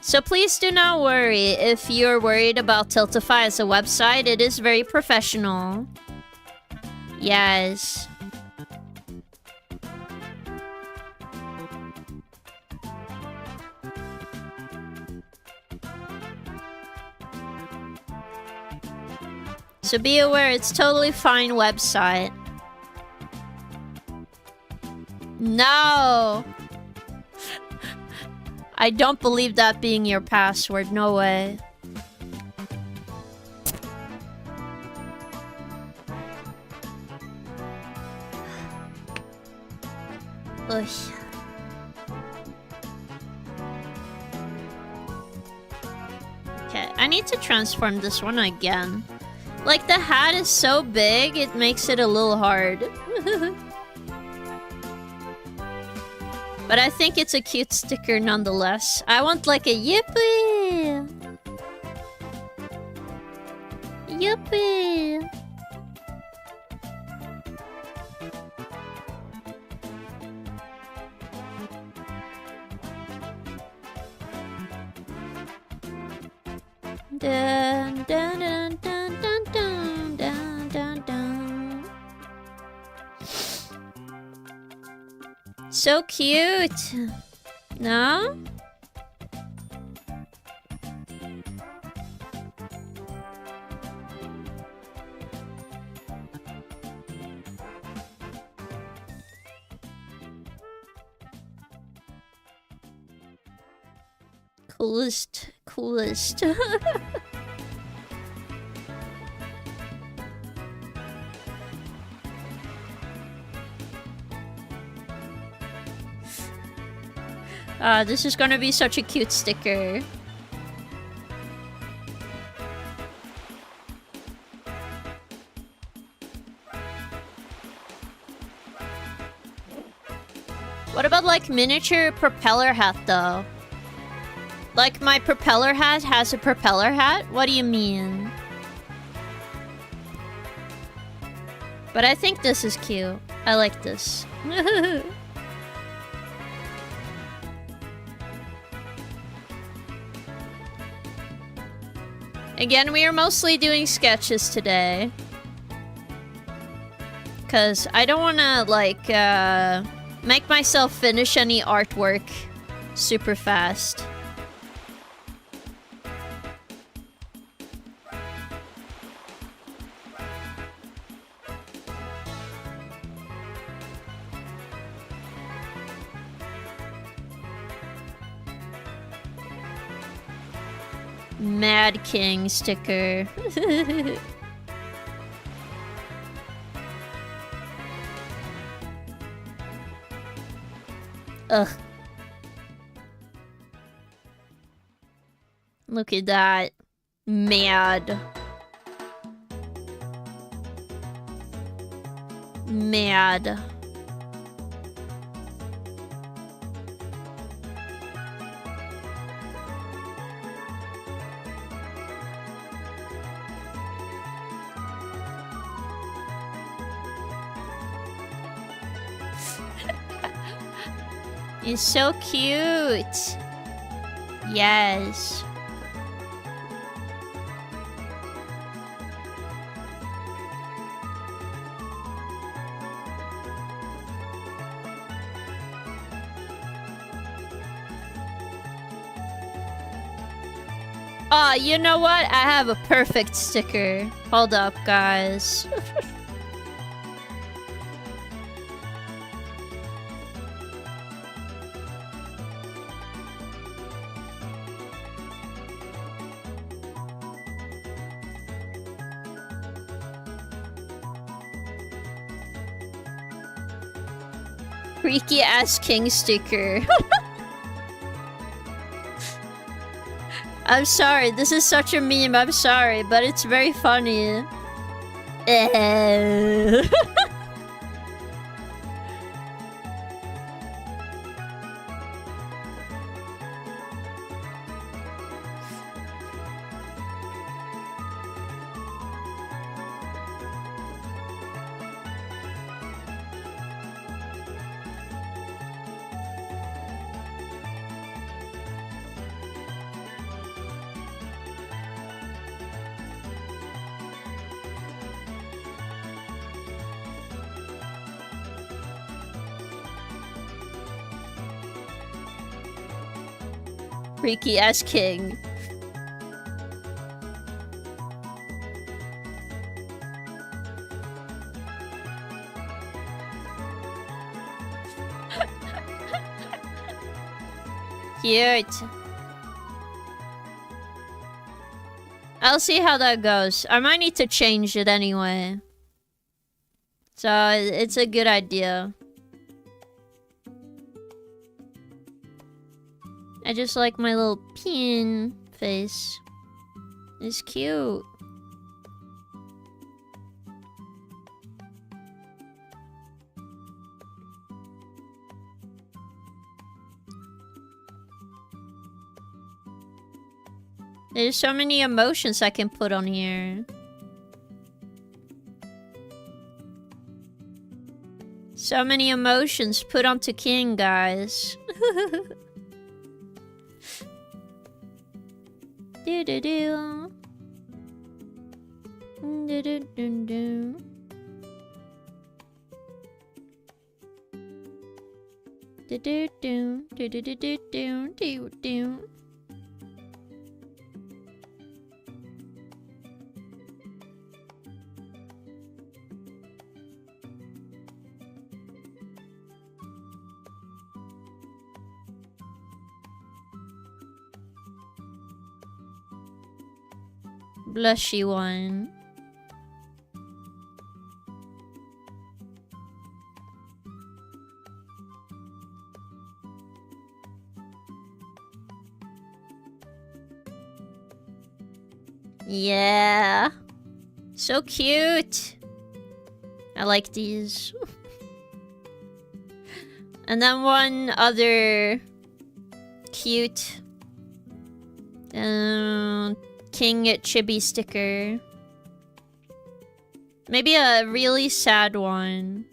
So please do not worry if you're worried about Tiltify as a website. It is very professional. Yes. So be aware, it's totally fine website. No! I don't believe that being your password, no way. Ugh. Okay, I need to transform this one again. Like, the hat is so big, it makes it a little hard. But I think it's a cute sticker nonetheless. I want like a yippee! Yippee! Dun, dun, dun, dun, dun, dun, dun, dun, dun. So cute. No? Coolest. Coolest. This is gonna be such a cute sticker. What about like miniature propeller hat though? Like my propeller hat has a propeller hat? What do you mean? But I think this is cute. I like this. Again, we are mostly doing sketches today. Because I don't want to, like, make myself finish any artwork super fast. Mad King sticker. Ugh. Look at that. Mad. Mad. It's so cute. Yes. Oh, you know what? I have a perfect sticker. Hold up, guys. Freaky ass king sticker. I'm sorry, this is such a meme, I'm sorry, but it's very funny. Freaky ass king. Cute. I'll see how that goes. I might need to change it anyway. So it's a good idea. I just like my little pin face. It's cute. There's so many emotions I can put on here. So many emotions put onto King, guys. Do do do. Do do do do. Do do do do do do do do do. Blushy one. Yeah. So cute. I like these. And then one other cute King Chibi sticker. Maybe a really sad one.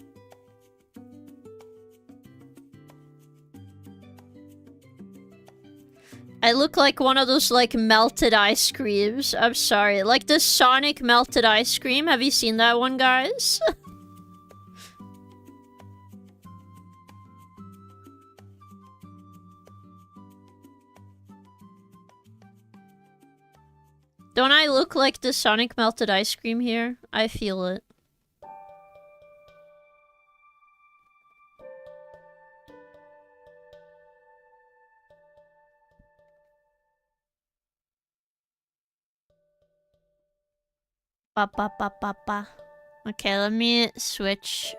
I look like one of those like melted ice creams. I'm sorry. Like the Sonic melted ice cream. Have you seen that one, guys? Don't I look like the Sonic melted ice cream here? I feel it. Ba ba ba ba ba. Okay, let me switch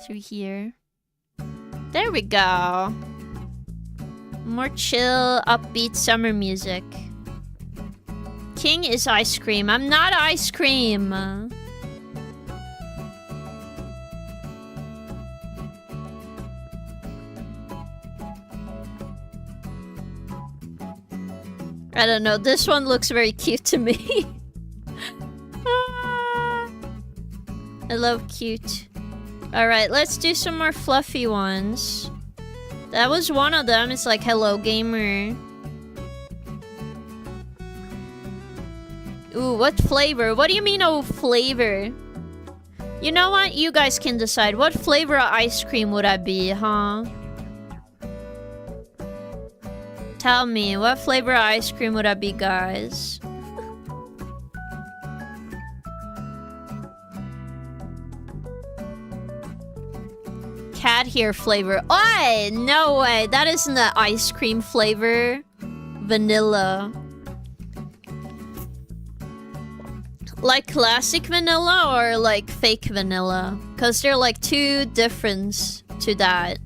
through here. There we go. More chill, upbeat summer music. King is ice cream. I'm not ice cream. I don't know. This one looks very cute to me. I love cute. Alright, let's do some more fluffy ones. That was one of them. It's like, hello, gamer. Ooh, what flavor? What do you mean, oh, flavor? You know what? You guys can decide. What flavor of ice cream would I be, huh? Tell me, what flavor of ice cream would I be, guys? Cat hair flavor. Oh, no way. That isn't the ice cream flavor. Vanilla. Like classic vanilla or like fake vanilla? Because there are like two difference to that.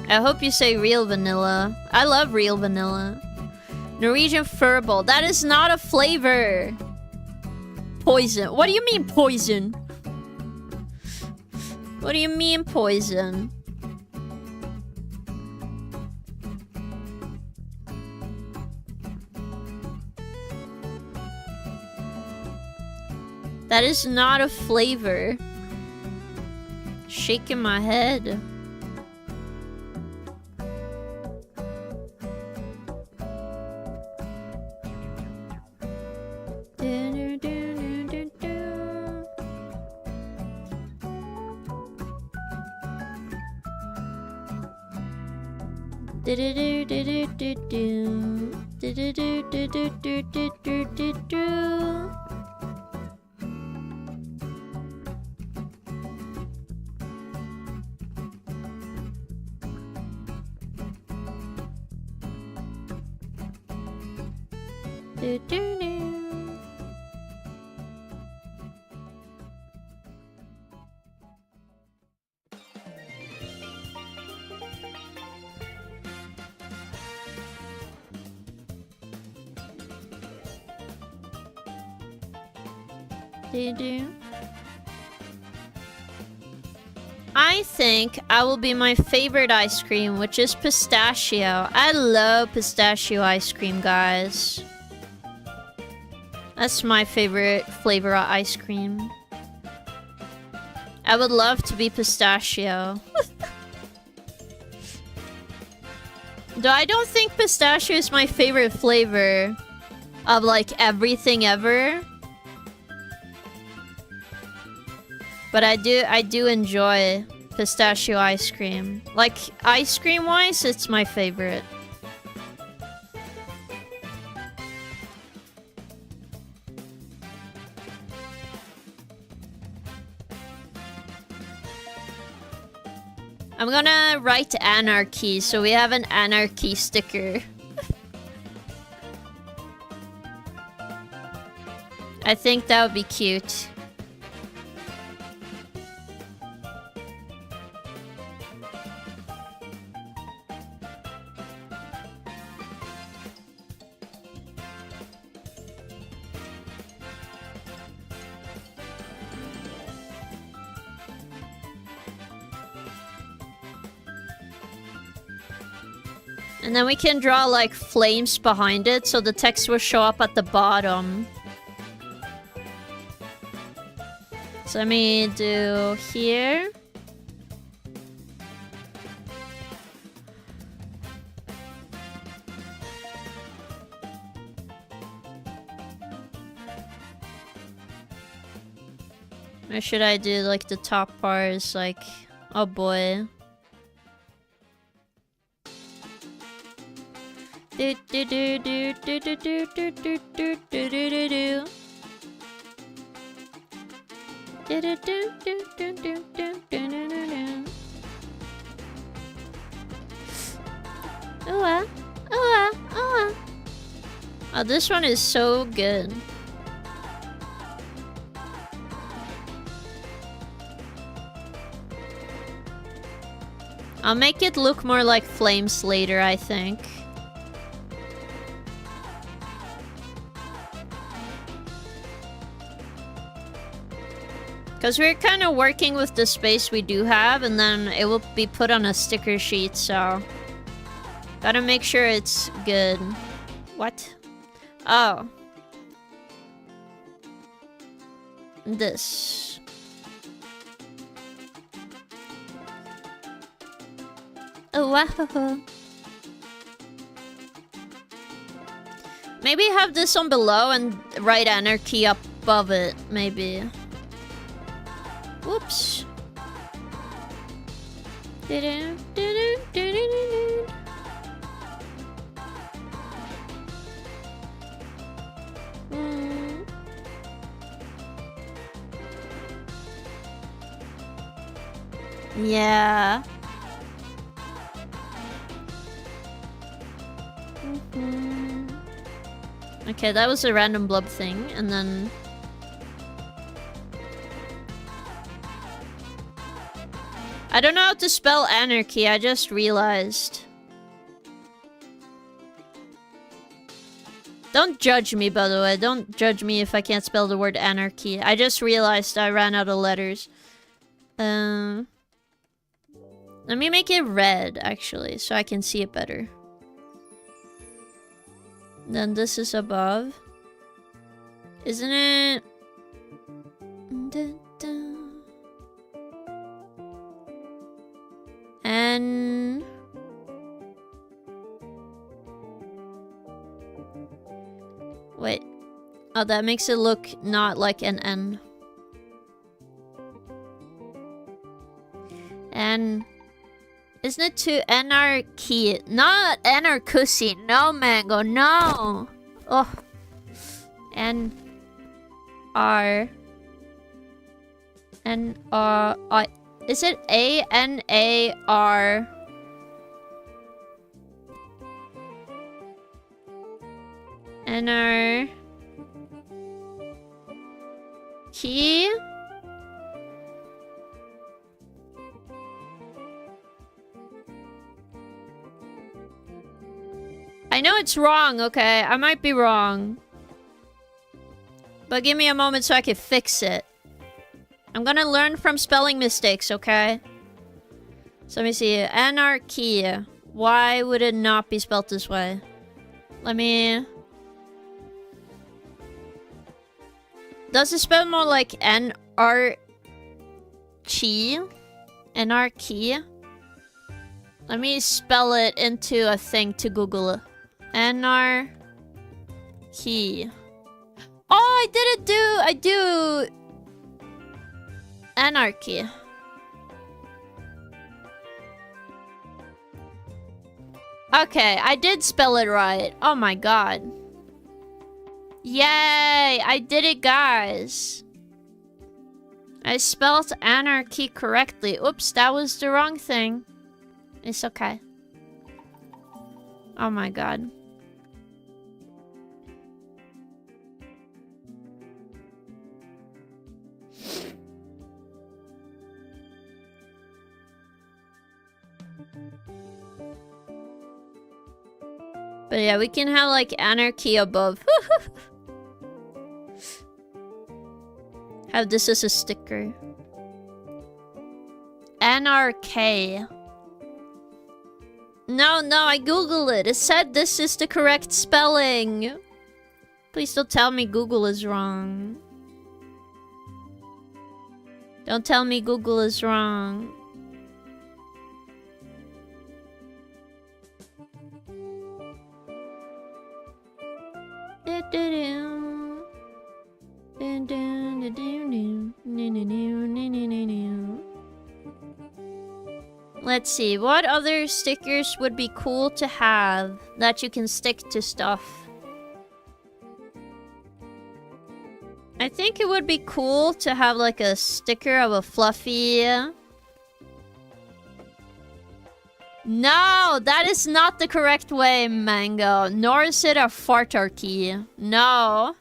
I hope you say real vanilla. I love real vanilla. Norwegian furball. That is not a flavor. Poison. What do you mean poison? What do you mean poison? That is not a flavor. Shaking my head. I think I will be my favorite ice cream, which is pistachio. I love pistachio ice cream, guys. That's my favorite flavor of ice cream. I would love to be pistachio. Though I don't think pistachio is my favorite flavor of like everything ever. But I do enjoy pistachio ice cream. Like, ice cream wise, it's my favorite. I'm gonna write anarchy, so we have an anarchy sticker. I think that would be cute. And then we can draw like flames behind it, so the text will show up at the bottom. So let me do here. Or should I do like the top part is like, oh boy. Do do do do do do do do do do do do do do. Do do do do do do do do do do. Oh, this one is so good. I'll make it look more like flames later, I think. Because we're kind of working with the space we do have, and then it will be put on a sticker sheet, so... Gotta make sure it's good. What? Oh. This. Oh, wow. Maybe have this on below and write anarchy up above it, maybe. Whoops. Yeah. Okay, that was a random blob thing, and then I don't know how to spell anarchy, I just realized. Don't judge me, by the way. Don't judge me if I can't spell the word anarchy. I just realized I ran out of letters. Let me make it red, actually, so I can see it better. Then this is above. Isn't it? And... wait. Oh, that makes it look not like an N. And... isn't it to anarchy? Not anarchy. No, Mango. No. Oh. N. R. N. R. Is it A-N-A-R? N-R... Key? I know it's wrong, okay? I might be wrong. But give me a moment so I can fix it. I'm gonna learn from spelling mistakes, okay? So let me see. Anarchy. Why would it not be spelled this way? Let me... does it spell more like N-R-Chi? Anarchy? Let me spell it into a thing to Google. Anarchy. Oh, I do anarchy. Okay, I did spell it right. Oh my god. Yay! I did it, guys. I spelled anarchy correctly. Oops, that was the wrong thing. It's okay. Oh my god. But yeah, we can have like anarchy above. Have this as a sticker. NRK. No, I googled it. It said this is the correct spelling. Please don't tell me Google is wrong. Don't tell me Google is wrong. Let's see, what other stickers would be cool to have that you can stick to stuff? I think it would be cool to have like a sticker of a fluffy... No, that is not the correct way, Mango. Nor is it a fartarchy. No.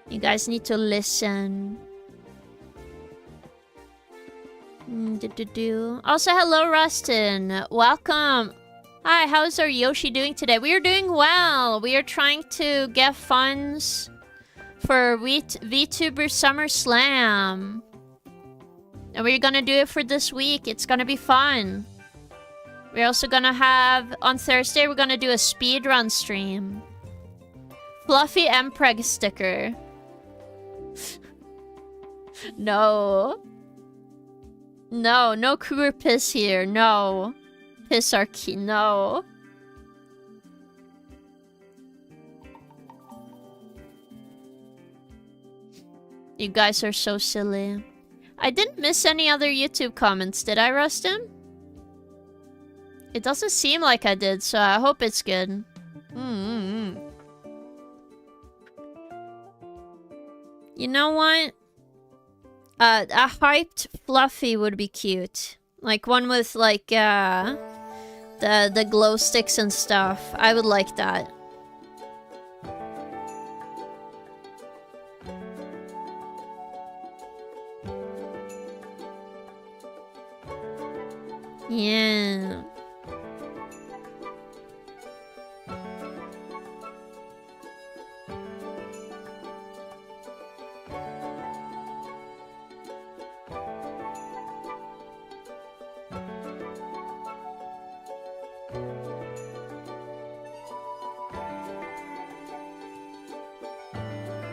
You guys need to listen. Also, hello, Rustin. Welcome. Hi, how's our Yoshi doing today? We are doing well. We are trying to get funds for VtuberSummerSlam. And we're gonna do it for this week. It's gonna be fun. We're also gonna have... on Thursday, we're gonna do a speedrun stream. Fluffy Mpreg sticker. No. No queer piss here. No. Pissarchy, no. You guys are so silly. I didn't miss any other YouTube comments, did I, Rustin? It doesn't seem like I did, so I hope it's good. You know what? A hyped fluffy would be cute. Like one with like the glow sticks and stuff. I would like that. Yeah.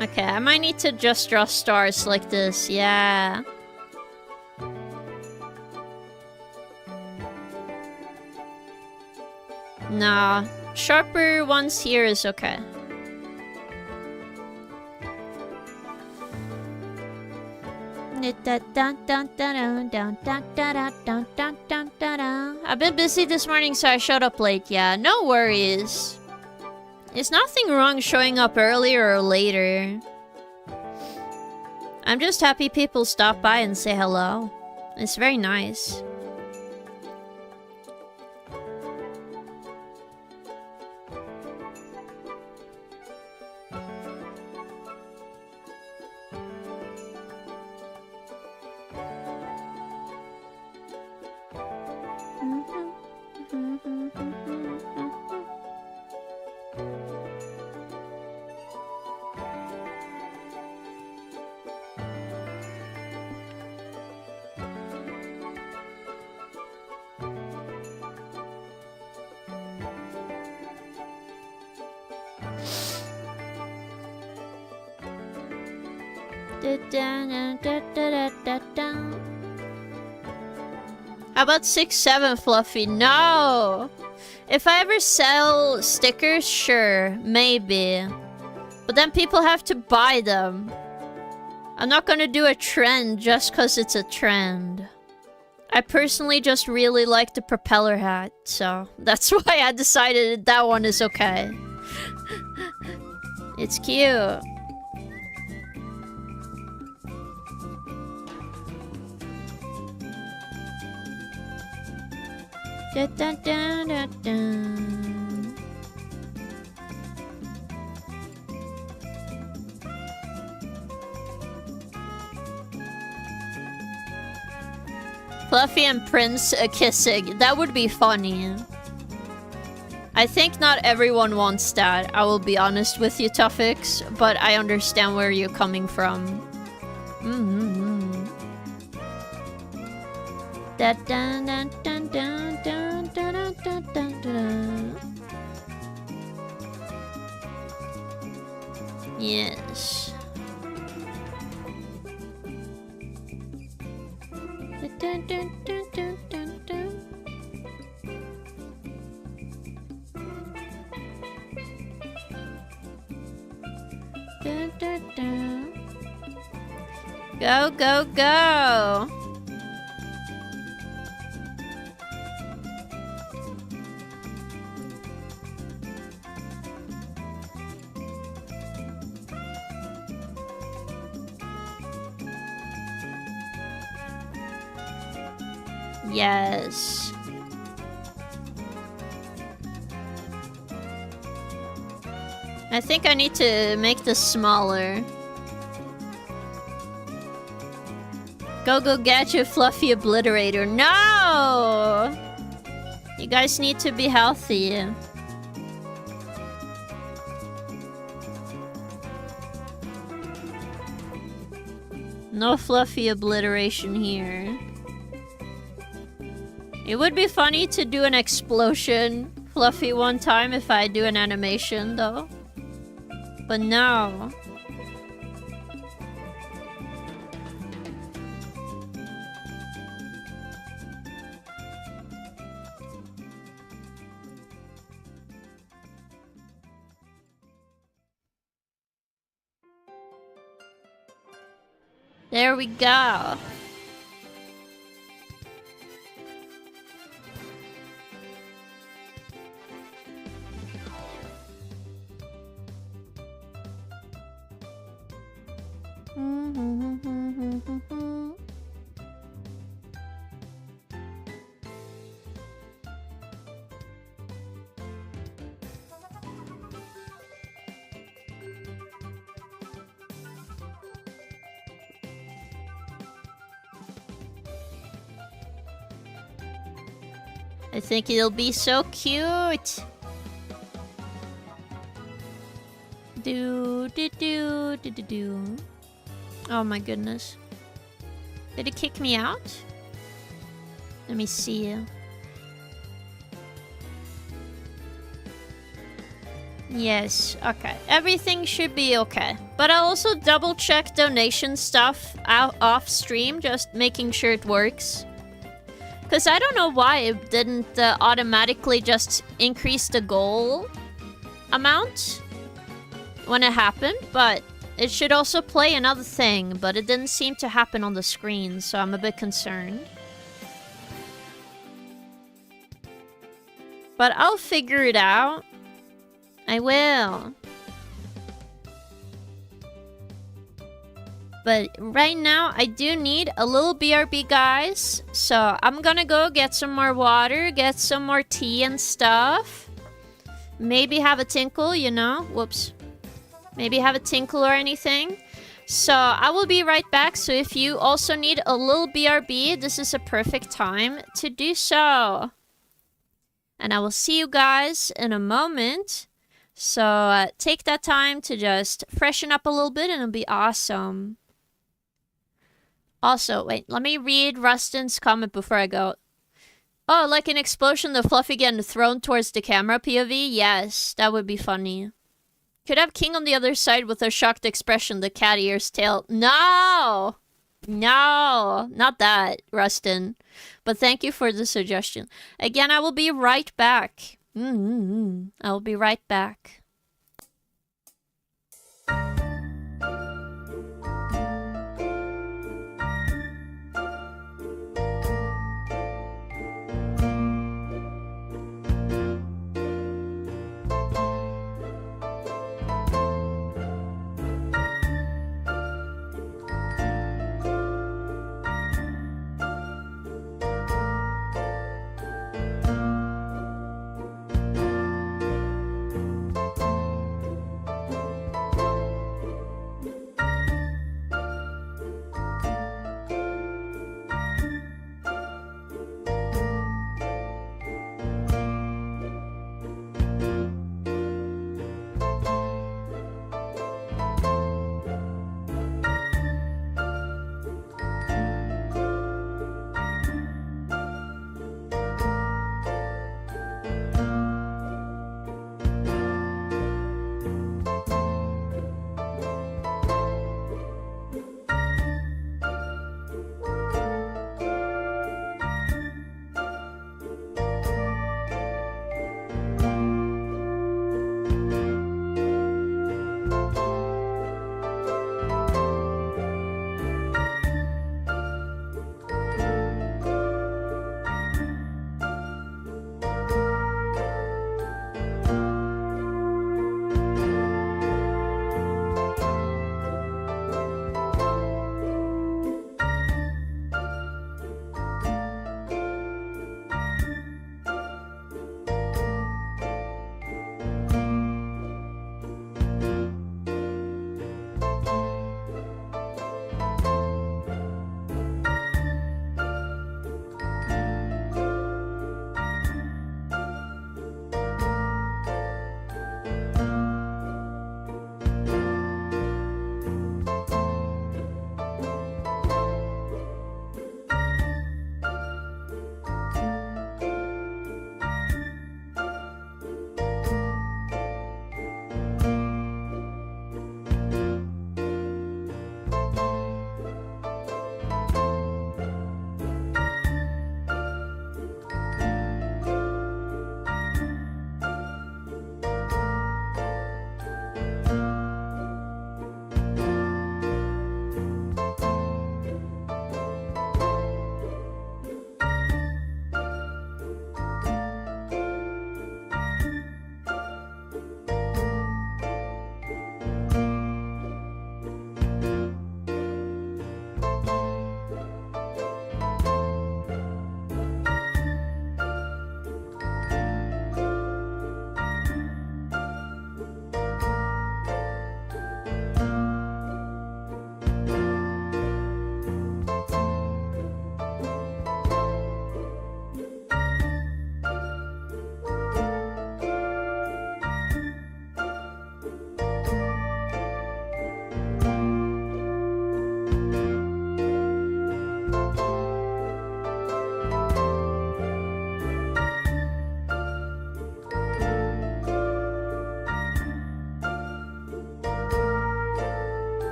Okay, I might need to just draw stars like this, yeah. Nah, sharper ones here is okay. I've been busy this morning, so I showed up late, yeah. No worries. There's nothing wrong showing up earlier or later. I'm just happy people stop by and say hello. It's very nice. How about 6-7 Fluffy? No! If I ever sell stickers, sure, maybe. But then people have to buy them. I'm not gonna do a trend just cause it's a trend. I personally just really like the propeller hat, so that's why I decided that one is okay. It's cute. Da, da, da, da, da. Fluffy and Prince kissing. That would be funny. I think not everyone wants that. I will be honest with you, Tuffix, but I understand where you're coming from. Da, da, da, da, da, da, da, da, da, da. Yes. Da, da, da, da, da, da. Da, da, da. Go, go, go! Yes. I think I need to make this smaller. Go get your Fluffy Obliterator. No! You guys need to be healthy. No Fluffy Obliteration here. It would be funny to do an explosion Fluffy one time if I do an animation, though. But no. There we go. I think it'll be so cute. Do do do do do do. Oh my goodness. Did it kick me out? Let me see. Yes, okay. Everything should be okay. But I'll also double check donation stuff out off stream, just making sure it works. Because I don't know why it didn't automatically just increase the goal amount when it happened, but it should also play another thing, but it didn't seem to happen on the screen, so I'm a bit concerned. But I'll figure it out. I will. But right now, I do need a little BRB, guys. So I'm gonna go get some more water, get some more tea and stuff. Maybe have a tinkle, you know? Whoops. Maybe have a tinkle or anything. So I will be right back. So if you also need a little BRB, this is a perfect time to do so. And I will see you guys in a moment. So take that time to just freshen up a little bit and it'll be awesome. Also, wait, let me read Rustin's comment before I go. Oh, like an explosion of Fluffy getting thrown towards the camera POV? Yes, that would be funny. Could have King on the other side with a shocked expression, the cat ears tail. No! No, not that, Rustin. But thank you for the suggestion. Again, I will be right back. I will be right back.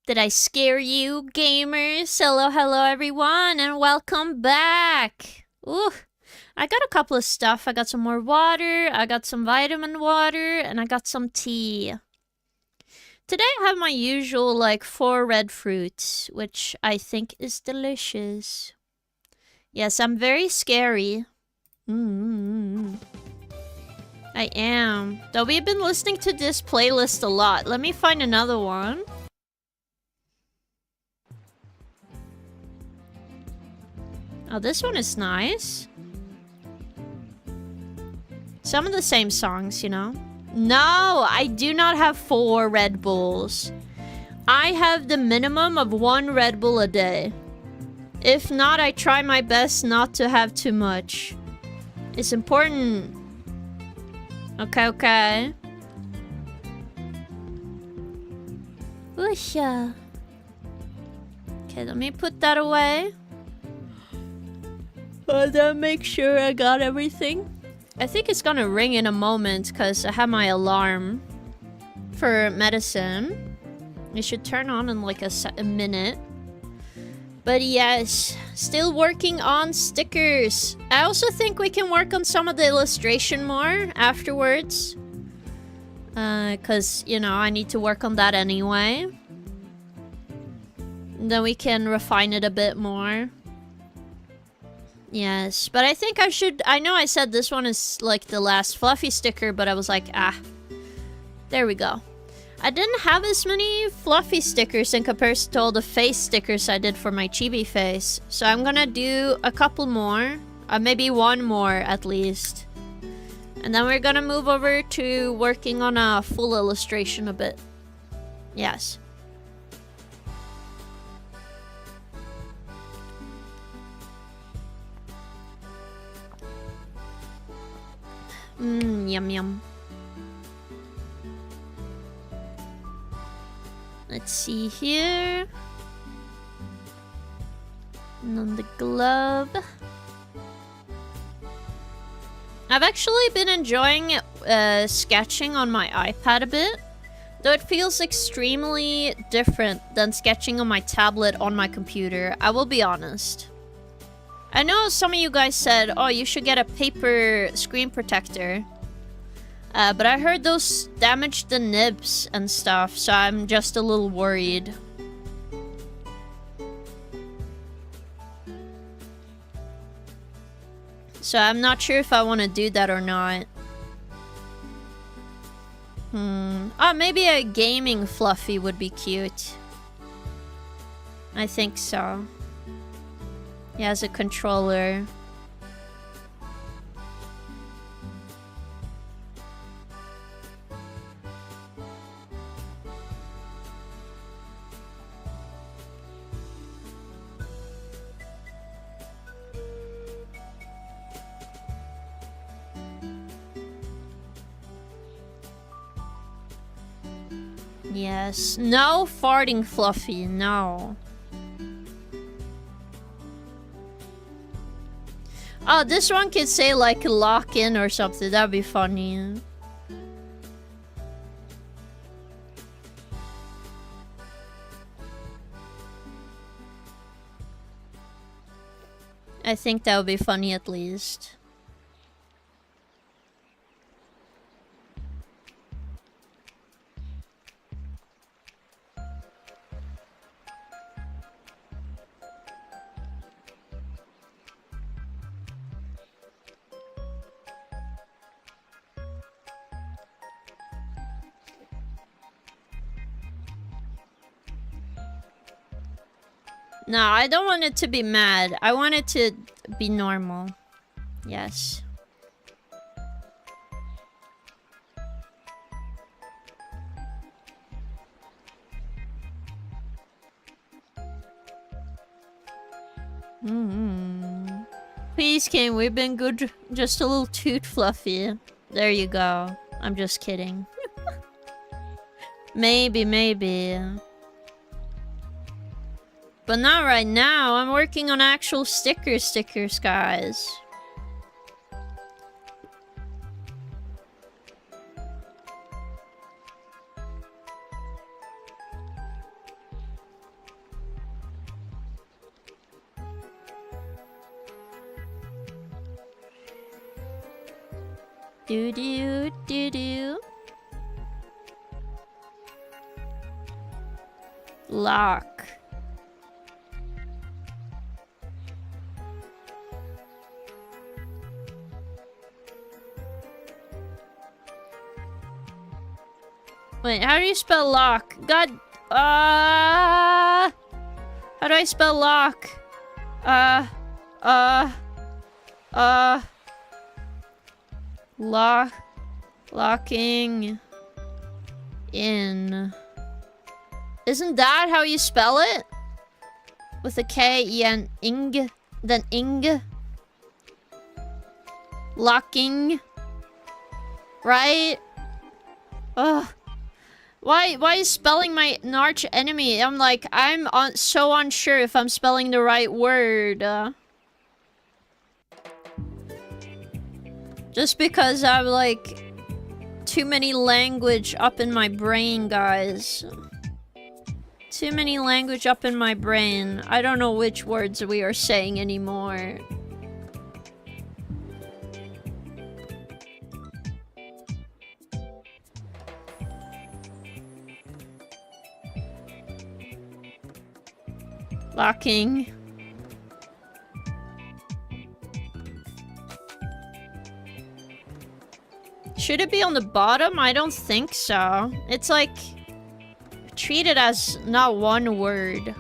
Did I scare you, gamers? Hello, hello, everyone, and welcome back. Ooh, I got a couple of stuff. I got some more water, I got some vitamin water, and I got some tea. Today I have my usual, like, 4 red fruits, which I think is delicious. Yes, I'm very scary. I am. Though we've been listening to this playlist a lot. Let me find another one. Oh, this one is nice. Some of the same songs, you know. No, I do not have 4 Red Bulls. I have the minimum of 1 Red Bull a day. If not, I try my best not to have too much. It's important. Okay, okay. Ooh-yeah. Okay, let me put that away. Then make sure I got everything. I think it's gonna ring in a moment because I have my alarm for medicine. It should turn on in like a minute. But yes, still working on stickers. I also think we can work on some of the illustration more afterwards. Because, you know, I need to work on that anyway. And then we can refine it a bit more. Yes, but I think I should... I know I said this one is like the last fluffy sticker, but I was like, there we go. I didn't have as many fluffy stickers in comparison to all the face stickers I did for my chibi face. So I'm gonna do a couple more. Maybe 1 more at least. And then we're gonna move over to working on a full illustration a bit. Yes. Yum yum. Let's see here. And on the glove. I've actually been enjoying sketching on my iPad a bit. Though it feels extremely different than sketching on my tablet on my computer. I will be honest. I know some of you guys said, oh, you should get a paper screen protector. But I heard those damage the nibs and stuff, so I'm just a little worried. So I'm not sure if I want to do that or not. Oh, maybe a gaming fluffy would be cute. I think so. He has a controller. Yes. No farting fluffy, no. Oh, this one could say like lock in or something. That'd be funny. I think that would be funny at least. No, I don't want it to be mad. I want it to be normal. Yes. Please, Kim, we've been good. Just a little toot fluffy. There you go. I'm just kidding. Maybe. But not right now. I'm working on actual stickers, guys. Do do do do. Lock. Wait, how do you spell lock? God, how do I spell lock? Locking in. Isn't that how you spell it? With a K, and ing, then ing. Locking. Right? Ugh. Why is spelling my arch enemy? I'm like, so unsure if I'm spelling the right word. Just because I'm like too many language up in my brain, guys. Too many language up in my brain. I don't know which words we are saying anymore. Locking. Should it be on the bottom? I don't think so. It's like treat it as not one word.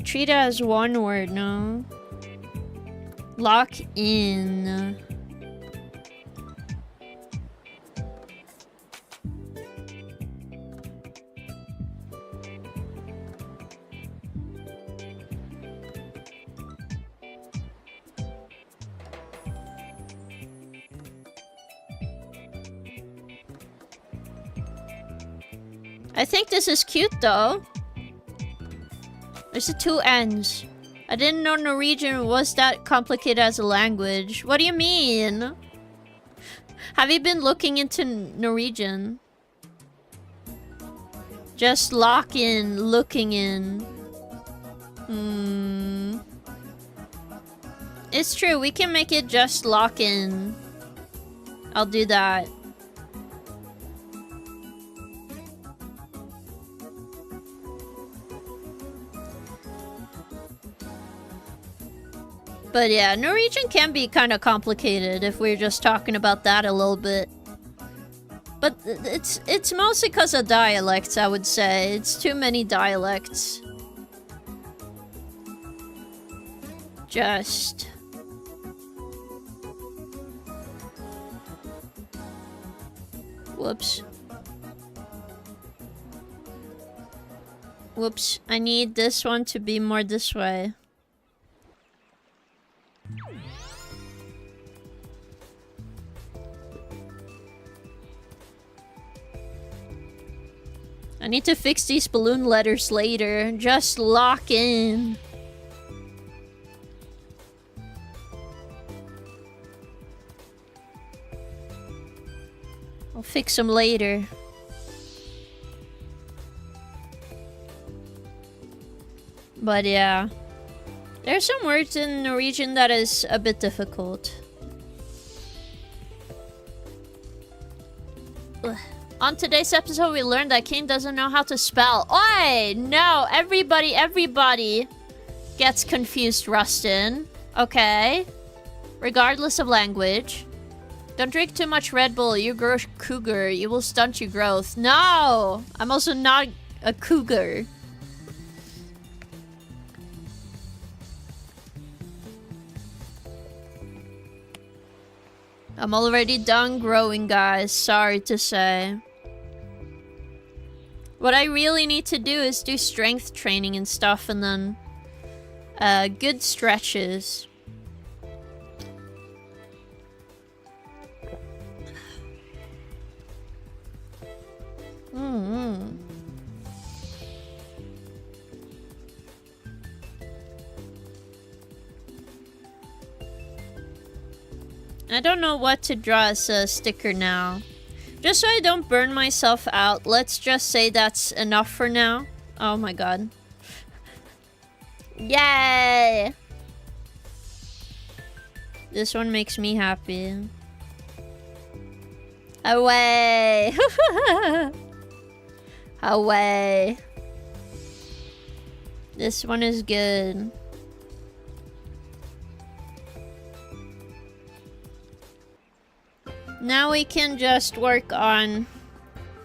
Treat it as one word, no? Lock in. I think this is cute though. There's the two N's. I didn't know Norwegian was that complicated as a language. What do you mean? Have you been looking into Norwegian? Just lock in, looking in. It's true, we can make it just lock in. I'll do that. But yeah, Norwegian can be kind of complicated if we're just talking about that a little bit. But it's mostly because of dialects, I would say. It's too many dialects. Just... Whoops. Whoops. I need this one to be more this way. I need to fix these balloon letters later. Just lock in. I'll fix them later. But yeah. There's some words in Norwegian that is a bit difficult. Ugh. On today's episode, we learned that King doesn't know how to spell. Oi! No, everybody gets confused, Rustin. Okay. Regardless of language. Don't drink too much Red Bull. You grow cougar. You will stunt your growth. No! I'm also not a cougar. I'm already done growing, guys. Sorry to say. What I really need to do is do strength training and stuff, and then good stretches. I don't know what to draw as a sticker now. Just so I don't burn myself out, let's just say that's enough for now. Oh my god. Yay! This one makes me happy. Away! Away. This one is good. Now we can just work on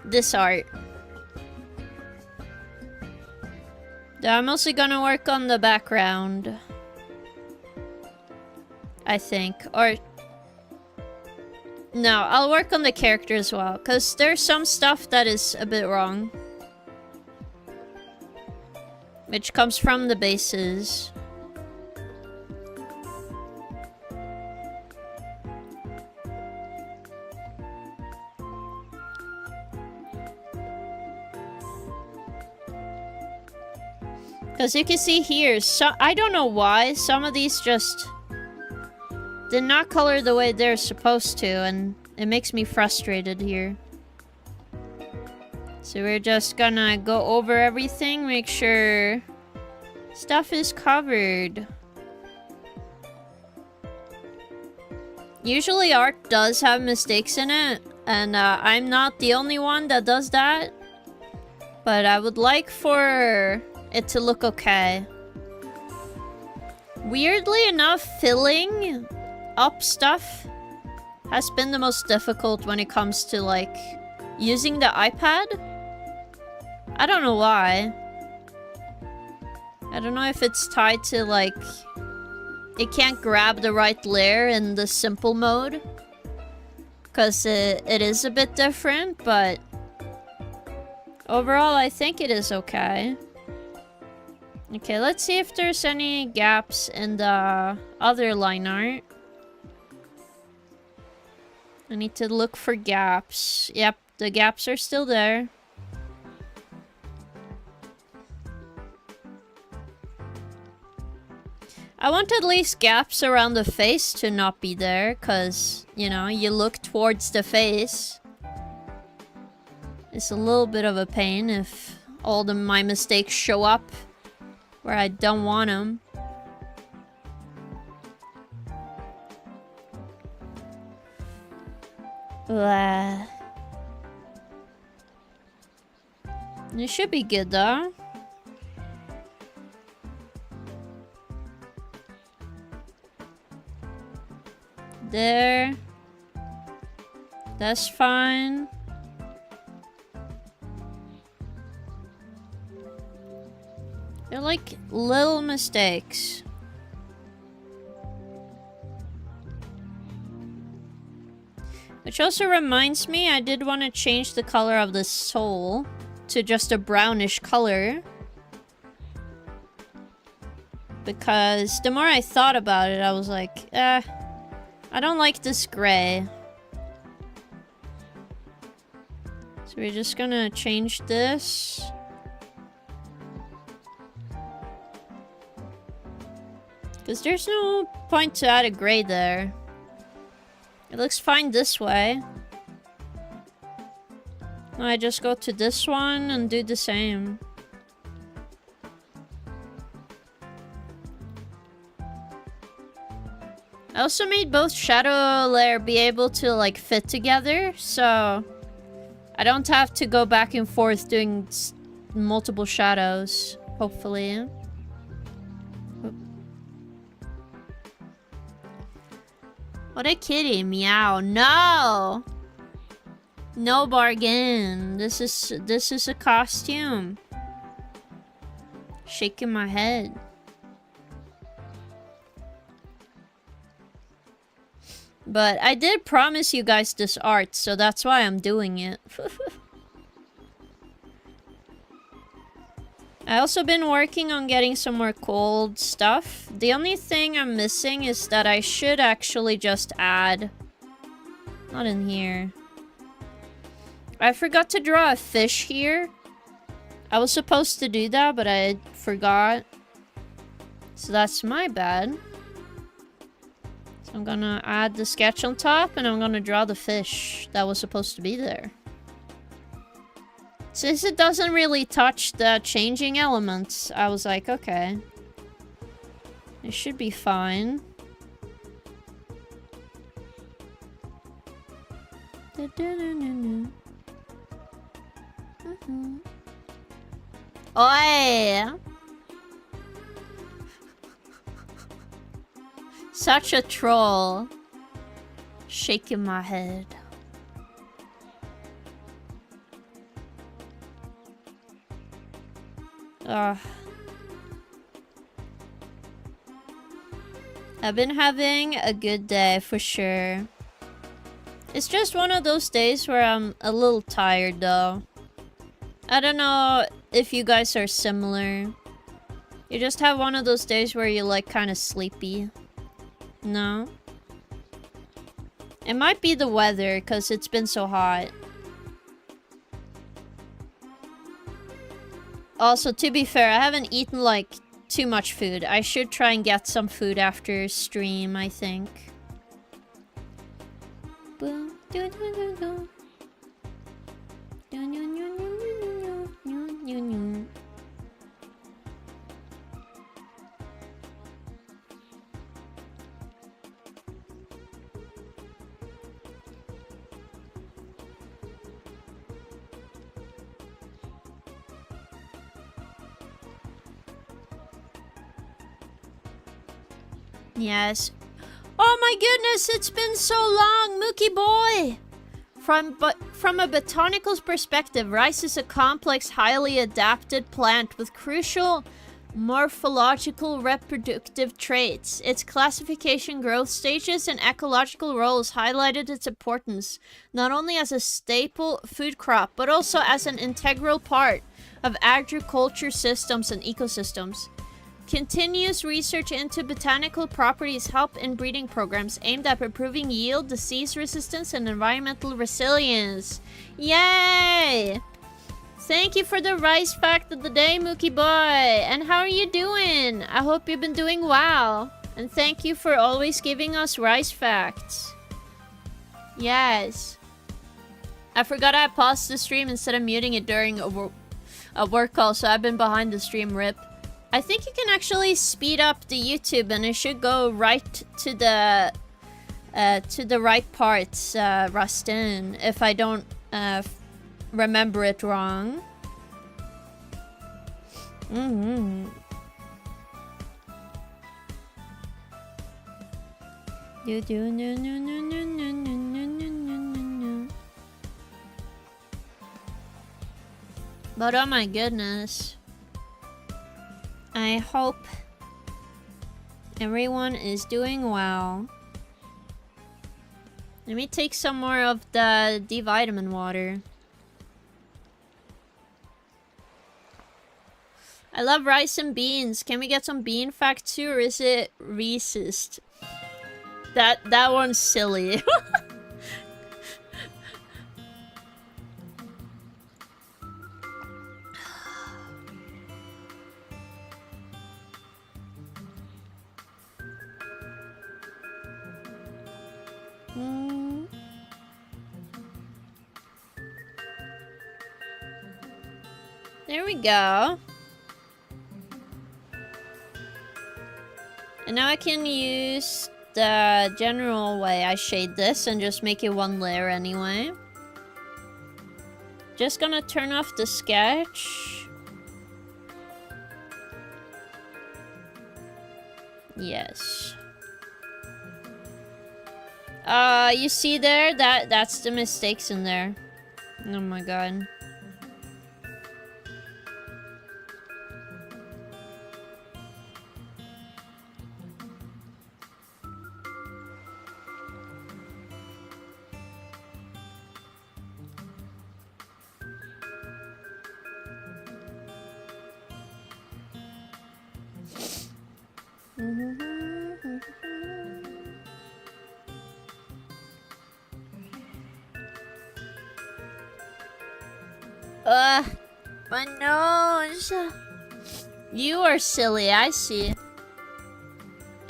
this art. I'm mostly gonna work on the background, I think. Or no, I'll work on the character as well, because there's some stuff that is a bit wrong, which comes from the bases. Because you can see here, so I don't know why some of these just did not color the way they're supposed to, and it makes me frustrated here. So we're just gonna go over everything, make sure stuff is covered. Usually art does have mistakes in it, and I'm not the only one that does that. But I would like for it to look okay. Weirdly enough, filling up stuff has been the most difficult when it comes to, like, using the iPad. I don't know why. I don't know if it's tied to, like, it can't grab the right layer in the simple mode, because it is a bit different, but overall I think it is okay. Okay, let's see if there's any gaps in the other line art. I need to look for gaps. Yep, the gaps are still there. I want at least gaps around the face to not be there, because, you know, you look towards the face. It's a little bit of a pain if all my mistakes show up where I don't want them. It should be good though. There. That's fine. They're like little mistakes. Which also reminds me, I did want to change the color of the soul to just a brownish color. Because the more I thought about it, I was like, I don't like this gray. So we're just gonna change this. Because there's no point to add a gray there. It looks fine this way. I just go to this one and do the same. I also made both shadow layer be able to, like, fit together, so I don't have to go back and forth doing multiple shadows, hopefully. What a kitty, meow. No! No bargain. This is a costume. Shaking my head. But I did promise you guys this art, so that's why I'm doing it. I also been working on getting some more cold stuff. The only thing I'm missing is that I should actually just add... Not in here. I forgot to draw a fish here. I was supposed to do that, but I forgot. So that's my bad. So I'm gonna add the sketch on top, and I'm gonna draw the fish that was supposed to be there. Since it doesn't really touch the changing elements, I was like, okay. It should be fine. Oi! Such a troll. Shaking my head. Ugh. I've been having a good day for sure. It's just one of those days where I'm a little tired though. I don't know if you guys are similar. You just have one of those days where you're like kind of sleepy. No? It might be the weather because it's been so hot. Also, to be fair, I haven't eaten like too much food. I should try and get some food after stream, I think. Yes. Oh my goodness, it's been so long, Mookie boy! From a botanical perspective, rice is a complex, highly adapted plant with crucial morphological reproductive traits. Its classification, growth stages, and ecological roles highlighted its importance, not only as a staple food crop, but also as an integral part of agriculture systems and ecosystems. Continuous research into botanical properties help in breeding programs aimed at improving yield, disease resistance, and environmental resilience. Yay! Thank you for the rice fact of the day, Mookie boy. And how are you doing? I hope you've been doing well. And thank you for always giving us rice facts. Yes. I forgot I paused the stream instead of muting it during a work call, so I've been behind the stream, rip. I think you can actually speed up the YouTube and it should go right to the right parts, Rustin, if I don't remember it wrong. But oh my goodness. I hope everyone is doing well. Let me take some more of the D-vitamin water. I love rice and beans. Can we get some bean facts too, or is it racist? That one's silly. There we go. And now I can use the general way I shade this and just make it one layer anyway. Just gonna turn off the sketch. Yes. You see there? That's the mistakes in there. Oh my god. My nose. You are silly, I see.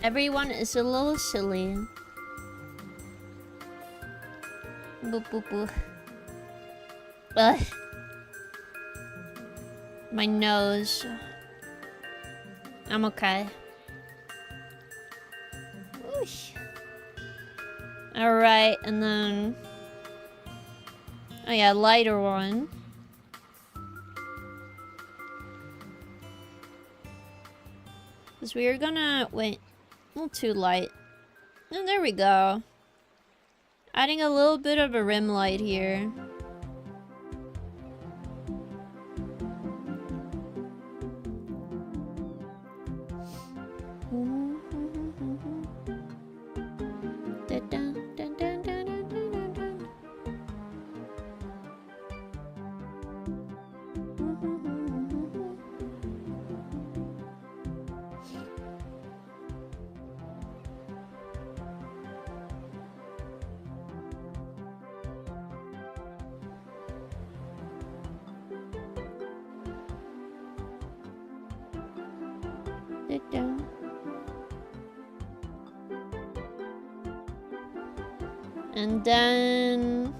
Everyone is a little silly. Boop, boop, boop. Ugh. My nose. I'm okay. Alright, and then... Oh yeah, lighter one. Because we are gonna... Wait. A little too light. And there we go. Adding a little bit of a rim light here. And then...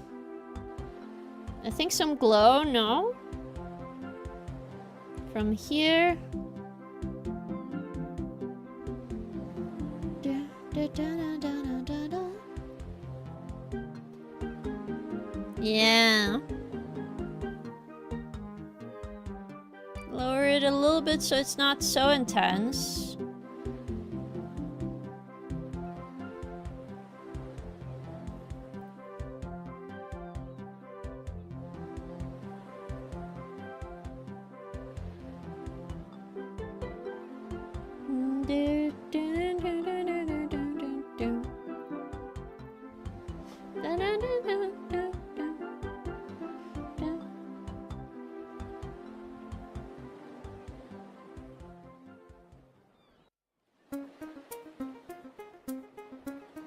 I think some glow, no? From here. Yeah. Lower it a little bit so it's not so intense.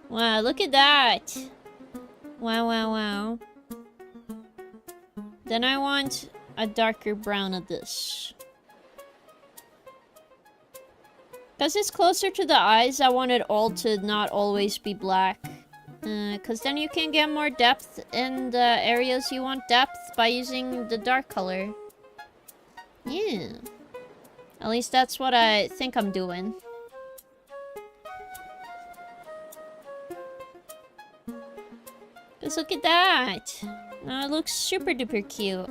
Wow, look at that! Wow, wow, wow. Then I want a darker brown of this. Because it's closer to the eyes, I want it all to not always be black. Because then you can get more depth in the areas you want depth by using the dark color. Yeah. At least that's what I think I'm doing. Just look at that! It looks super duper cute.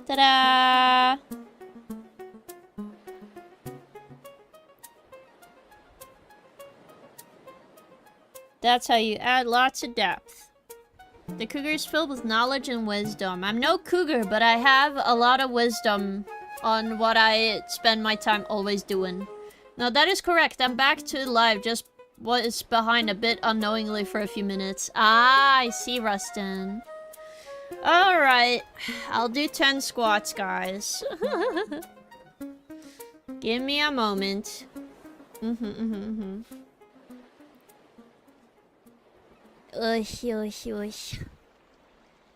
Ta-da! That's how you add lots of depth. The cougar is filled with knowledge and wisdom. I'm no cougar, but I have a lot of wisdom on what I spend my time always doing. No, that is correct. I'm back to live, just was behind a bit unknowingly for a few minutes. Ah, I see, Rustin. Alright. I'll do 10 squats, guys. Give me a moment.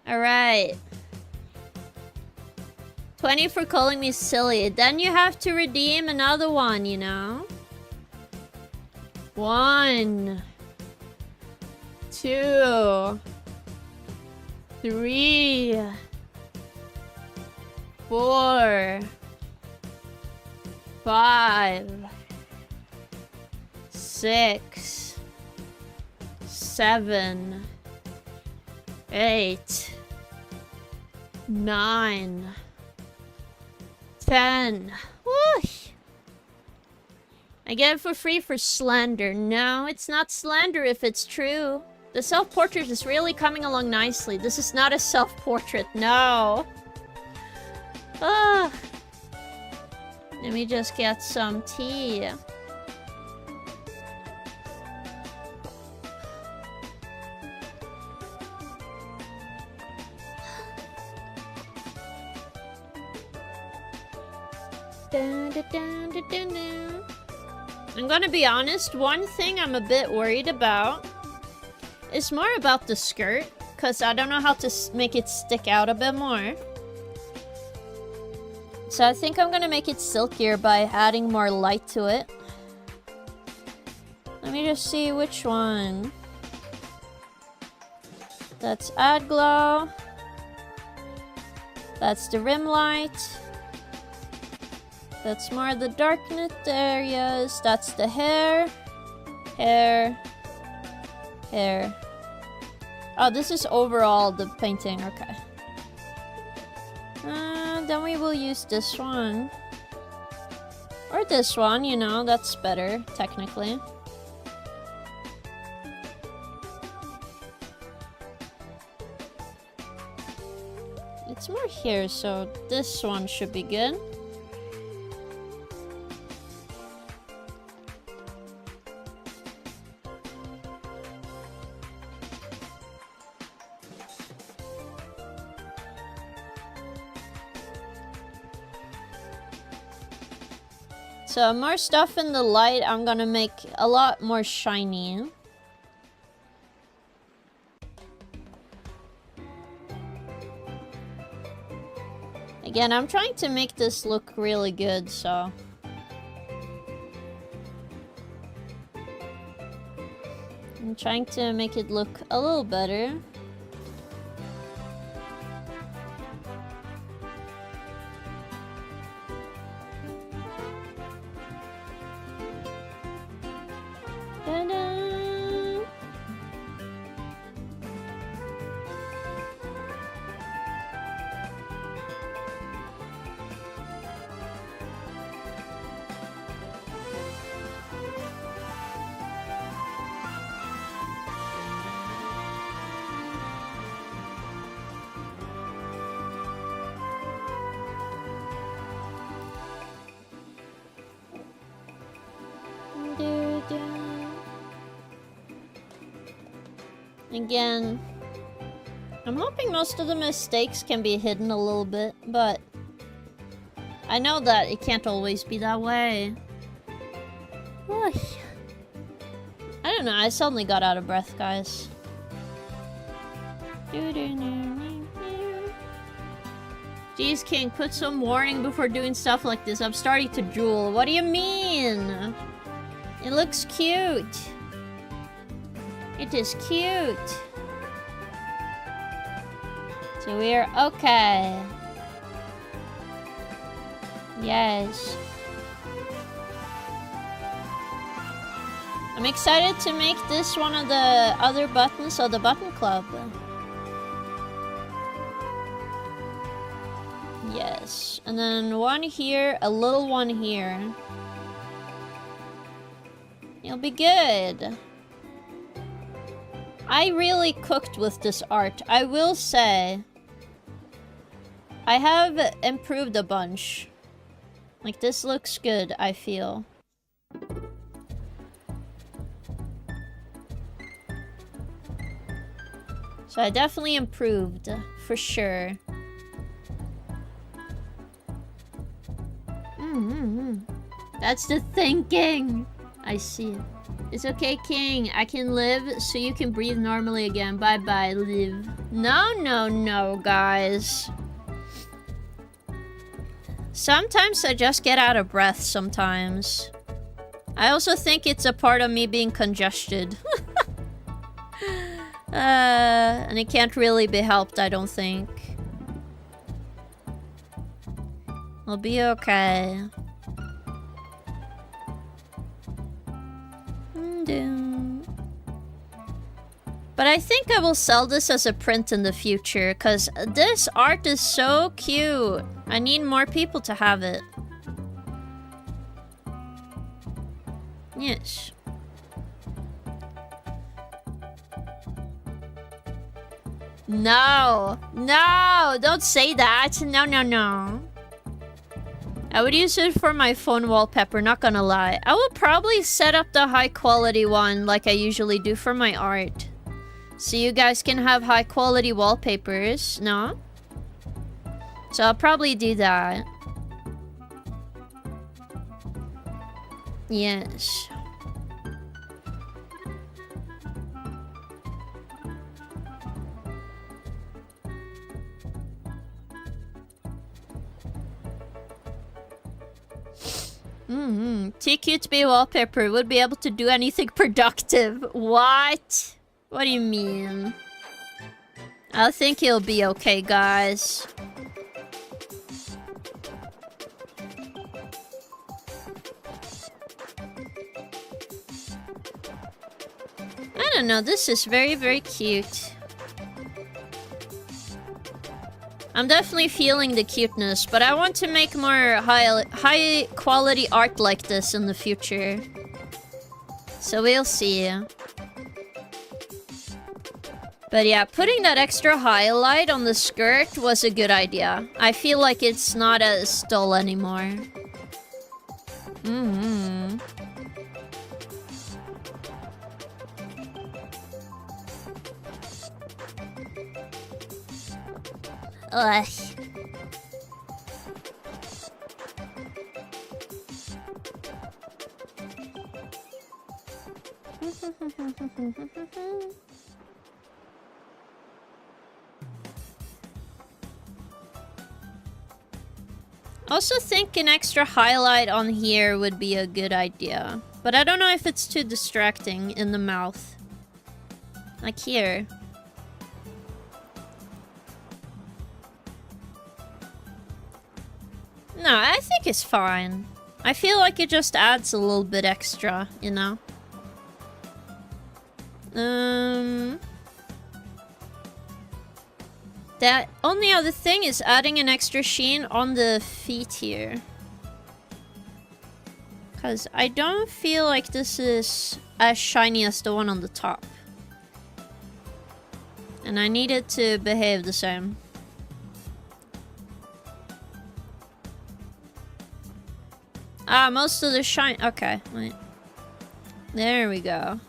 Alright. 20 for calling me silly. Then you have to redeem another one, you know? 1, 2, 3, 4, 5, 6, 7, 8, 9, 10. Whoosh! I get it for free for slander. No, it's not slander if it's true. The self-portrait is really coming along nicely. This is not a self-portrait, no. Ugh. Let me just get some tea. I'm gonna be honest, one thing I'm a bit worried about is more about the skirt, because I don't know how to make it stick out a bit more. So I think I'm gonna make it silkier by adding more light to it. Let me just see which one. That's add glow. That's the rim light. That's more the dark knit areas. That's the hair. Hair. Hair. Oh, this is overall the painting. Okay. Then we will use this one. Or this one, you know, that's better, technically. It's more here, so this one should be good. So more stuff in the light, I'm gonna make a lot more shiny. Again, I'm trying to make this look really good, so... I'm trying to make it look a little better. Again, I'm hoping most of the mistakes can be hidden a little bit, but I know that it can't always be that way. Oy. I don't know, I suddenly got out of breath, guys. Jeez, King, put some warning before doing stuff like this. I'm starting to drool. What do you mean? It looks cute. It is cute. So we're okay. Yes. I'm excited to make this one of the other buttons of the button club. Yes. And then one here, a little one here. It'll be good. I really cooked with this art, I will say. I have improved a bunch. Like, this looks good, I feel. So I definitely improved, for sure. That's the thinking! I see. It's okay, King. I can live so you can breathe normally again. Bye-bye, live. No, no, no, guys. Sometimes I just get out of breath sometimes. I also think it's a part of me being congested. And it can't really be helped, I don't think. I'll be okay. But I think I will sell this as a print in the future, because this art is so cute. I need more people to have it. Yes. No! No! Don't say that! No, no, no. I would use it for my phone wallpaper, not gonna lie. I will probably set up the high quality one like I usually do for my art. So you guys can have high quality wallpapers, no? So I'll probably do that. Yes. Too cute to be wallpaper. Would be able to do anything productive. What? What do you mean? I think he'll be okay, guys. I don't know. This is very, very cute. I'm definitely feeling the cuteness, but I want to make more high quality art like this in the future. So we'll see. But yeah, putting that extra highlight on the skirt was a good idea. I feel like it's not as dull anymore. Ugh. Also think an extra highlight on here would be a good idea. But I don't know if it's too distracting in the mouth. Like here. No, I think it's fine. I feel like it just adds a little bit extra, you know? The only other thing is adding an extra sheen on the feet here. Because I don't feel like this is as shiny as the one on the top. And I need it to behave the same. Ah, most of the shine... Okay, wait. There we go.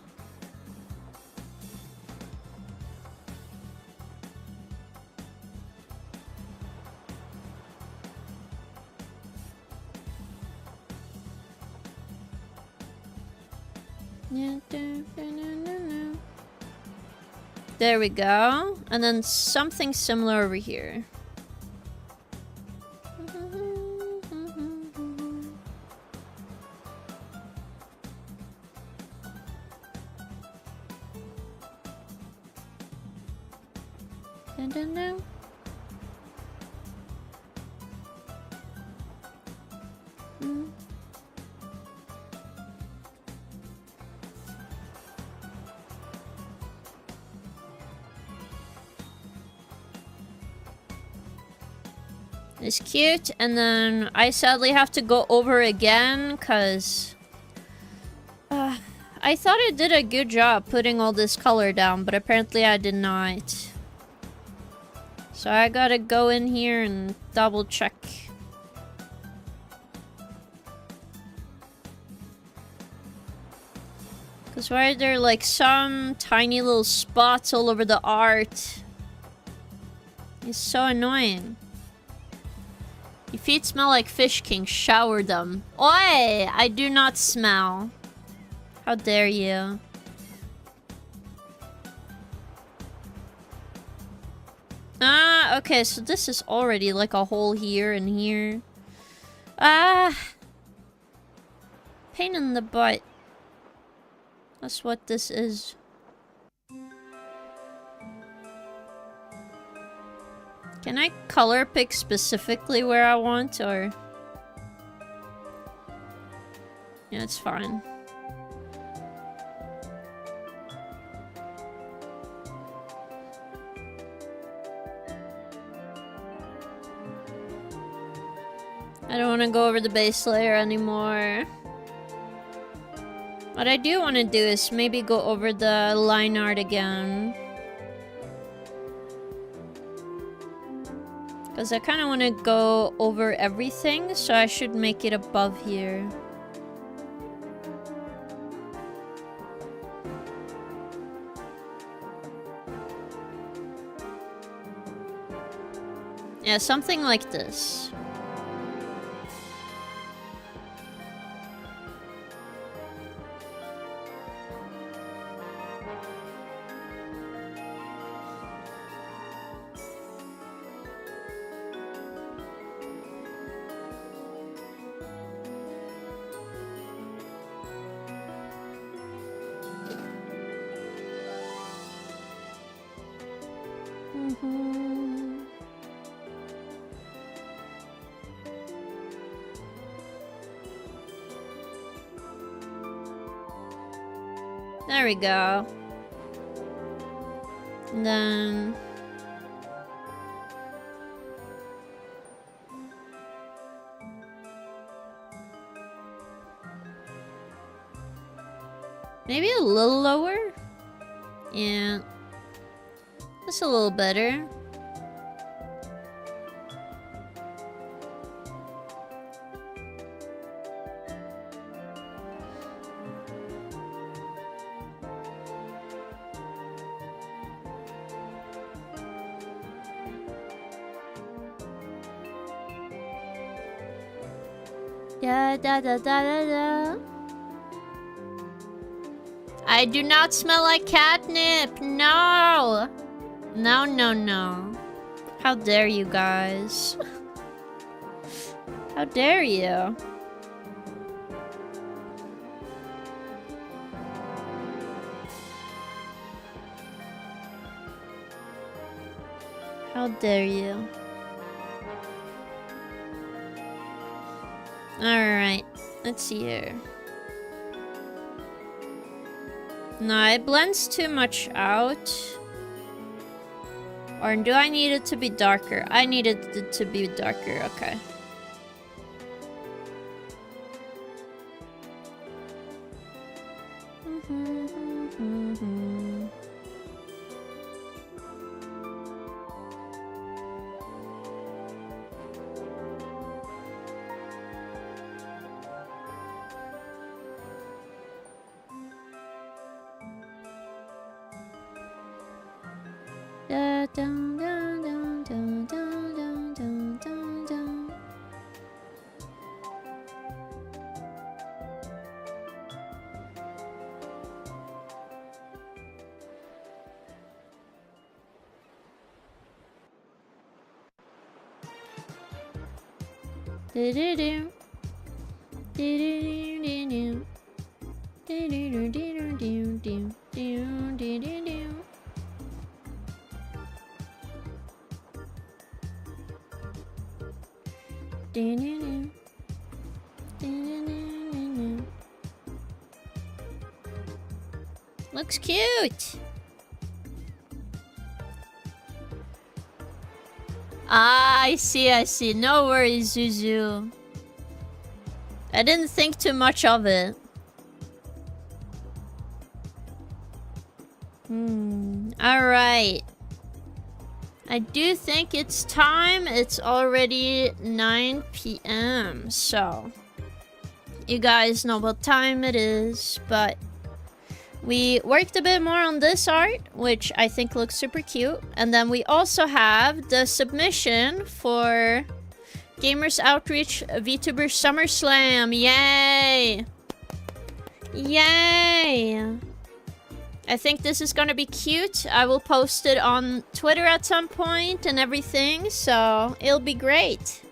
There we go. And then something similar over here. It's cute, and then I sadly have to go over again, because... I thought I did a good job putting all this color down, but apparently I did not. So I gotta go in here and double check. Because why are there like some tiny little spots all over the art? It's so annoying. Your feet smell like Fish King. Shower them. Oi! I do not smell. How dare you? Ah, okay, so this is already like a hole here and here. Ah! Pain in the butt. That's what this is. Can I color pick specifically where I want, or... Yeah, it's fine. I don't want to go over the base layer anymore. What I do want to do is maybe go over the line art again. Because I kind of want to go over everything, so I should make it above here. Yeah, something like this. There we go. And then... Maybe a little lower? Yeah. That's a little better. Da da da da da da. I do not smell like catnip. No. No, no, no. How dare you guys? How dare you? How dare you? Alright, let's see here. No, it blends too much out. Or do I need it to be darker? I need it to be darker, okay. Da, dun, dun, dun, dun, dun, dun, dun, dun. Do-do-do. Do-do-do-do-do. Do-do-do-do-do-do. Do-do-do-do. Do-do-do. Do-do-do-do-do. Looks cute. Ah, I see, I see. No worries, Zuzu. I didn't think too much of it. Alright. I do think it's time. It's already 9 p.m. So, you guys know what time it is, but we worked a bit more on this art, which I think looks super cute. And then we also have the submission for Gamers Outreach VtuberSummerSlam. Yay! Yay! I think this is gonna be cute. I will post it on Twitter at some point and everything, so it'll be great.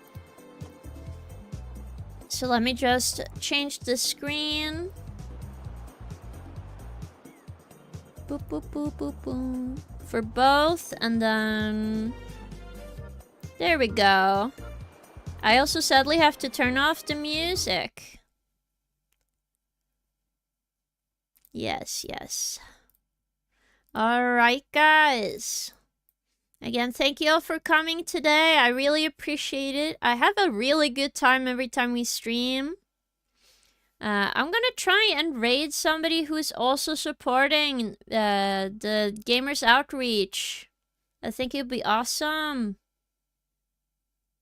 So let me just change the screen. Boop, boop, boop, boop, boop. For both, and then... There we go. I also sadly have to turn off the music. Yes, yes. Alright, guys. Again, thank you all for coming today. I really appreciate it. I have a really good time every time we stream. I'm gonna try and raid somebody who's also supporting the Gamers Outreach. I think it'd be awesome.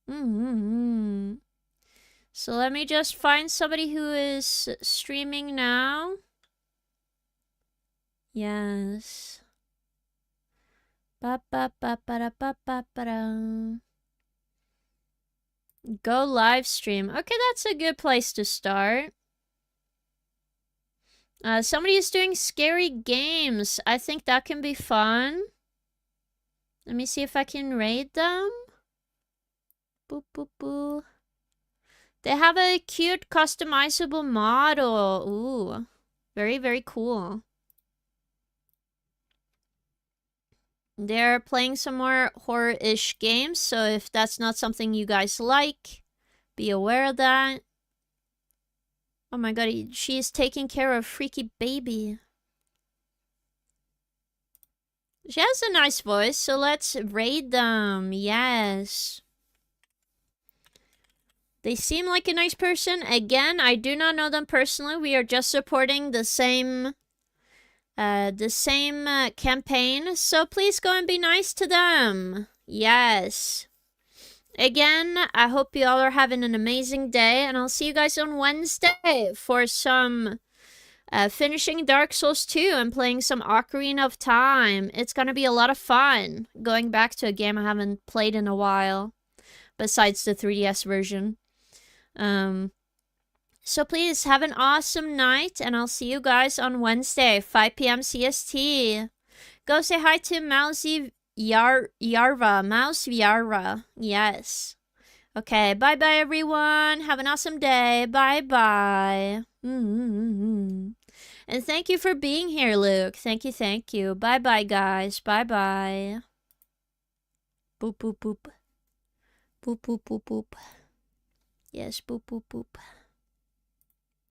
So let me just find somebody who is streaming now. Yes. Ba ba ba ba da ba ba ba da. Go live stream. Okay, that's a good place to start. Somebody is doing scary games. I think that can be fun. Let me see if I can raid them. Boop, boop, boop. They have a cute customizable model. Ooh. Very, very cool. They're playing some more horror-ish games, so if that's not something you guys like, be aware of that. Oh my god, she is taking care of freaky baby. She has a nice voice, so let's raid them. Yes. They seem like a nice person. Again, I do not know them personally. We are just supporting the same the same campaign, so please go and be nice to them. Yes. Again, I hope you all are having an amazing day, and I'll see you guys on Wednesday for some finishing Dark Souls 2 and playing some Ocarina of Time. It's gonna be a lot of fun going back to a game I haven't played in a while, besides the 3DS version. So please have an awesome night, and I'll see you guys on Wednesday, 5 p.m. CST. Go say hi to Mousy Yarva. Mouse Yarva. Yes. Okay, bye-bye, everyone. Have an awesome day. Bye-bye. And thank you for being here, Luke. Thank you, thank you. Bye-bye, guys. Bye-bye. Boop, boop, boop. Boop, boop, boop, boop. Yes, boop, boop, boop.